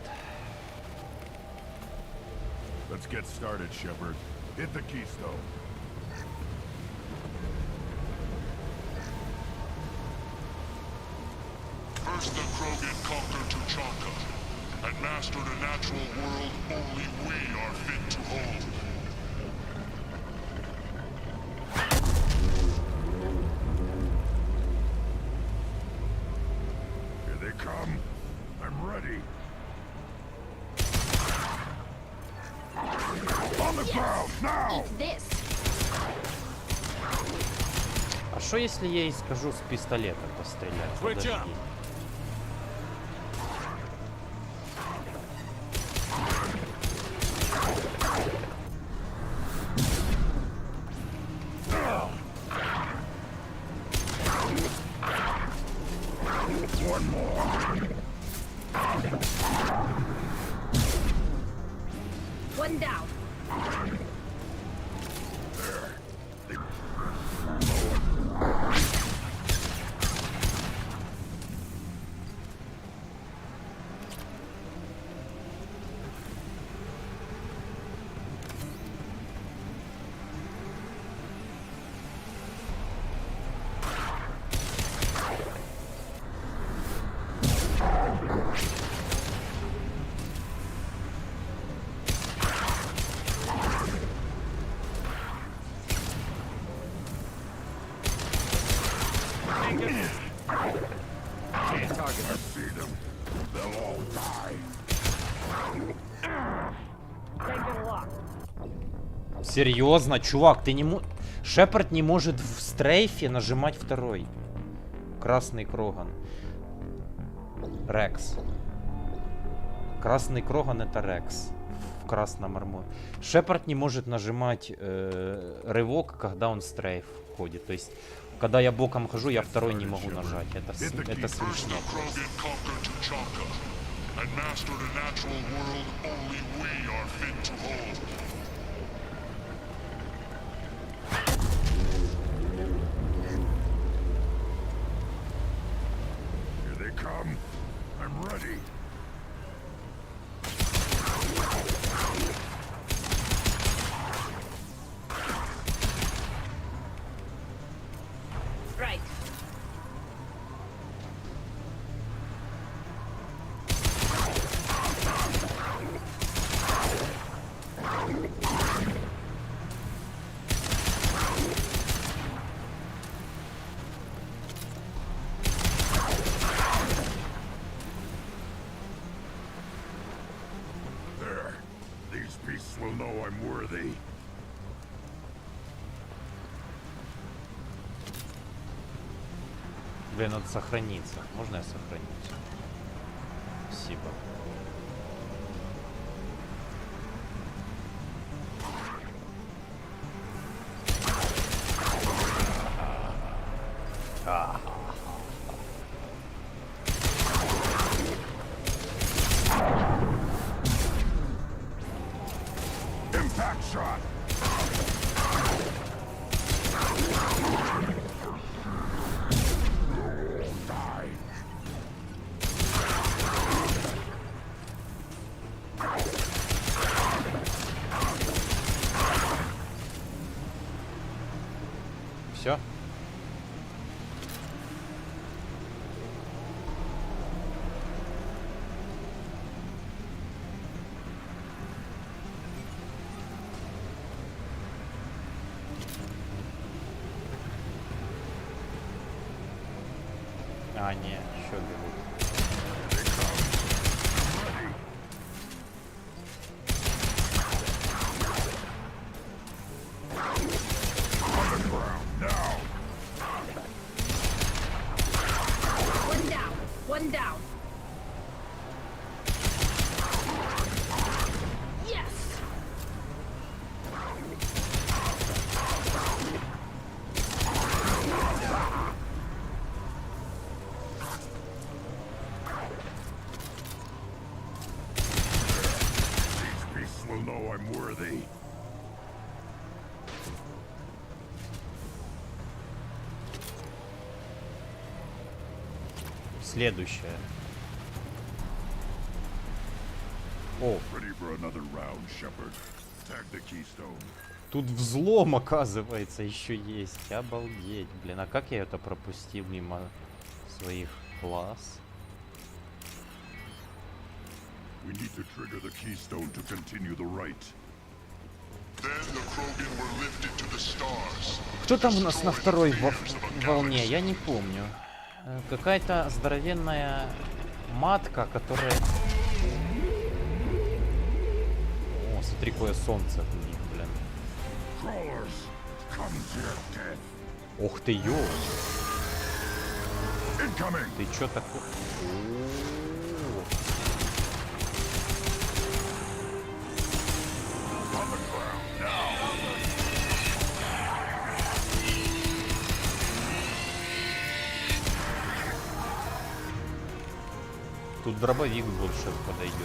Let's get started, Shepard. Hit the keystone. First the Krogan conquered Tучанка and mastered a natural world only we are fit to hold. Here they come. I'm ready. On the ground, now! This. А что если я ей скажу с пистолета пострелять? Подожди. One more. One down. Серьезно, чувак, ты не можешь... Шепард не может в стрейфе нажимать второй. Красный Кроган. Рекс. Красный Кроган это Рекс. В красном арморе. Шепард не может нажимать рывок, когда он в стрейф ходит. То есть, когда я боком хожу, я второй не могу нажать. Это слишком. Come. I'm ready. Right. Will know I'm worthy. Блин, надо сохраниться. Можно я сохранюсь? Спасибо. Все. А, не, еще бегут. One down. Yes. These beasts will know I'm worthy. Следующее. О. Ready for another round, Shepard. Тут взлом, оказывается, еще есть. Обалдеть, блин. А как я это пропустил мимо своих глаз? We need to trigger the keystone to continue the rite. Then the Krogan were lifted to the stars. Кто там у нас на второй волне? Я не помню. Какая-то здоровенная матка, которая... О, смотри, какое солнце у них, блин. Ух ты, ё! Ты чё такой? Тут дробовик больше подойдет.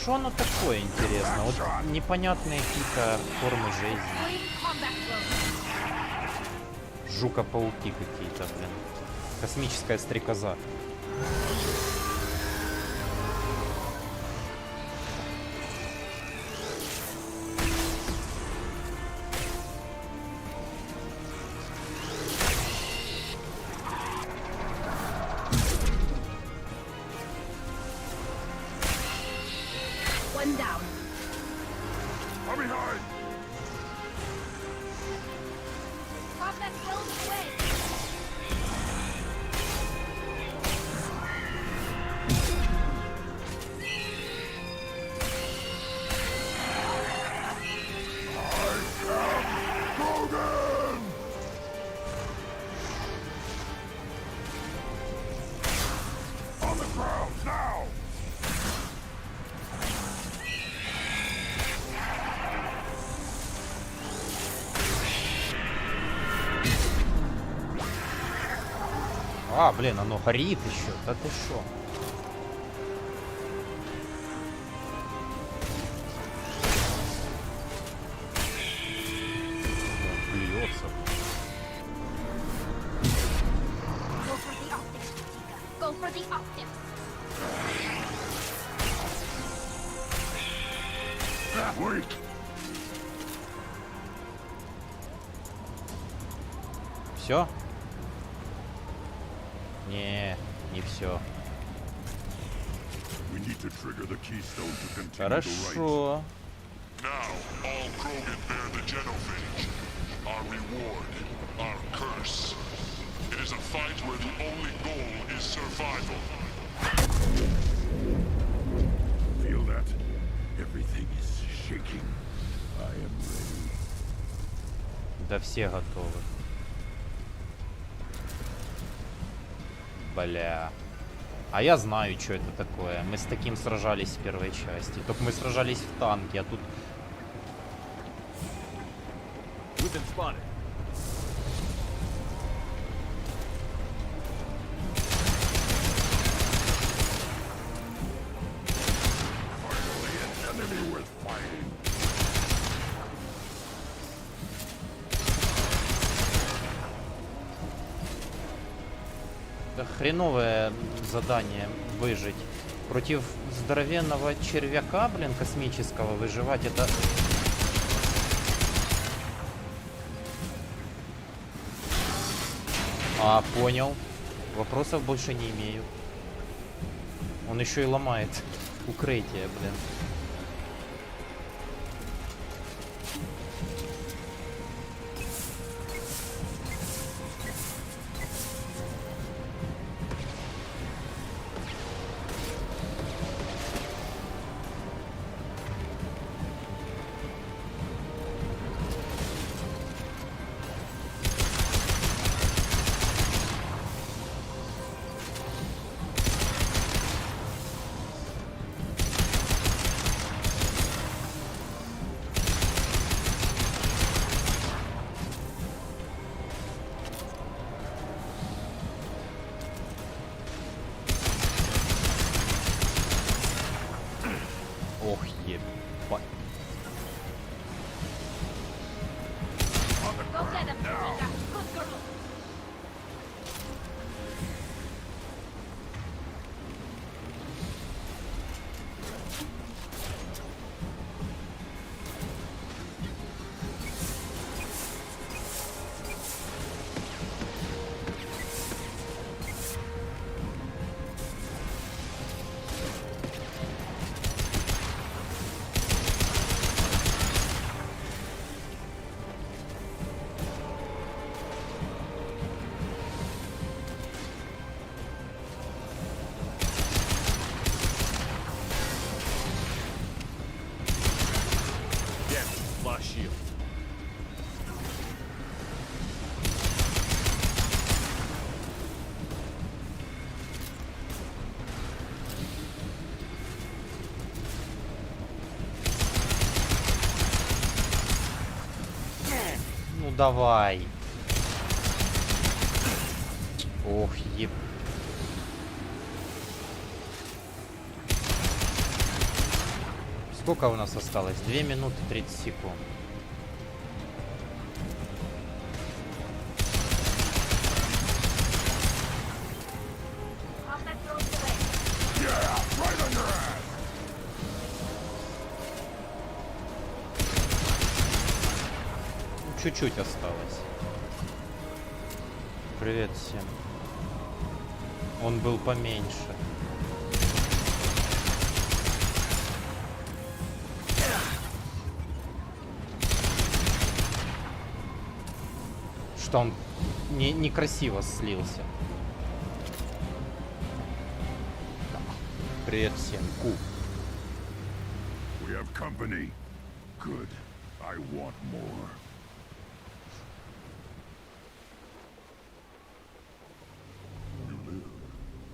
Что оно такое, интересно? Вот непонятные какие-то формы жизни. Жука-пауки какие-то, блин. Космическая стрекоза. А, блин, оно горит еще. Да ты шо? Плюется. Все? Не все. Хорошо. Now, all Krogan bear the genophage. Our reward, our curse. It is a fight where the only goal is survival. Feel that? Everything is shaking. I am ready. Да все готовы. Бля. А я знаю, что это такое. Мы с таким сражались в первой части. Только мы сражались в танке, а тут... Да хреновое задание выжить. Против здоровенного червяка, блин, космического выживать это... А, понял. Вопросов больше не имею. Он еще и ломает укрытие, блин. shield. Ну давай. Ох, еб... Сколько у нас осталось? 2 минуты 30 секунд. Чуть-чуть осталось. Привет всем. Он был поменьше. Что он некрасиво слился. Привет всем. Ку. We have company. Good. I want more.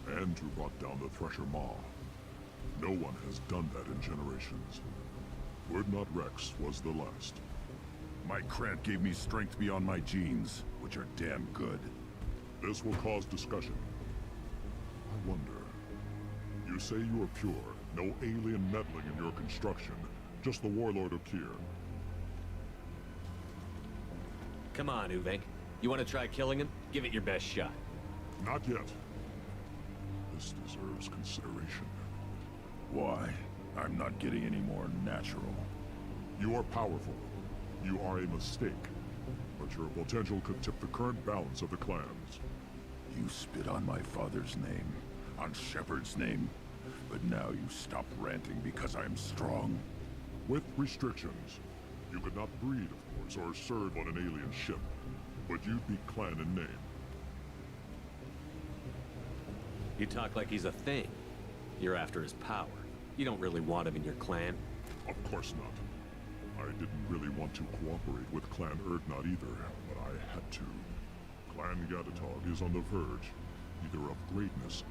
And who brought down the Thresher Maw. No one has done that in generations. Were not Rex was the last. My Krant gave me strength beyond my genes, which are damn good. This will cause discussion. I wonder. You say you are pure, no alien meddling in your construction, just the warlord of Kier. Come on, Uvek. You want to try killing him? Give it your best shot. Not yet. This deserves consideration. Why? I'm not getting any more natural. You are powerful. You are a mistake. But your potential could tip the current balance of the clans. You spit on my father's name, on Shepard's name, but now you stop ranting because I'm strong. With restrictions. You could not breed, of course, or serve on an alien ship, but you'd be clan in name. You talk like he's a thing. You're after his power. You don't really want him in your clan. Of course not. I didn't really want to cooperate with Clan Erdnot either, but I had to. Clan Gatatog is on the verge, either of greatness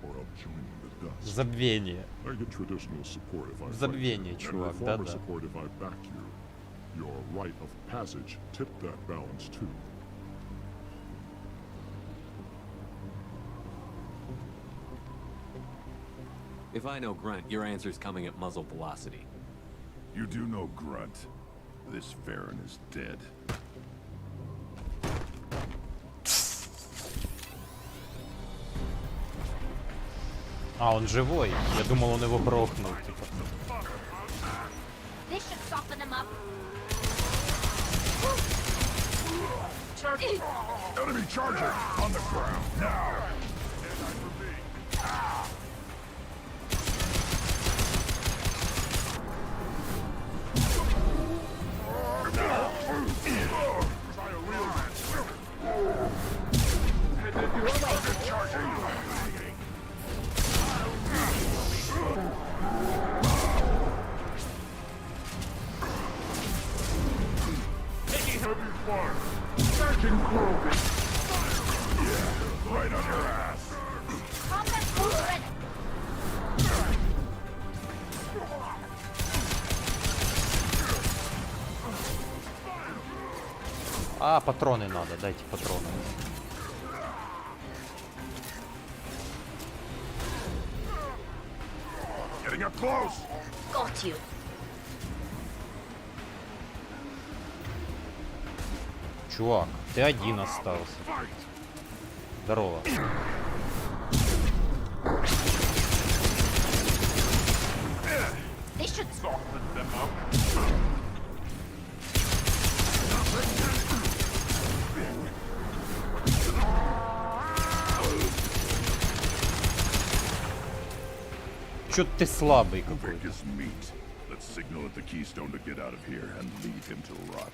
or of joining the dust. Забвение. I get traditional support if I Забвение, fight, чувак, and reformer да-да. support if I back you. Your rite of passage tipped that balance too. If I know Grunt, your answer's coming at muzzle velocity. You do know Grunt. This Varen is dead. А, он живой. Я думал, он его брохнул, типа. This should soften him up. Enemy charger on the ground now. Taking heavy fire. Searching Krogan. Yeah, right on your ass. Combat movement. А, патроны надо, дайте патроны. Getting up close. Got you. Чувак, ты один остался. Здорово. This should Soften them up. Чё ты слабый Break какой-то. his meat. Let's signal at the Keystone to get out of here and leave him to rot.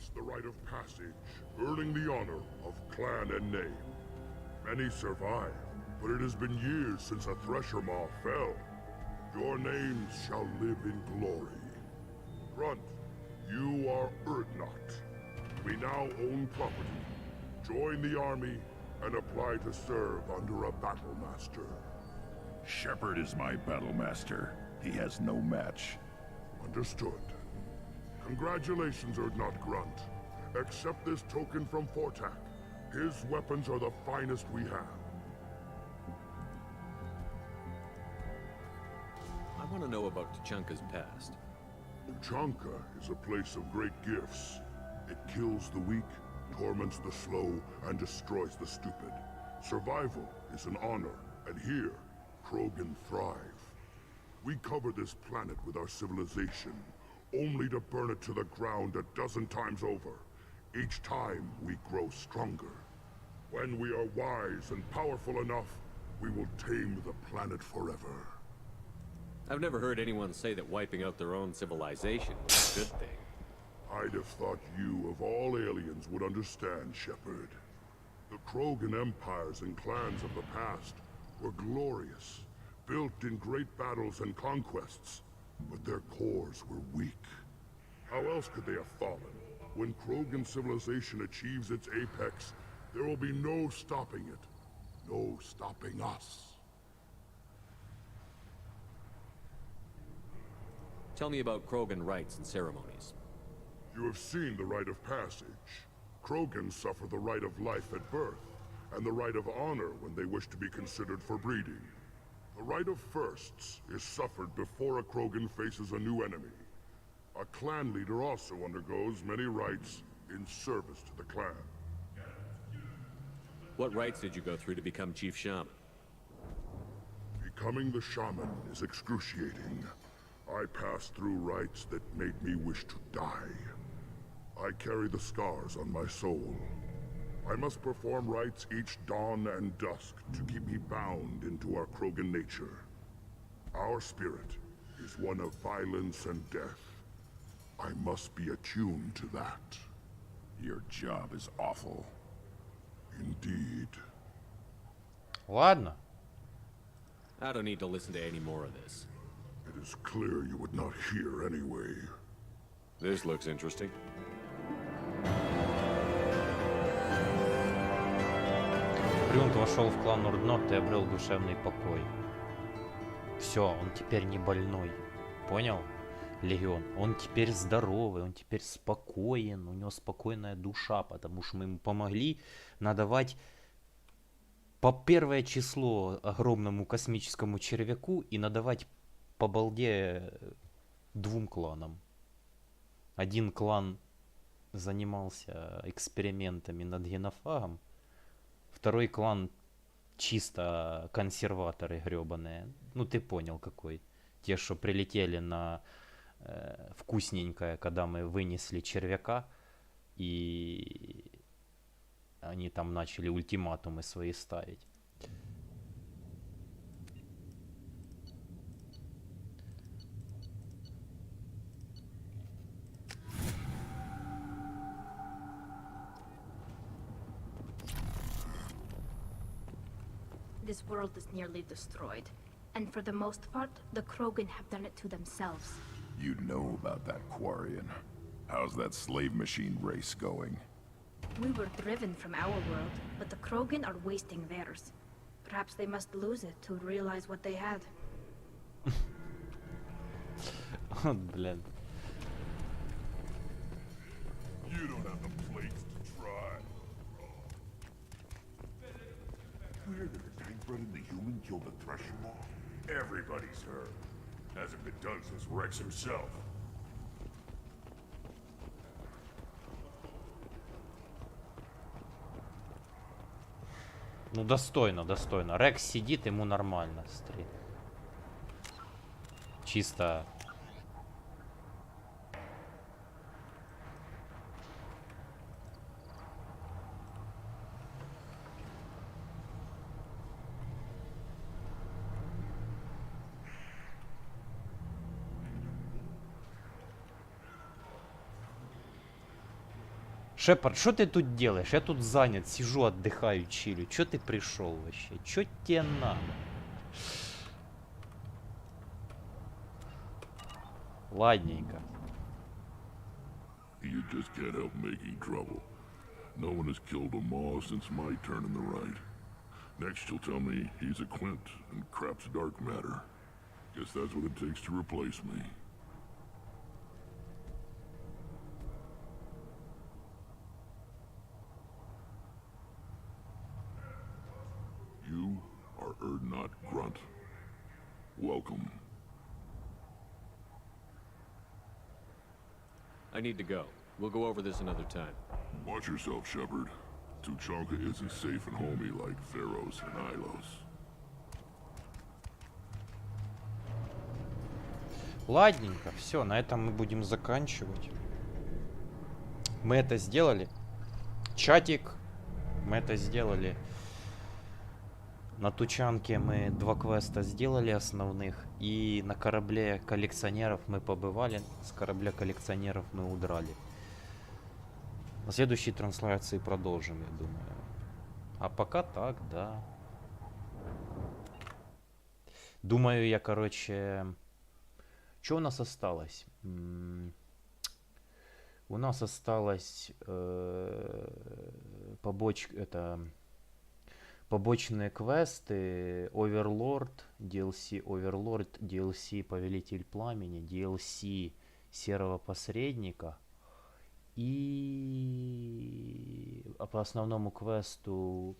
possess the rite of passage, earning the honor of clan and name. Many survive, but it has been years since a Thresher Maw fell. Your names shall live in glory. Grunt, you are Urdnot. We now own property. Join the army and apply to serve under a battle master. Shepard is my battle master. He has no match. Understood. Congratulations, Urdnot Grunt. Accept this token from Fortak. His weapons are the finest we have. I want to know about Tuchanka's past. Tучанка is a place of great gifts. It kills the weak, torments the slow, and destroys the stupid. Survival is an honor, and here, Krogan thrive. We cover this planet with our civilization, only to burn it to the ground a dozen times over. Each time, we grow stronger. When we are wise and powerful enough, we will tame the planet forever. I've never heard anyone say that wiping out their own civilization was a good thing. I'd have thought you, of all aliens, would understand, Shepard. The Krogan empires and clans of the past were glorious, built in great battles and conquests, but their cores were weak. How else could they have fallen? When Krogan civilization achieves its apex, there will be no stopping it. No stopping us. Tell me about Krogan rites and ceremonies. You have seen the rite of passage. Krogans suffer the rite of life at birth, and the rite of honor when they wish to be considered for breeding. The rite of firsts is suffered before a Krogan faces a new enemy. A clan leader also undergoes many rites in service to the clan. What rites did you go through to become Chief Shaman? Becoming the shaman is excruciating. I passed through rites that made me wish to die. I carry the scars on my soul. I must perform rites each dawn and dusk to keep me bound into our Krogan nature. Our spirit is one of violence and death. I must be attuned to that. Your job is awful. Indeed. Ладно. I don't need to listen to any more of this. It is clear you would not hear anyway. This looks interesting. Брюнт вошел в клан Урднот и обрел душевный покой. Все, он теперь не больной. Понял? Легион. Он теперь здоровый, он теперь спокоен, у него спокойная душа, потому что мы ему помогли надавать по первое число огромному космическому червяку и надавать по балде двум кланам. Один клан занимался экспериментами над генофагом, второй клан чисто консерваторы гребаные. Ну ты понял какой. Те, что прилетели на вкусненькое, когда мы вынесли червяка, и они там начали ультиматумы свои ставить. This world is nearly destroyed. And for the most part, the Krogan have done it to themselves. You know about that Quarian. How's that slave machine race going? We were driven from our world, but the Krogan are wasting theirs. Perhaps they must lose it to realize what they had. Вот, блин. You don't have the plates to try. Clear that the tank-bred and the human killed the Thresher Maw? Everybody's heard. Hasn't been done since Rex himself. Ну достойно, достойно. Рекс сидит, ему нормально. Смотри. Чисто. Шепард, что ты тут делаешь? Я тут занят, сижу, отдыхаю, чилю. Чё ты пришел вообще? Чё тебе надо? Ладненько. You just can't help making trouble. No one has killed a Maw since my turn in the right. Next you'll tell me he's a Quint and crap's dark matter. Guess that's what it takes to replace me. You are Erdnot Grunt. Welcome. I need to go. We'll go over this another time. Watch yourself, Shepard. Tучанка isn't safe and homey like Pharaohs and Ilos. Ладненько, все, на этом мы будем заканчивать. Мы это сделали. Чатик. Мы это сделали. На Тучанке мы 2 квеста сделали основных. И на корабле коллекционеров мы побывали. С корабля коллекционеров мы удрали. На следующей трансляции продолжим, я думаю. А пока так, да. Думаю, я, короче... Что у нас осталось? У нас осталось побочные квесты, Оверлорд, DLC Оверлорд, DLC Повелитель Пламени, DLC Серого Посредника. И по основному квесту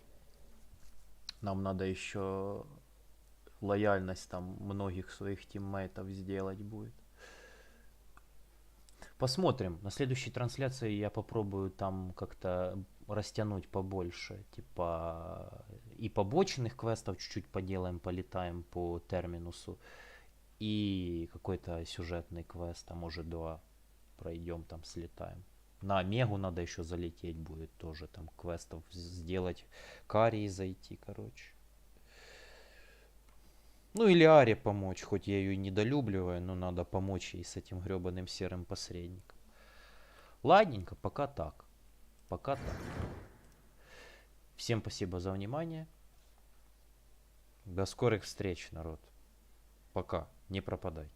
нам надо еще лояльность там многих своих тиммейтов сделать будет. Посмотрим. На следующей трансляции я попробую там как-то растянуть побольше. Типа и побочных квестов чуть-чуть поделаем, полетаем по терминусу. И какой-то сюжетный квест, а может 2 пройдем там, слетаем. На Мегу надо еще залететь будет тоже, там квестов сделать. К Арии зайти, короче. Ну или Аре помочь, хоть я ее и недолюбливаю, но надо помочь ей с этим гребаным серым посредником. Ладненько, пока так. Пока так. Всем спасибо за внимание. До скорых встреч, народ. Пока. Не пропадайте.